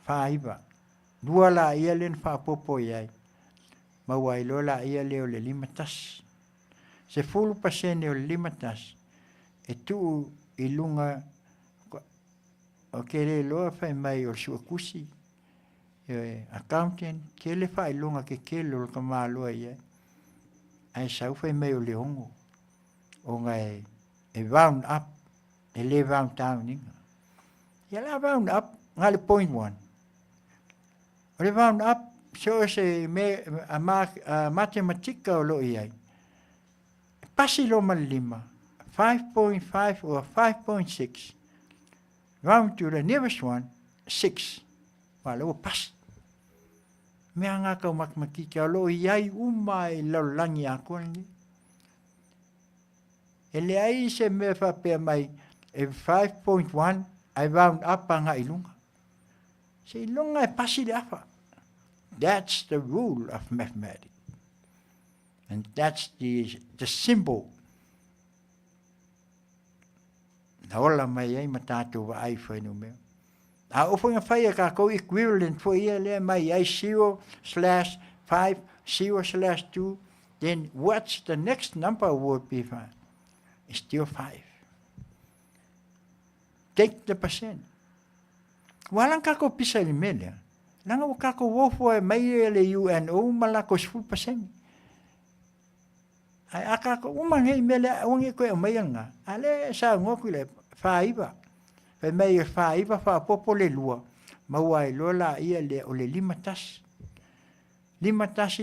fa iba dua la ia len fa popo ia ma wai lo la ia le o le limatas se fulu pasene o limatas e tu ilunga o kere lo fa mai o su kusi accountant ke le fai longa ke lo ka malo ia ai sau fai mai o le hongo o ngai e round up e le round down ninga ia la round up ngale point 1 o le round up so se me a matematika o lo ia pasi lo malima 5.5 or 5.6 round to the nearest one 6 wala pas me anga ka makmaki ka lo iai umai lo langi ako ni ele ai se me fa pe mai e 5.1 I round up anga ilunga se ilunga e pasi de afa that's the rule of mathematics and that's the symbol na ola mai ai matatu wa ai foi no meu a o foi fai ka ko equivalent for ia le mai ai 0/5 0/2 then what's the next number would be fine it's still 5 take the percent walang ka ko pisa ni mele langa o ka ko wo fo mai le UNO mala ko 10% ai aka ko umang hei mele o ngi ko mai nga ale sa ngoku le Faiva pe mai Faiva fa popo le lua mawai lola ia le o le limatas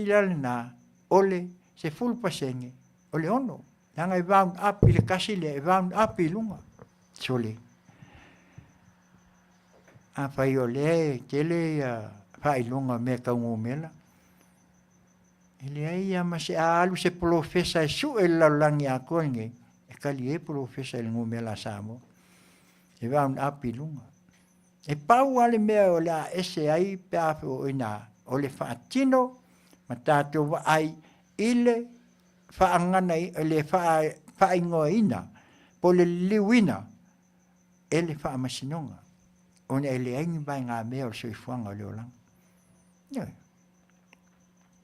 ila na ole se full pasenge ole ono langa i round up ile kasi le round up ilunga sole a fai ole tele fa ilunga me ka ngomela ele ai ama se alu se profesa su el langi akonge e kali e profesa el ngomela samo e round up ilunga e pau ale mea o la ese ai peafe o ina o le whaatino matato wa ai ile whaangana le whaingoa ina po le liwina ele whaamasinonga o ne ele aingi bai ngā mea o soifuanga o leo lang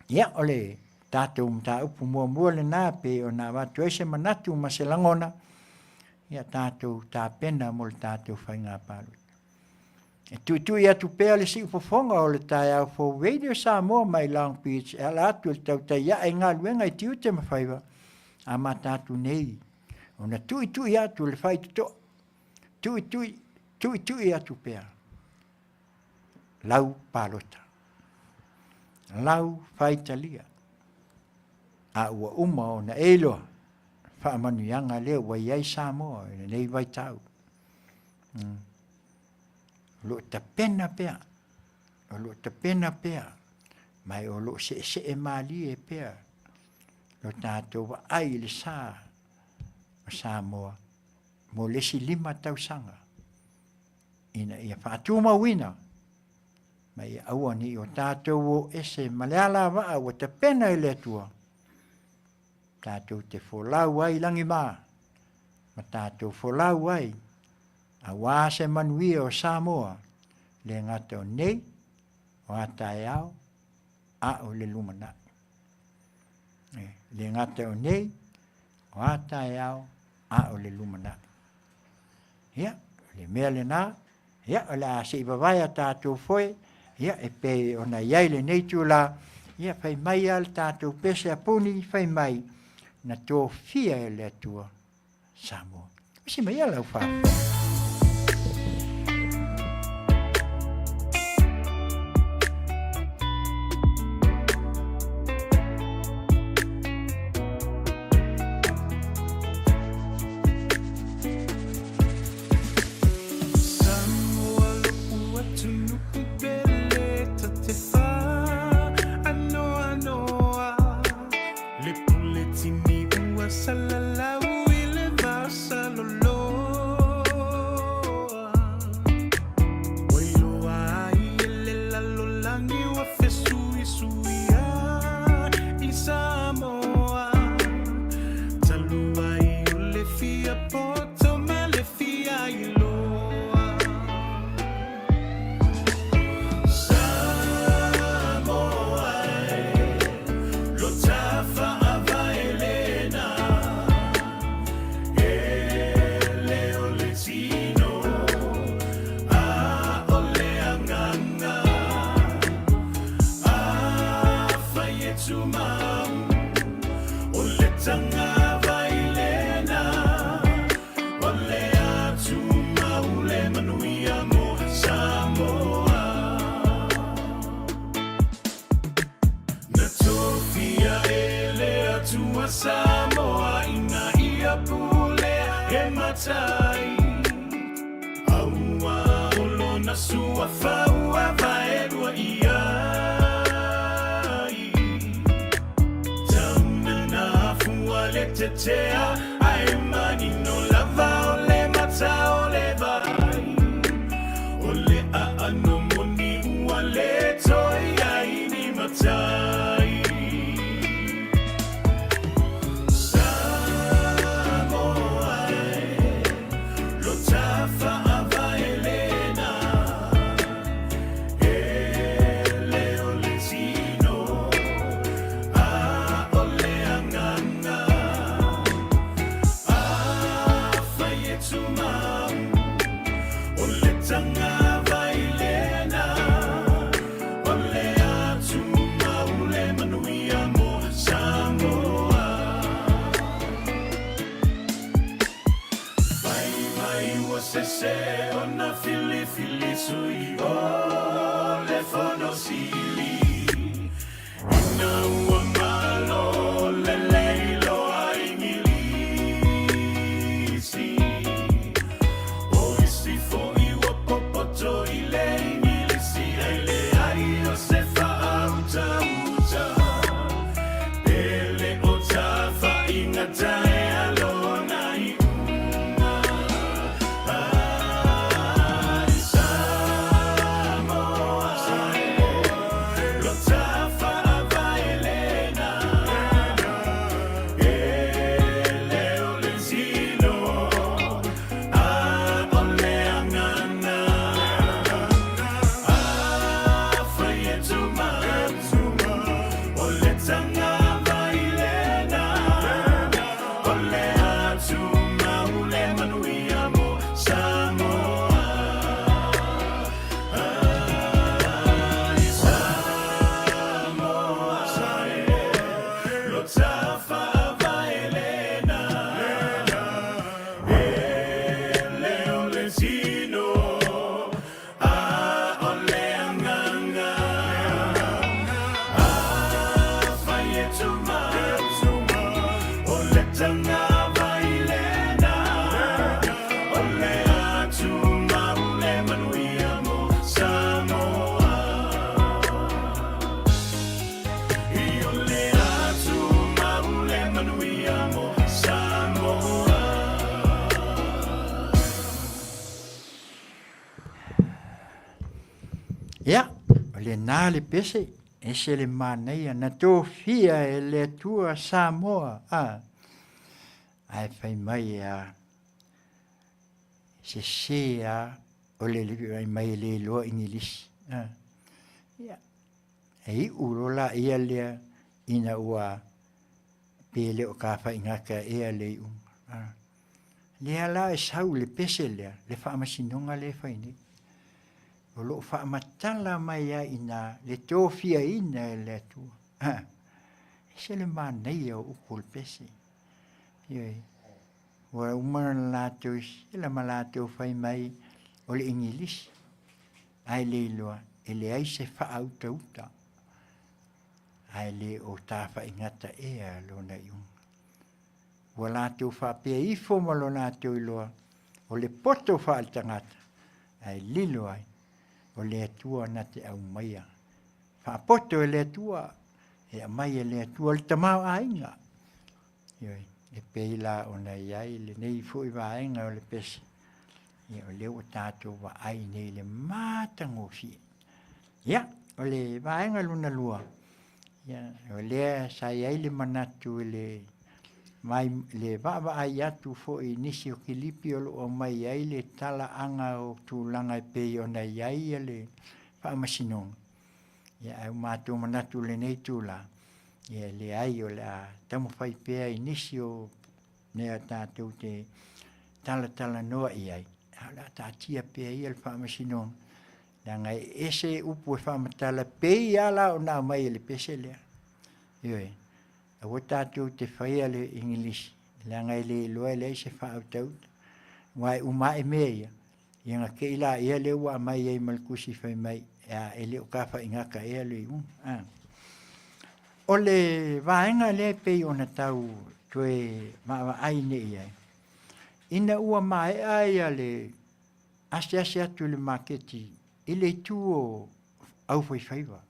ia o le tātou mta upu mua le nā pe o nā watu ese manatu ma se langona ia tātou tā pena mo le tātou whainga palu. E tu ia tu pea le si upofonga o le tai au fo radio Samoa mai Long Beach, e ala atu le Tautai ia e ngā luenga i Tiute ma Faiva, a ma tātou nei. O na tu ia tu le whai tuto, tu ia tu pea. Lau palota. Lau whaitalia. A ua uma o na eiloa. Manuia leo wa iai Samoa nei vai tau lo ta pena pea mai o lo se e mali e pea lo tato wa ai le sa Samoa mo le si 5 tau sanga ina ia fatu mawina mai au ani o tato o ese maleala wa o ta pena le tua tātou te wholau ai langi mā. Ma tātou wholau ai. A wāse Manuia o Samoa. Le ngata o nei. O atai au. A o le lumana. Le ngata o nei. O atai au. A o le lumana. Ia. Le mea le nā. Ia, o la se i vavai a tātou foe, ia, e pe ona iai le nei tu la, ia, fai mai al tātou pese a puni, fai mai, na tō fia e le atua Samoa. Misi mai ala u whaafu. Samoa ina ia pule e matai Aua olo na sua faua vaerua iai Tauna na fua le tetea Ai mani no lava o le mata o le vai O le a ano moni ua le toi ai ni matai Se ona fili sui o le fono sili Ina ua malo le leilo a ingilisi O isi fo iwa popoto i le ingilisi Ai le ai o se whaauta uta Pele o tafa ingata e alona i Ia, o le nā le pese, e se le māneia na tō fia e le tua Samoa. Ai whai mai a se a o le liwi ai mai le loa ingilisi. Ia, e urola ia lea ina ua pele o ka whai ngaka ea le unga. Lea la e sau le pese lea, le whamasinonga le whai ni. o lo whaamatala mai a ina le tōwhia ina e le atua. Se le mānei o upo le pese. Ioi, wa umana lātou sila ma lātou whai mai o le ingilisi. Ai le iloa, e le ai se whaauta uta. Ai le o tā whaingata ea lo na iunga. Wa lātou whapea ifo ma lo lātou iloa, o le poto whaatangata. Ai lilo ai, o le atua na te au maia. Whaapoto e le atua, e a mai e le atua, le tamau ainga. Ioi, e peila o na iai, le nei fui wa ainga o le pesi. O le o tātou wa ai nei le mātangosi. Ia, o le wa ainga luna lua. Ia, o le sa iai le manatu le mai le va ai atu fo i nisi o kilipi o mai ai le tala anga o tūlanga e pei o na iai le whaamasinong. Ia, au mātou manatu le nei tūla. Ia, le ai o le tamu whai pēa i nisi o nea tātou te tala noa i ai. La tātia pēa i le whaamasinong. Nanga ese upu e whaamatala pei ala o nā mai le pese lea. Ioi. O tātou te whaia le ingilisi, la ngai le loa le se whaatau, wai uma e mea ia, nga ke ila ia le ua mai e malkusi whai mai, e le o ka whaingaka ea le iun. O le vaenga le pei o na tau tue maa aine ia. Ina ua mai aia le ase atu le maketi, ile tu o au Faiva.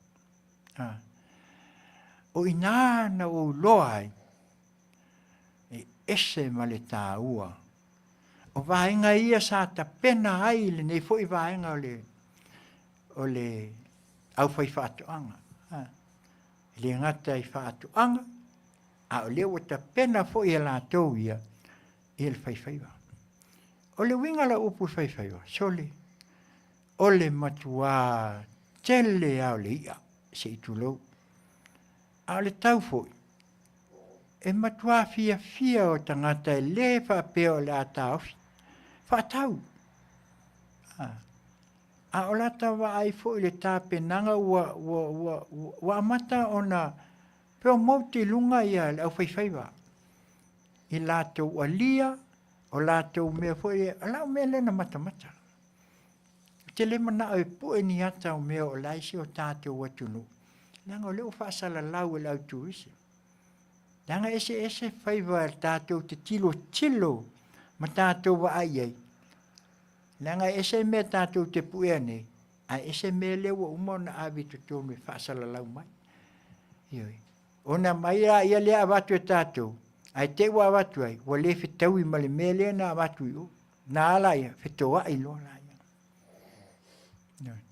O ina na o loai e ese ma le tāua. O vaenga ia sa ta pena ai le nei foi vaenga o le au whaifatoanga. Le ngata i whaatoanga, a o leo ta pena foi e la tau ia i le Faiva. O le winga la upu Faiva, sole. O le matua tele au le ia, se i tulou. A le tau foi. E matua fia o tangata e le whapea o le ataufi. Whatau. A o lata wa ai foi le tāpenanga wa amata ona peo mauti lunga ia le au Faiva. I lātou alia, o lātou mea foi, ala o mea lena mata. Te le mana o pu e ni ata o mea o laisi o tātou watunu. Nanga o leo whaasala lau e lau tuisi. Nanga ese Faiva tātou te tilo, ma tātou wa ai. Nanga ese mea tātou te puea nei, a ese mea leo umau na awi tutono e whaasala lau mai. Ioi. Ona mai a ia lea awatu e tātou, ai te wa awatu ai, wa le whitau i male mea lea na awatu i o. Nā ala ia, whitoa i loa la ia. Ioi.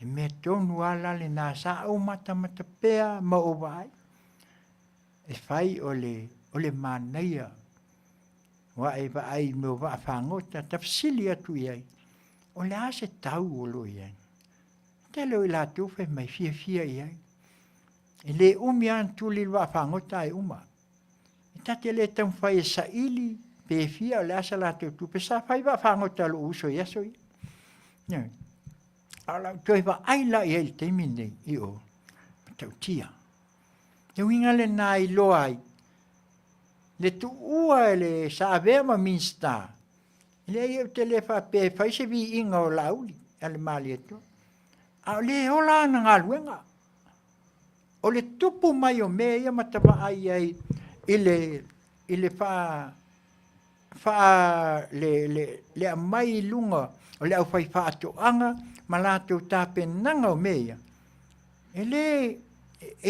E mea tonu ala le nā sa au mata pea ma o vai. E whai o le Manuia. Wa e wa ai me o wa whangota, ta wsili atu iai. O le ase tau o lo iai. Te leo i la tuwhe mai fia iai. E le umi antu li wa whangota ai uma. E tate le tau whai e sa ili, pe fia o le asa la tupe sa whai wa whangota lo uso i aso i. Iai. Ala toi wa aila i el te mine i o tau tia. Te winga le nā i loa ai. Le tu ua le sa avea ma minsta. Le i te le whape whai se vi inga o lauli. Ale mali eto. A le hola na ngā luenga. O le tupu mai o mea ia matawa ai ai. Ile le mai lunga. O le au whai whaatoanga. Ma lātou tāpenanga o mea. E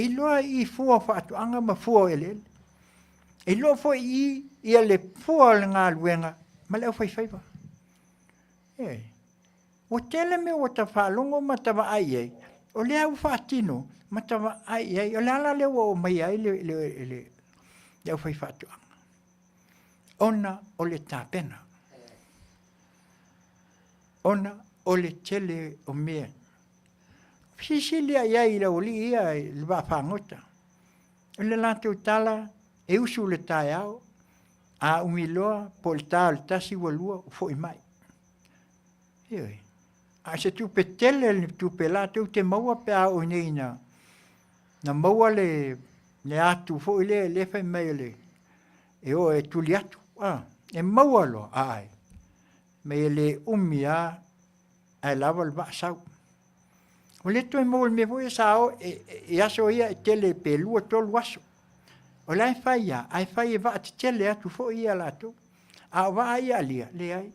loa i fua whaatoanga ma fua ele. E loa fua i le fua le ngā luenga. Ma leo Faiva. O tele me o ta whalongo ma tawa ai ai. O le au whaatino ma tawa ai ai. O le ala leo o mai ai le au whaatoanga. Ona o le tāpena. Ona o le tele o mea. Sisilia iai la oli ia le whangota. O le lātou tala e usu le tai au. A umiloa po le tā le tasi walua fo i mai. Ioi. a se tupe tele le tupe la te maua pe a o nei na maua le atu fo le fai mai le e o e tuli atu e maua lo ai me le umia ai lava le vasau o le toi mo me voi sao e aso ia tele pe lua tolu aso o lai fai ia ai fai e va tele atu fo ia la tu a va ia lia le ai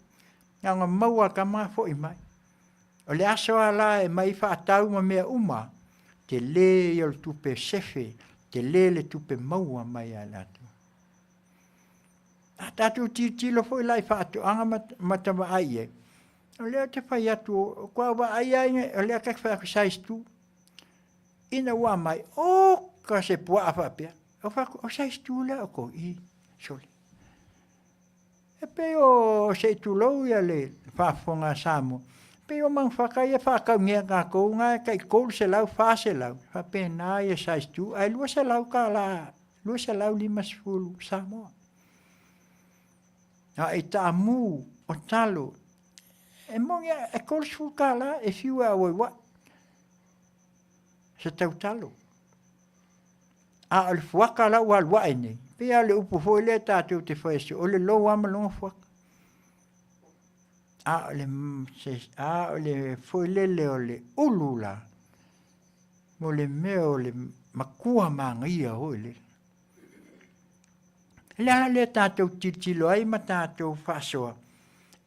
nga maua ka ma fo i mai o le aso ala e mai fa tau ma me uma te le yo tupe sefe te le tupe maua mai ala tu a tatu ti lo fo lai fa tu anga mata va ai o le te fai atu kwa va ai o le ka fa sais tu ina wa mai o ka se pua fa pe o sais tu le ko i sole e pe o se tu lo ya le fa fonga samo pe o man fa ka fa ka nge ka ko nga ka ko se lau fa se lau fa pe na e sais tu ai lu se lau ka la lu se lau limas fulu samo a ita mu o talo e monga e ko su ka la e fiu a wa se talo a al fuaka la wal wa ni pe ale upu fo le tatu te fo ese o le lo wa malo fo a le fo le ulula mo le meo le makua mangia o le le tatu titilo ai matatu faso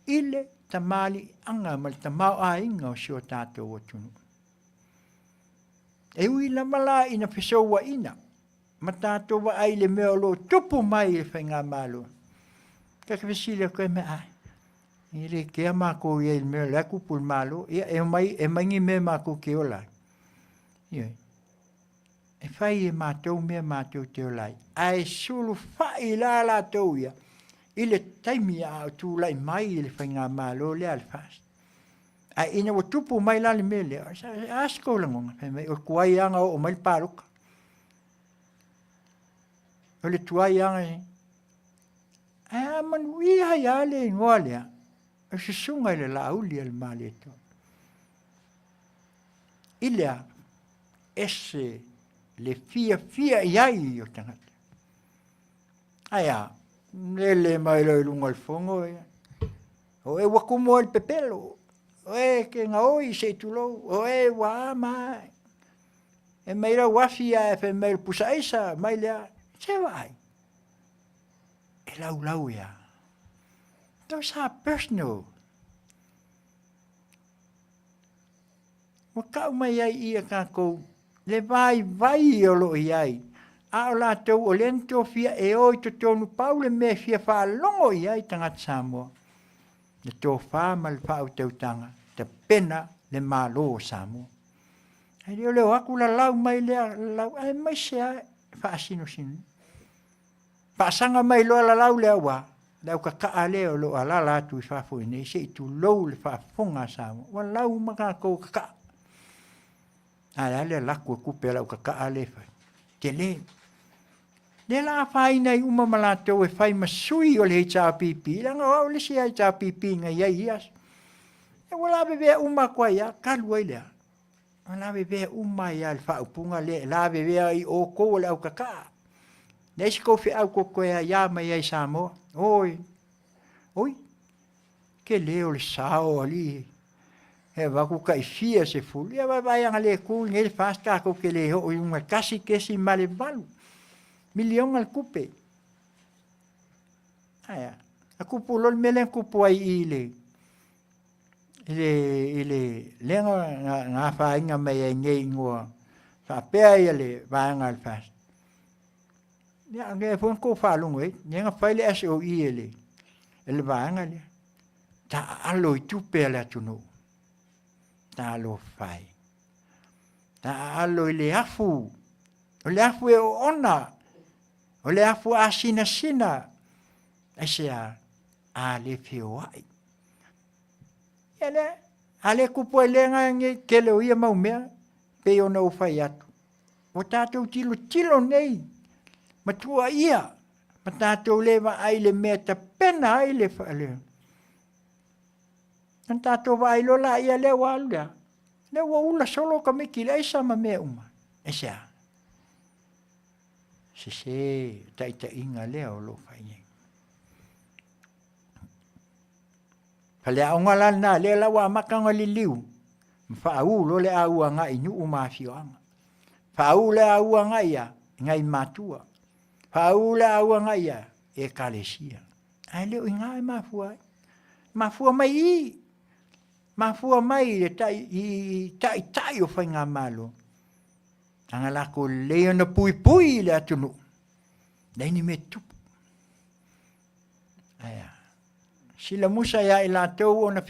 ile tamali anga mal tamau a inga o sio tatu o tunu e ui la mala ina peso wa ina matato wa ai le meo lo tupu mai e whainga malo. Ka ke vesile koe me ai. I re kea mako i e meo le kupu malo, e mai me mako ke o lai. E whai e mātou mea mātou te o lai. Ai sulu whai la tau ia. I le taimi a tu lai mai i le whainga malo le alfas. Ai ina wa tupu mai la le mea le. Asko langonga. O kuai anga o mai paruka. O le tuai anga e. A Manuia ia le ingoa lea. O Susuga le lauli le male to. Ilea ese le fia iai o tangata. Aia, le mai lo lunga le fongo e. O e wakumo el pepelo. O e ke nga oi se tulo. O e wa mai. E meira wafia e fe meira pusaisa mai lea. Se vai. E lau ia. Those are personal. Wakau mai ai ia kako. Le vai o lo iai. A o la tau o lento fia e oi to tonu paule me fia wha longo iai tangata Samoa. Le tō wha ma le wha tau tanga. Te pena le malo o Samoa. Ai leo leo aku la lau mai lea lau. Ai mai se ai wha asino sinu. Pasanga mai lo la lau lea wa. Lau ka kaa leo lo ala la tu i whafo i nei. Se i tu lou le whafonga Samoa. Wa lau maka kou ka kaa. Ai ale laku kupe lau ka kaa le whai. Te le. Le la whai nei uma malato e whai masui o le hei tā pipi. Langa o le si hei tā pipi nga iai ias. E wala bebea uma kwa ia. Kalu ai lea. Wala bebea uma ia le whaupunga le. La bebea i o kou le au ka kaa. Nei si kofi au kokoea ia mai ai Samoa. Oi. Ke leo le sao ali. E waku kai fia se fulu. Ia vai anga le kū ngel fasta ko ke le ho i unga kasi kesi male balu. Milion al kupe. Aya. A kupu lol melen kupu ai ile. Ile lenga nga fa inga mai ai ngei ngoa. Fa pea ile vanga al fast. Ja, nge fon ko fa lungo e. Nga faile as o ile. Ele vanga le. Ta alo tu pela tu no. Ta alo fai. Ta alo ile afu. Ole afu e ona. Ole afu asina sina. Asia ale fio ai. Ele ale kupo elenga nge kele o ia maumea pe ona o fai atu. O tatou tilo nei. Matua ia. Matatou lewa ai le mea ta pena ai le whaale. Nan tātou vai lola ia le waluga. Le wa ula solo ka miki le isa ma me uma. Esa. Se ta inga le o lo fai. Pale a ngala na le la wa makanga liliu. Fa u lo le au nga inu uma fioanga. Fa u le au nga ia ngai matua. Fa u le au nga ia e kalesia. Ai le inga mafua. Mafua mai i. Mafua mai le tai o fai ngā malo. Anga lako leo na pui le atunu. Nei ni me tupu. Aya. Sila musa ya i lātou o na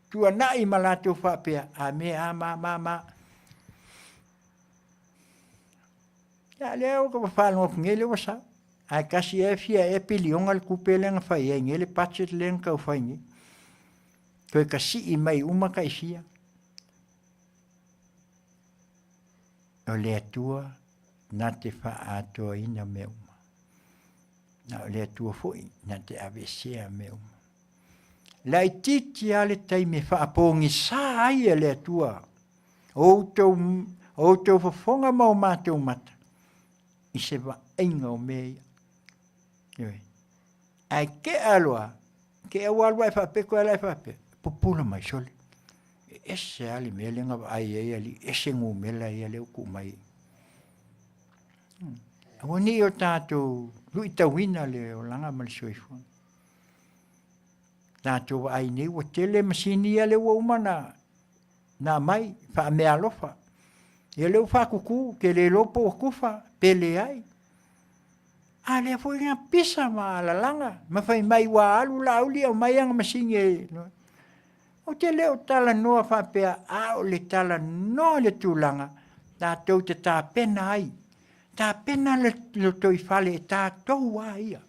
tua nai ma lātou whapea. A me a ma. Ya leo ka whālonga ngele wasa. Ai kasi e fia e pili ongal kupelenga whai e ngele patset lenga kau whai ngi. Koe ka si mai uma ka isia. O le atua na te wha atoa ina me uma. Na o le atua foi na te avesea me uma. Lai titi ale tai me wha apongi sa ai le atua. O tau fafonga mau mātou mata. I se wa inga o mea. Ai ke aloa. Ke awalwa e whapeko ala e whapeko. Pupula mai sole. Ese ali melenga ai ali ese ngu mela ia leo ku mai. Awani o tātou lui tawina le o langa mal Soifua. Tātou ai nei o tele masini ia le o umana na mai wha mea lofa. Ia leo wha kuku ke le lopo o kufa pele ai. A le foi ngā pisa ma la langa. Ma fai mai wa alu la uli au mai anga masinge. O te leo tala noa whapea a o le tala noa le tūlanga. Tātou te tā pena ai. Tā pena le toi whale e tātou a ia.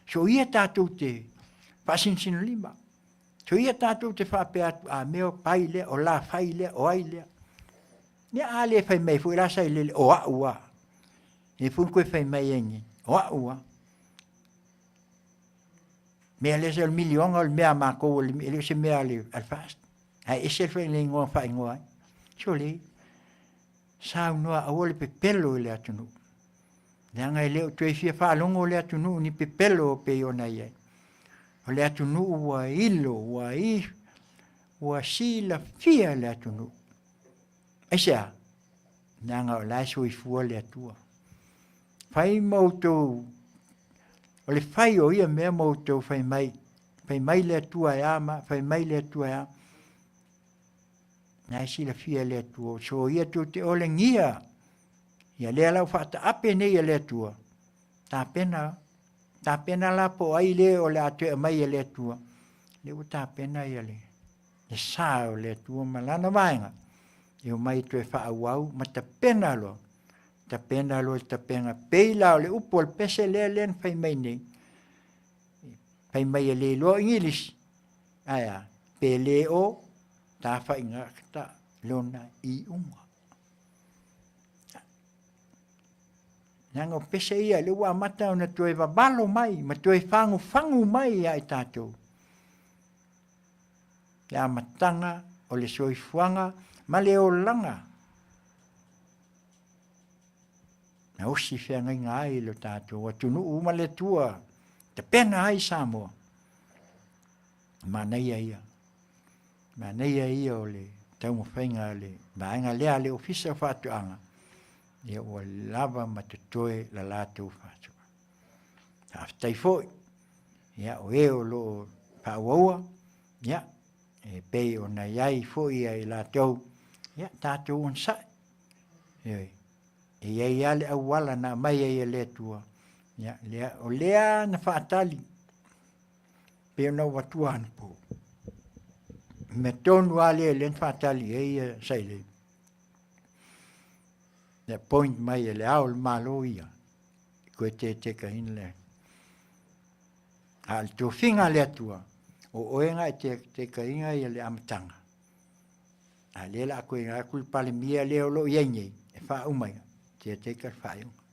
So ia tātou te whasinsino lima. So ia tātou te whapea a meo pai lea, o la whai lea, o ai lea. Nia a le whai mai fui rasa i le o a ua. E fui koe whai mai engi. O a ua. Mea lesa el milionga o mea mako o le se mea le alfast. Ai ese fai le ingoa whai ngoa. So le. Sao noa a ole pe pelo le atunu. Leanga i leo tue fia whaalongo le atunu ni pe pelo pe ona iai. O le atunu ua ilo, ua sila fia le atunu. Aisea. Leanga o lai Soifua le atua. Fai mautou. O le fai o ia mea mautou fai mai. Fai mai le atua e ama, fai mai le atua e ama. Nai sila fia le atua. So ia tu te ole ngia. Ia lea lau whata ape nei le atua. Tā pena la po ai le o le atua mai le atua. Le o tā pena ia le. Le saa o le atua malana vaenga. Io mai tu e wha awau, ma ta pena lo. Ta pena lo ta pena. Pei lao le upo le pese le len fai mai nei. Fai mai le lo ingilis. Aya, pe le o, ta wha inga ta lona i unga. Nanga pese ia le ua mata ona tue wabalo mai, ma tue fangu mai ai tātou. Ia matanga o le soifuanga, ma le o langa. Na osi whea ngai ngai lo tātou, atunu uma le tua, te pena ai Samoa. Manuia ia. Manuia ia o le tau mawhainga le, maenga lea le ofisa whatuanga. Ia ua lava ma te toe la lātou whātua. Haftai foi. Ia o e o lo whauaua. Ia, e pei o na iai foi ai lātou. Ia, tātou on sai. Ioi. E iai ale au wala na mai ai le tua. Ia, lea, o lea na whaatali. Peo na watua anu po. Me tonu ale len whaatali e sai le. Le point mai le au malo ia. Koe te kahin le. Al tu finga le tua. O oenga te kahinga ia le amatanga. A le la koe ngā kulpale mia le o lo ienye. E wha umai. Te ka whaiunga.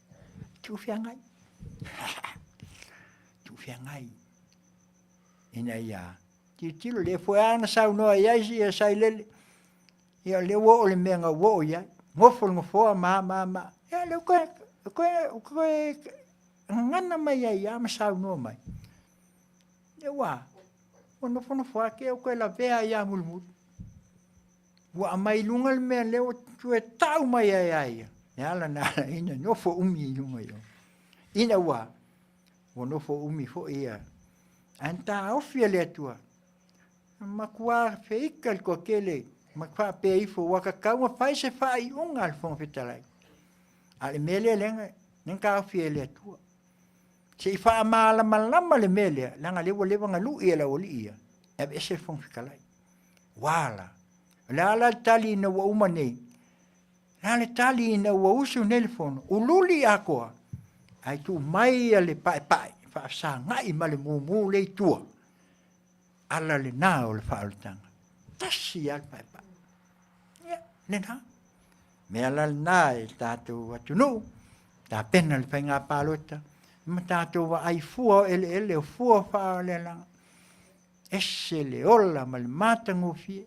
Tu whiangai. Tu whiangai. Ina ia. tilo le foi ana sau no ia ia sai le ia le wo le menga wo ia ngofo ma ia le ko ngana mai ia ma sau no mai e wa ono fo ke ko la vea ia mulmul wa mai lunga le me le tu e tau mai ia ala na ina no fo umi lunga yo ina wa no fo umi fo ia anta ofia le tua makua feikal ko kele makua pe ifo waka kauma fai se fai unga al fon fitalai ale mele lenga nka ofia le tua se fa mala malama le mele langa le wo le wanga lu ia la oli ia e se fon fitalai wala la tali na wa umane la tali na wa usu nelfon ululi ako ai tu mai ale pai fa sa ngai male mu le tua ala le na o le whaalutanga. Tasi al paipa. Ia, le na. Me ala le na e tātou atunu. Tā pena le whainga pālota. Ma tātou wa ai fua ele o fua whaa le langa. Ese le ola ma le mātango fie.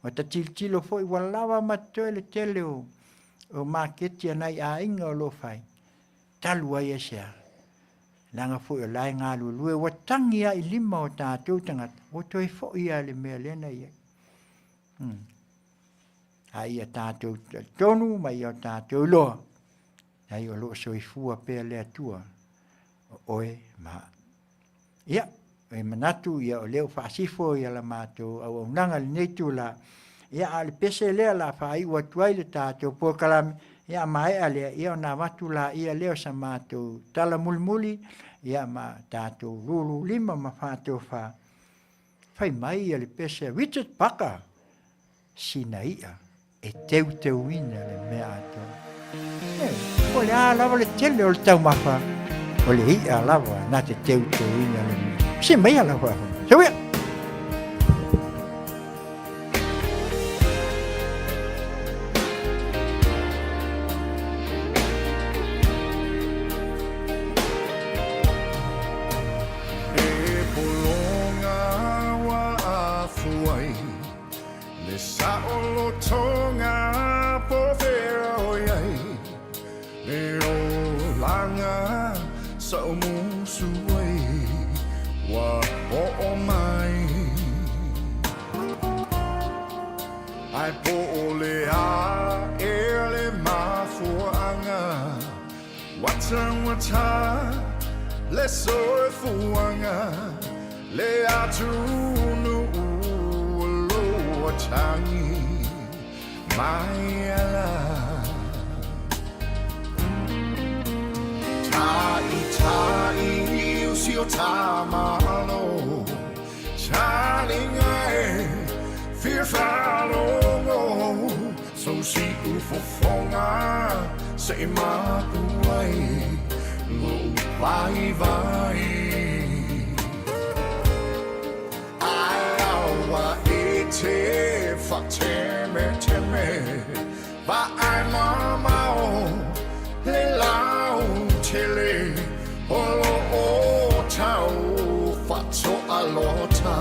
O ta tiltilo foi wa lawa matoe le tele o māketi anai a inga o lo whai. Talu ai esea. Langa fo lai ngā lue wa tangi ai lima o tātou tangata. O toi fo ia le mea lena ia. Ai a tātou tonu mai o tātou loa. Ai o lo soifua pea lea tua. Oe ma. Ia, e manatu ia o leo whaasifo ia la mātou au Auaunaga le neitu la. Ia a le pese lea la whaai ua tuai le tātou po kalami. Ia mai ale ia na watu la ia leo sa mātou tala mulmuli ia ma tātou lulu lima ma whātou wha. Whai mai ia le pese Richard Paka sina ia e teu ina le mea ato. O le a lava le tele o le tau mawha o le ia lava na te teu ina le mea. Si mai a lava. So ia. Le Soifua le atunu lo tangi mai ala tai usio tamalo chalinga fear follow so si Fofogaga say ma tuai Faiva Awa ete fa teme Ba ai mama le lau tele Olo o tau fa to alota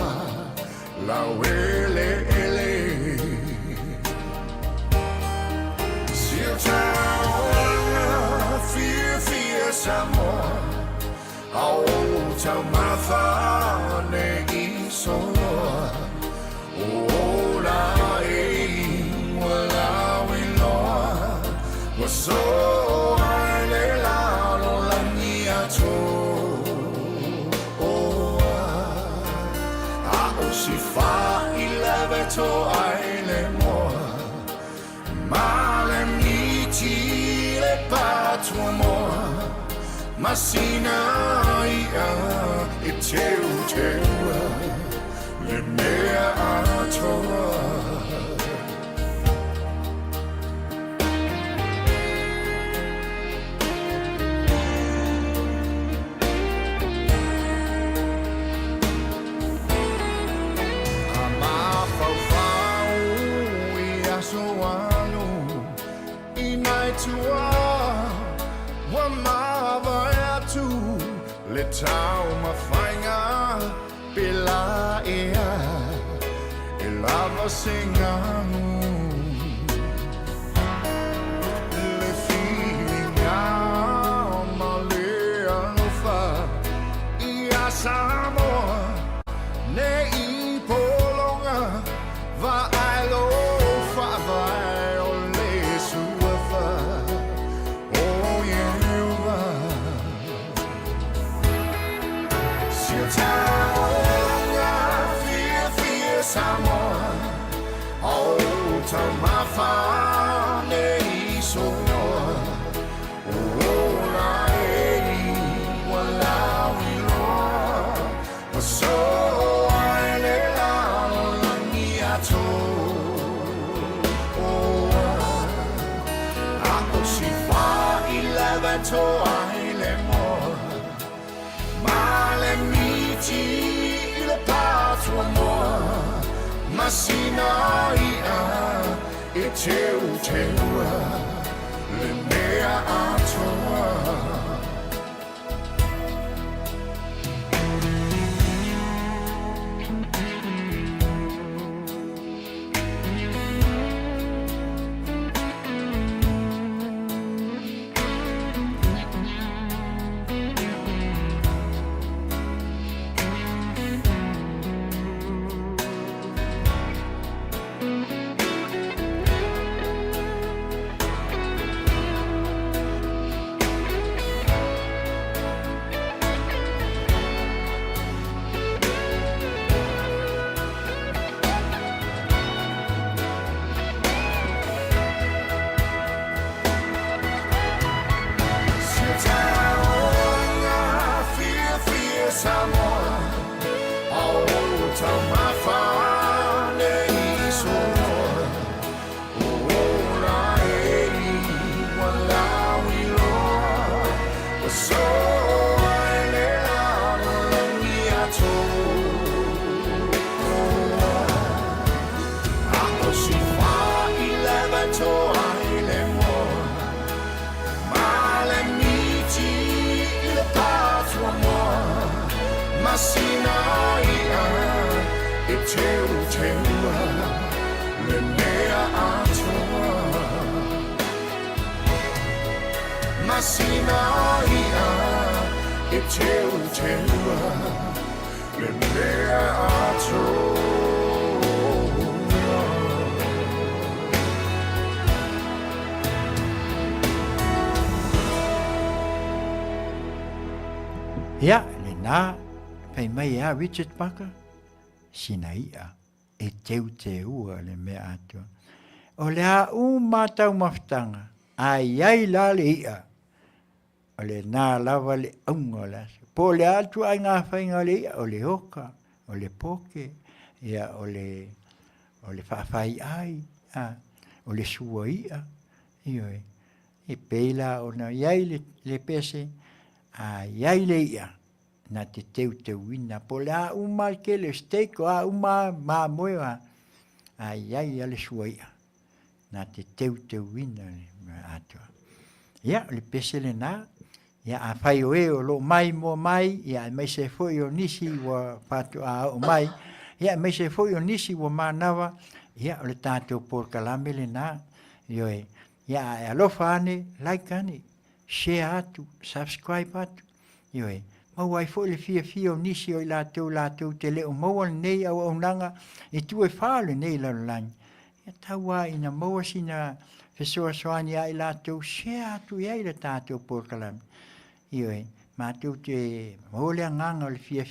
La wele ele Sil tau Samoa Auaunaga ne isoa Ola wala wiloa Waso ale la lo langia to A si fa ilaveto aile moa Male miti le patua moa Masina ia Tiute le mea atoa Ama faufau ia soanu inaitua Wama le tau mawhainga pela ea e lava singanu le filinga malea no fa ia Samoa ne I polonga va ailo fa vai o le suafa oh yeah Taulapapa Samoa Auaunaga nei sonoa Ola ei walawi loa So ai la langi ato Ako Soifua I lava to ai le moa Male miti I le patua moa Masina ia e Tiute le mea atoa Samoa Auaunaga nei sonoa Ola ei walawi loa So ai le langi ato Ako Soifua I lava to ai le moa Male miti I le patua moa Masina ia e Tiute le mea atoa Masina ia e Tiute le mea atoa Ia, le nā, pai mai a Richard Paka, sina ia, e Tiute ua le mea atua. O le a mātau mawhtanga, ai la le ia, o le nā lava le aunga la. Po le atua ai ngā whainga le ia, o le oka, o le poke, ia o le whawhai ai, o le sua ia, ioi, e peila o na iai le pese, iai le ia, na te Tiute wina, po le a ke le steak o a mā moewa, iai le sua ia, na te Tiute wina le atua. Ia, le pese le nā, ia a whai o e o lo mai mo mai, ia mai se foi o nisi wa patu a o mai, ia mai se foi o nisi wa manawa, ia o le tātou por kalame le nā, ioi, ia e alofa ane, like ane, share atu, subscribe atu, ioi, mau ai foi le fia o nisi o i lātou te leo maua nei au Auaunaga, e tu e whāle nei lalolani, ia taua ina maua sina fesoa soani ai lātou, share atu iai le tātou por kalame, ioi, mātou te maolea nganga o le fia,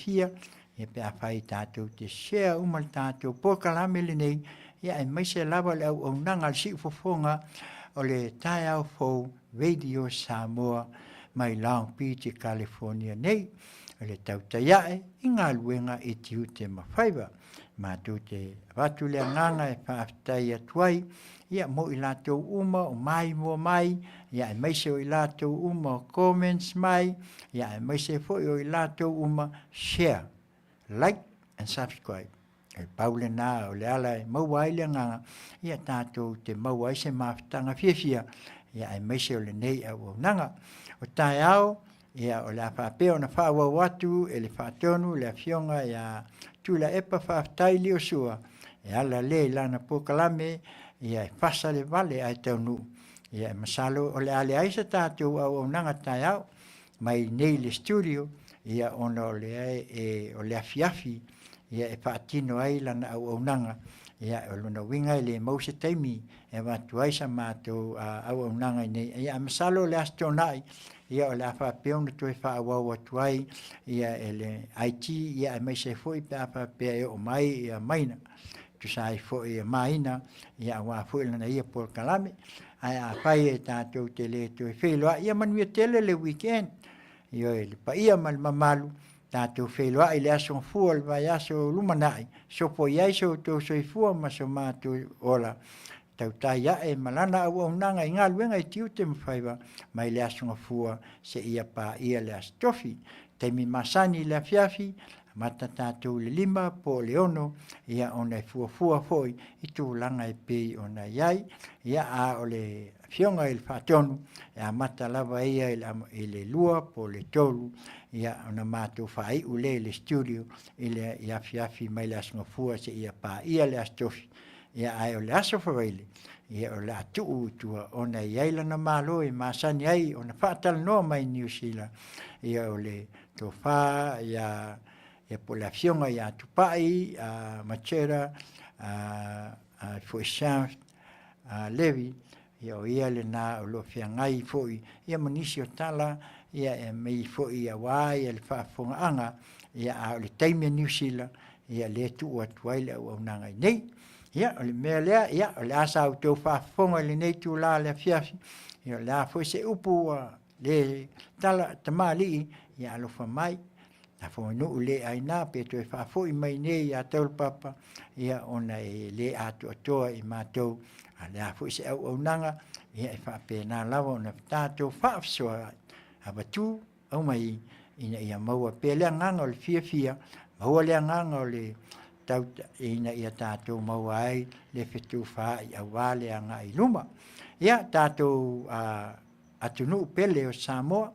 e pe a whai tātou te share uma le tātou por kalame le nei, ia e maise lava le Auaunaga le si ufofonga o le tai au fou Radio Samoa mai Long Beach, California nei, o le Tautai i ngā luenga i Tiute ma Faiva. Mātou te watu lea nganga e whaafitai atuai, ia mo i lātou uma o mai mo mai, ia e maise o i lātou uma o comments mai, ia e maise fo o i lātou uma share, like and subscribe. E paule nā o le ala e maua ai le nganga, ia tātou te maua ai se mawhitanga fia, ia e maise o le nei au Auaunaga. O tae au, ia o le whapea o na whaua watu e le whatonu le fionga ia tula epa whaftai li o sua e ala le lana pokalame ia e whasa le vale ai taunu ia e masalo o le ale aisa tātou Auaunaga tai au mai nei le studio ia ona o le o le Afiafi ia e whaatino ai lana Auaunaga ia o luna winga i le mause taimi e watu ai sa mātou Auaunaga nei ia e masalo le astonai ia o le awhapea na toi whaawau atu ai ia e le IT ia e mai se foi pe awhapea e o mai ia maina tu sai foi ia maina ia wa foi lana ia por kalame ai a whai e tātou te le toi wheloa ia Manuia tele le weekend ia e le pa ia mal mamalu tātou wheloa i le aso fua le vai aso lumanai so po iai so tō Soifua ma so mātou ola Tautai ia e malana Auaunaga i Galuega i Tiute ma Faiva mai le aso fua se ia pa ia le astofi taimi masani le Afiafi mata tātou le 5 po le ono ia ona e fuafua foi i tūlanga e pei ona iai ia a o le fionga i le whatonu ia mata lava ia i le 2 po le 3 ia ona mātou whai ule le studio i le Afiafi mai le aso fua se ia pa ia le astofi ia ai o le aso whawaile ia o le atu tua ona iai lana malo i masani ai ona whaatala noa mai New Zealand ia o le tofa ia po la fionga ia tupai machera foishan levi ia o ia le na o lo fiangai foi ia manisi o tala ia e mei foi ia wai ia le Faafofoga'aga ia o le taimi New Zealand ia le tu atu ai le Auaunaga nei ia o le mea lea ia o le asa au tau whaafofonga le nei tu la le Afiafi ia o le a foi se upu le tala tamali ia alofa mai na fo no le aina pe to fa fo i mai nei a Taulapapa ia ona e le atu atoa i matou ale a fo se Auaunaga ia e fa pe na lava ona tatou fa so abatu au mai ina ia maua pe le nganga o le fia maua le nganga o le Tautai ina ia tatou maua ai le fetu fa i awale anga i luma ia tatou atunu pele o Samoa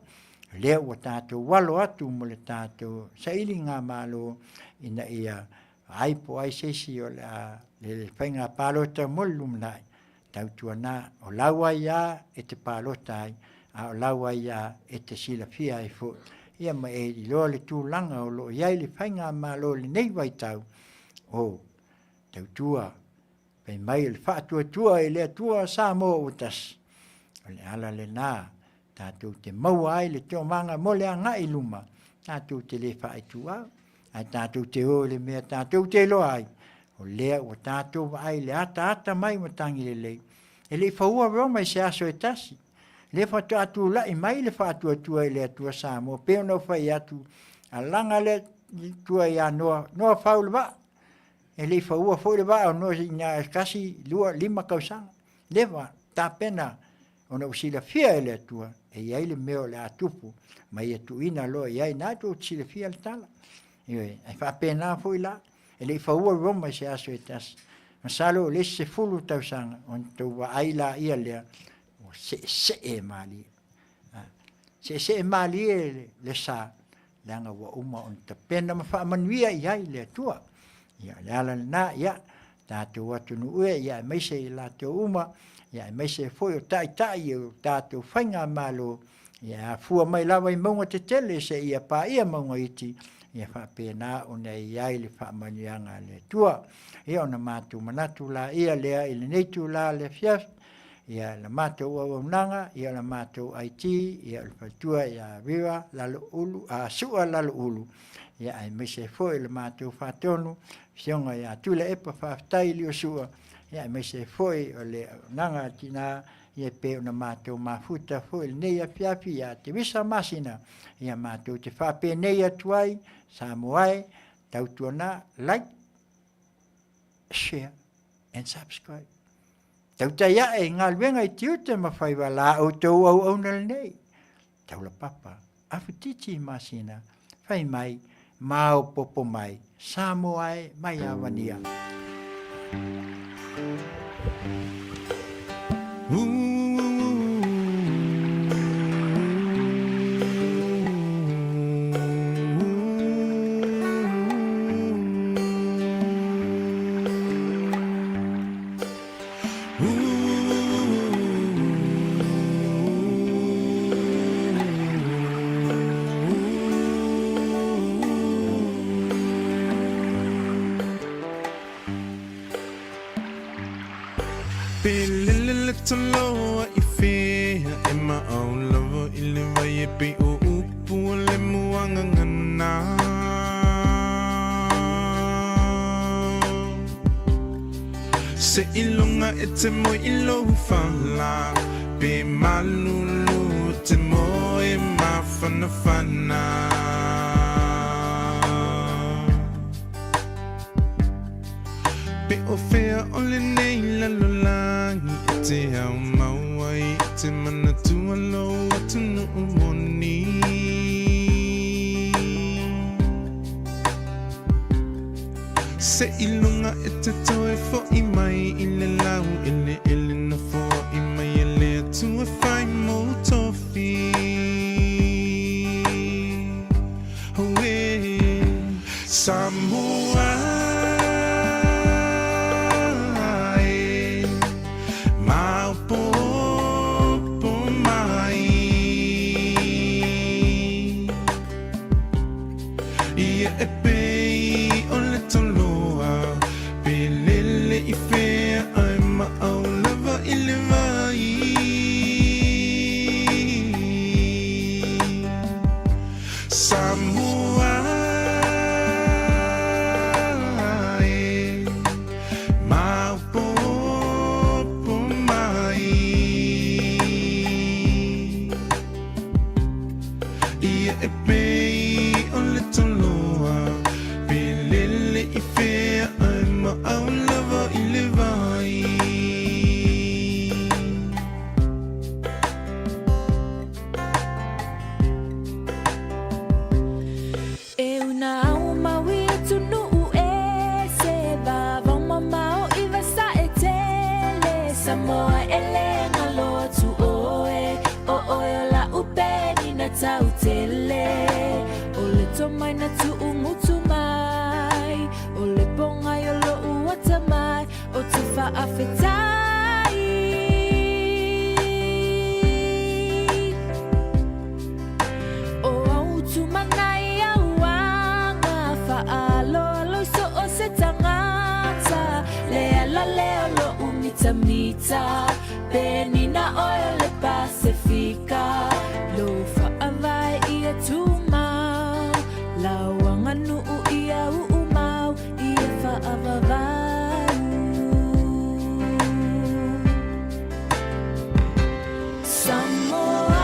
lea ua tātou walo atu mo le tātou saili ngā malo ina ia aipo ai seisi o le whainga pālota mo lumanai tautua nā o laua ia e te pālota ai a o laua ia e te sila fia ai fo ia ma e i loa le tūlanga o lo iai le whainga malo le nei wai tau o tautua pei mai le whaatua tua e lea tua Samoa utas o le ala le nā tātou te maua ai le teo manga mo le anga i luma tātou te le whaai tua ai tātou te o le mea tātou te loa ai o lea o tātou wa ai le ata mai mo tangi le lei e le whaua reo mai se aso e tasi le whatu atu la i mai le whaatua tua i le atua Samoa peo no whai atu a langa le tua i a noa whau le wa e le whaua fo le wa o noa i nga kasi 5 kausanga le wa tā pena ona usila fia ele atua e iai le meo le atupu mai atu ina loa iai nā tu usila fia le tala iwe ai whapena fo ila e le whaua roma se aso e tas masalo le se fulu tausanga on tau wa aila ia lea o se e mali se e mali e le sa langa wa uma on ta pena ma wha manuia iai le atua ia le ala na ia tātou atu nu ue ia mai se la te uma ia mai se foi o tai o tātou whainga malo ia fua mai lawa i maunga te tele se ia pa ia maunga iti ia whapena o nei iai le whaamanianga le tua ia ona mātou manatu la ia lea i le neitu la le Afiafi ia la mātou Auaunaga ia la mātou IT ia le patua ia viva lalo ulu a sua lalo ulu ia ai mai se foi le mātou whatonu fionga ia tula epa whaftai li o sua ia mai se foi o le nanga tina ia pe ona mātou mafuta foi le nei Afiafi ia te visa Masina ia mātou te whape nei atuai Samoa tautuana like share and subscribe Tautai e Galuega i Tiute ma Faiva la o tau Auaunaga nei Taulapapa Afutiti Masina fai mai mau popo mai Samoa mai Manuia taloa I fea e ma'au lava I le vai e pei o upu o le muanga ngana Se ilunga e te moi I lohu whala Pe malulu te moi mawhana whana Pe o whea o le nei lalolangi I te au maua I te mana tua lo atu nuu moni Se ilunga e te toe fo I mai I le lau ele na fo I mai e le atua whai mo tofi Hoe Samoa Samoa ele ngalo tu oe o oe la upeni na tautele o le tomai na tu umutu mai o le ponga yo lo uata mai o te faafetai o au tu manai au anga faalo alo so o se tangata le ala leo lo Mita Benina oil le Pacifica Lo faavai ia tuma Lawanganu ia uumau ia faavavau Samoa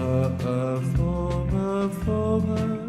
Faafofoga'aga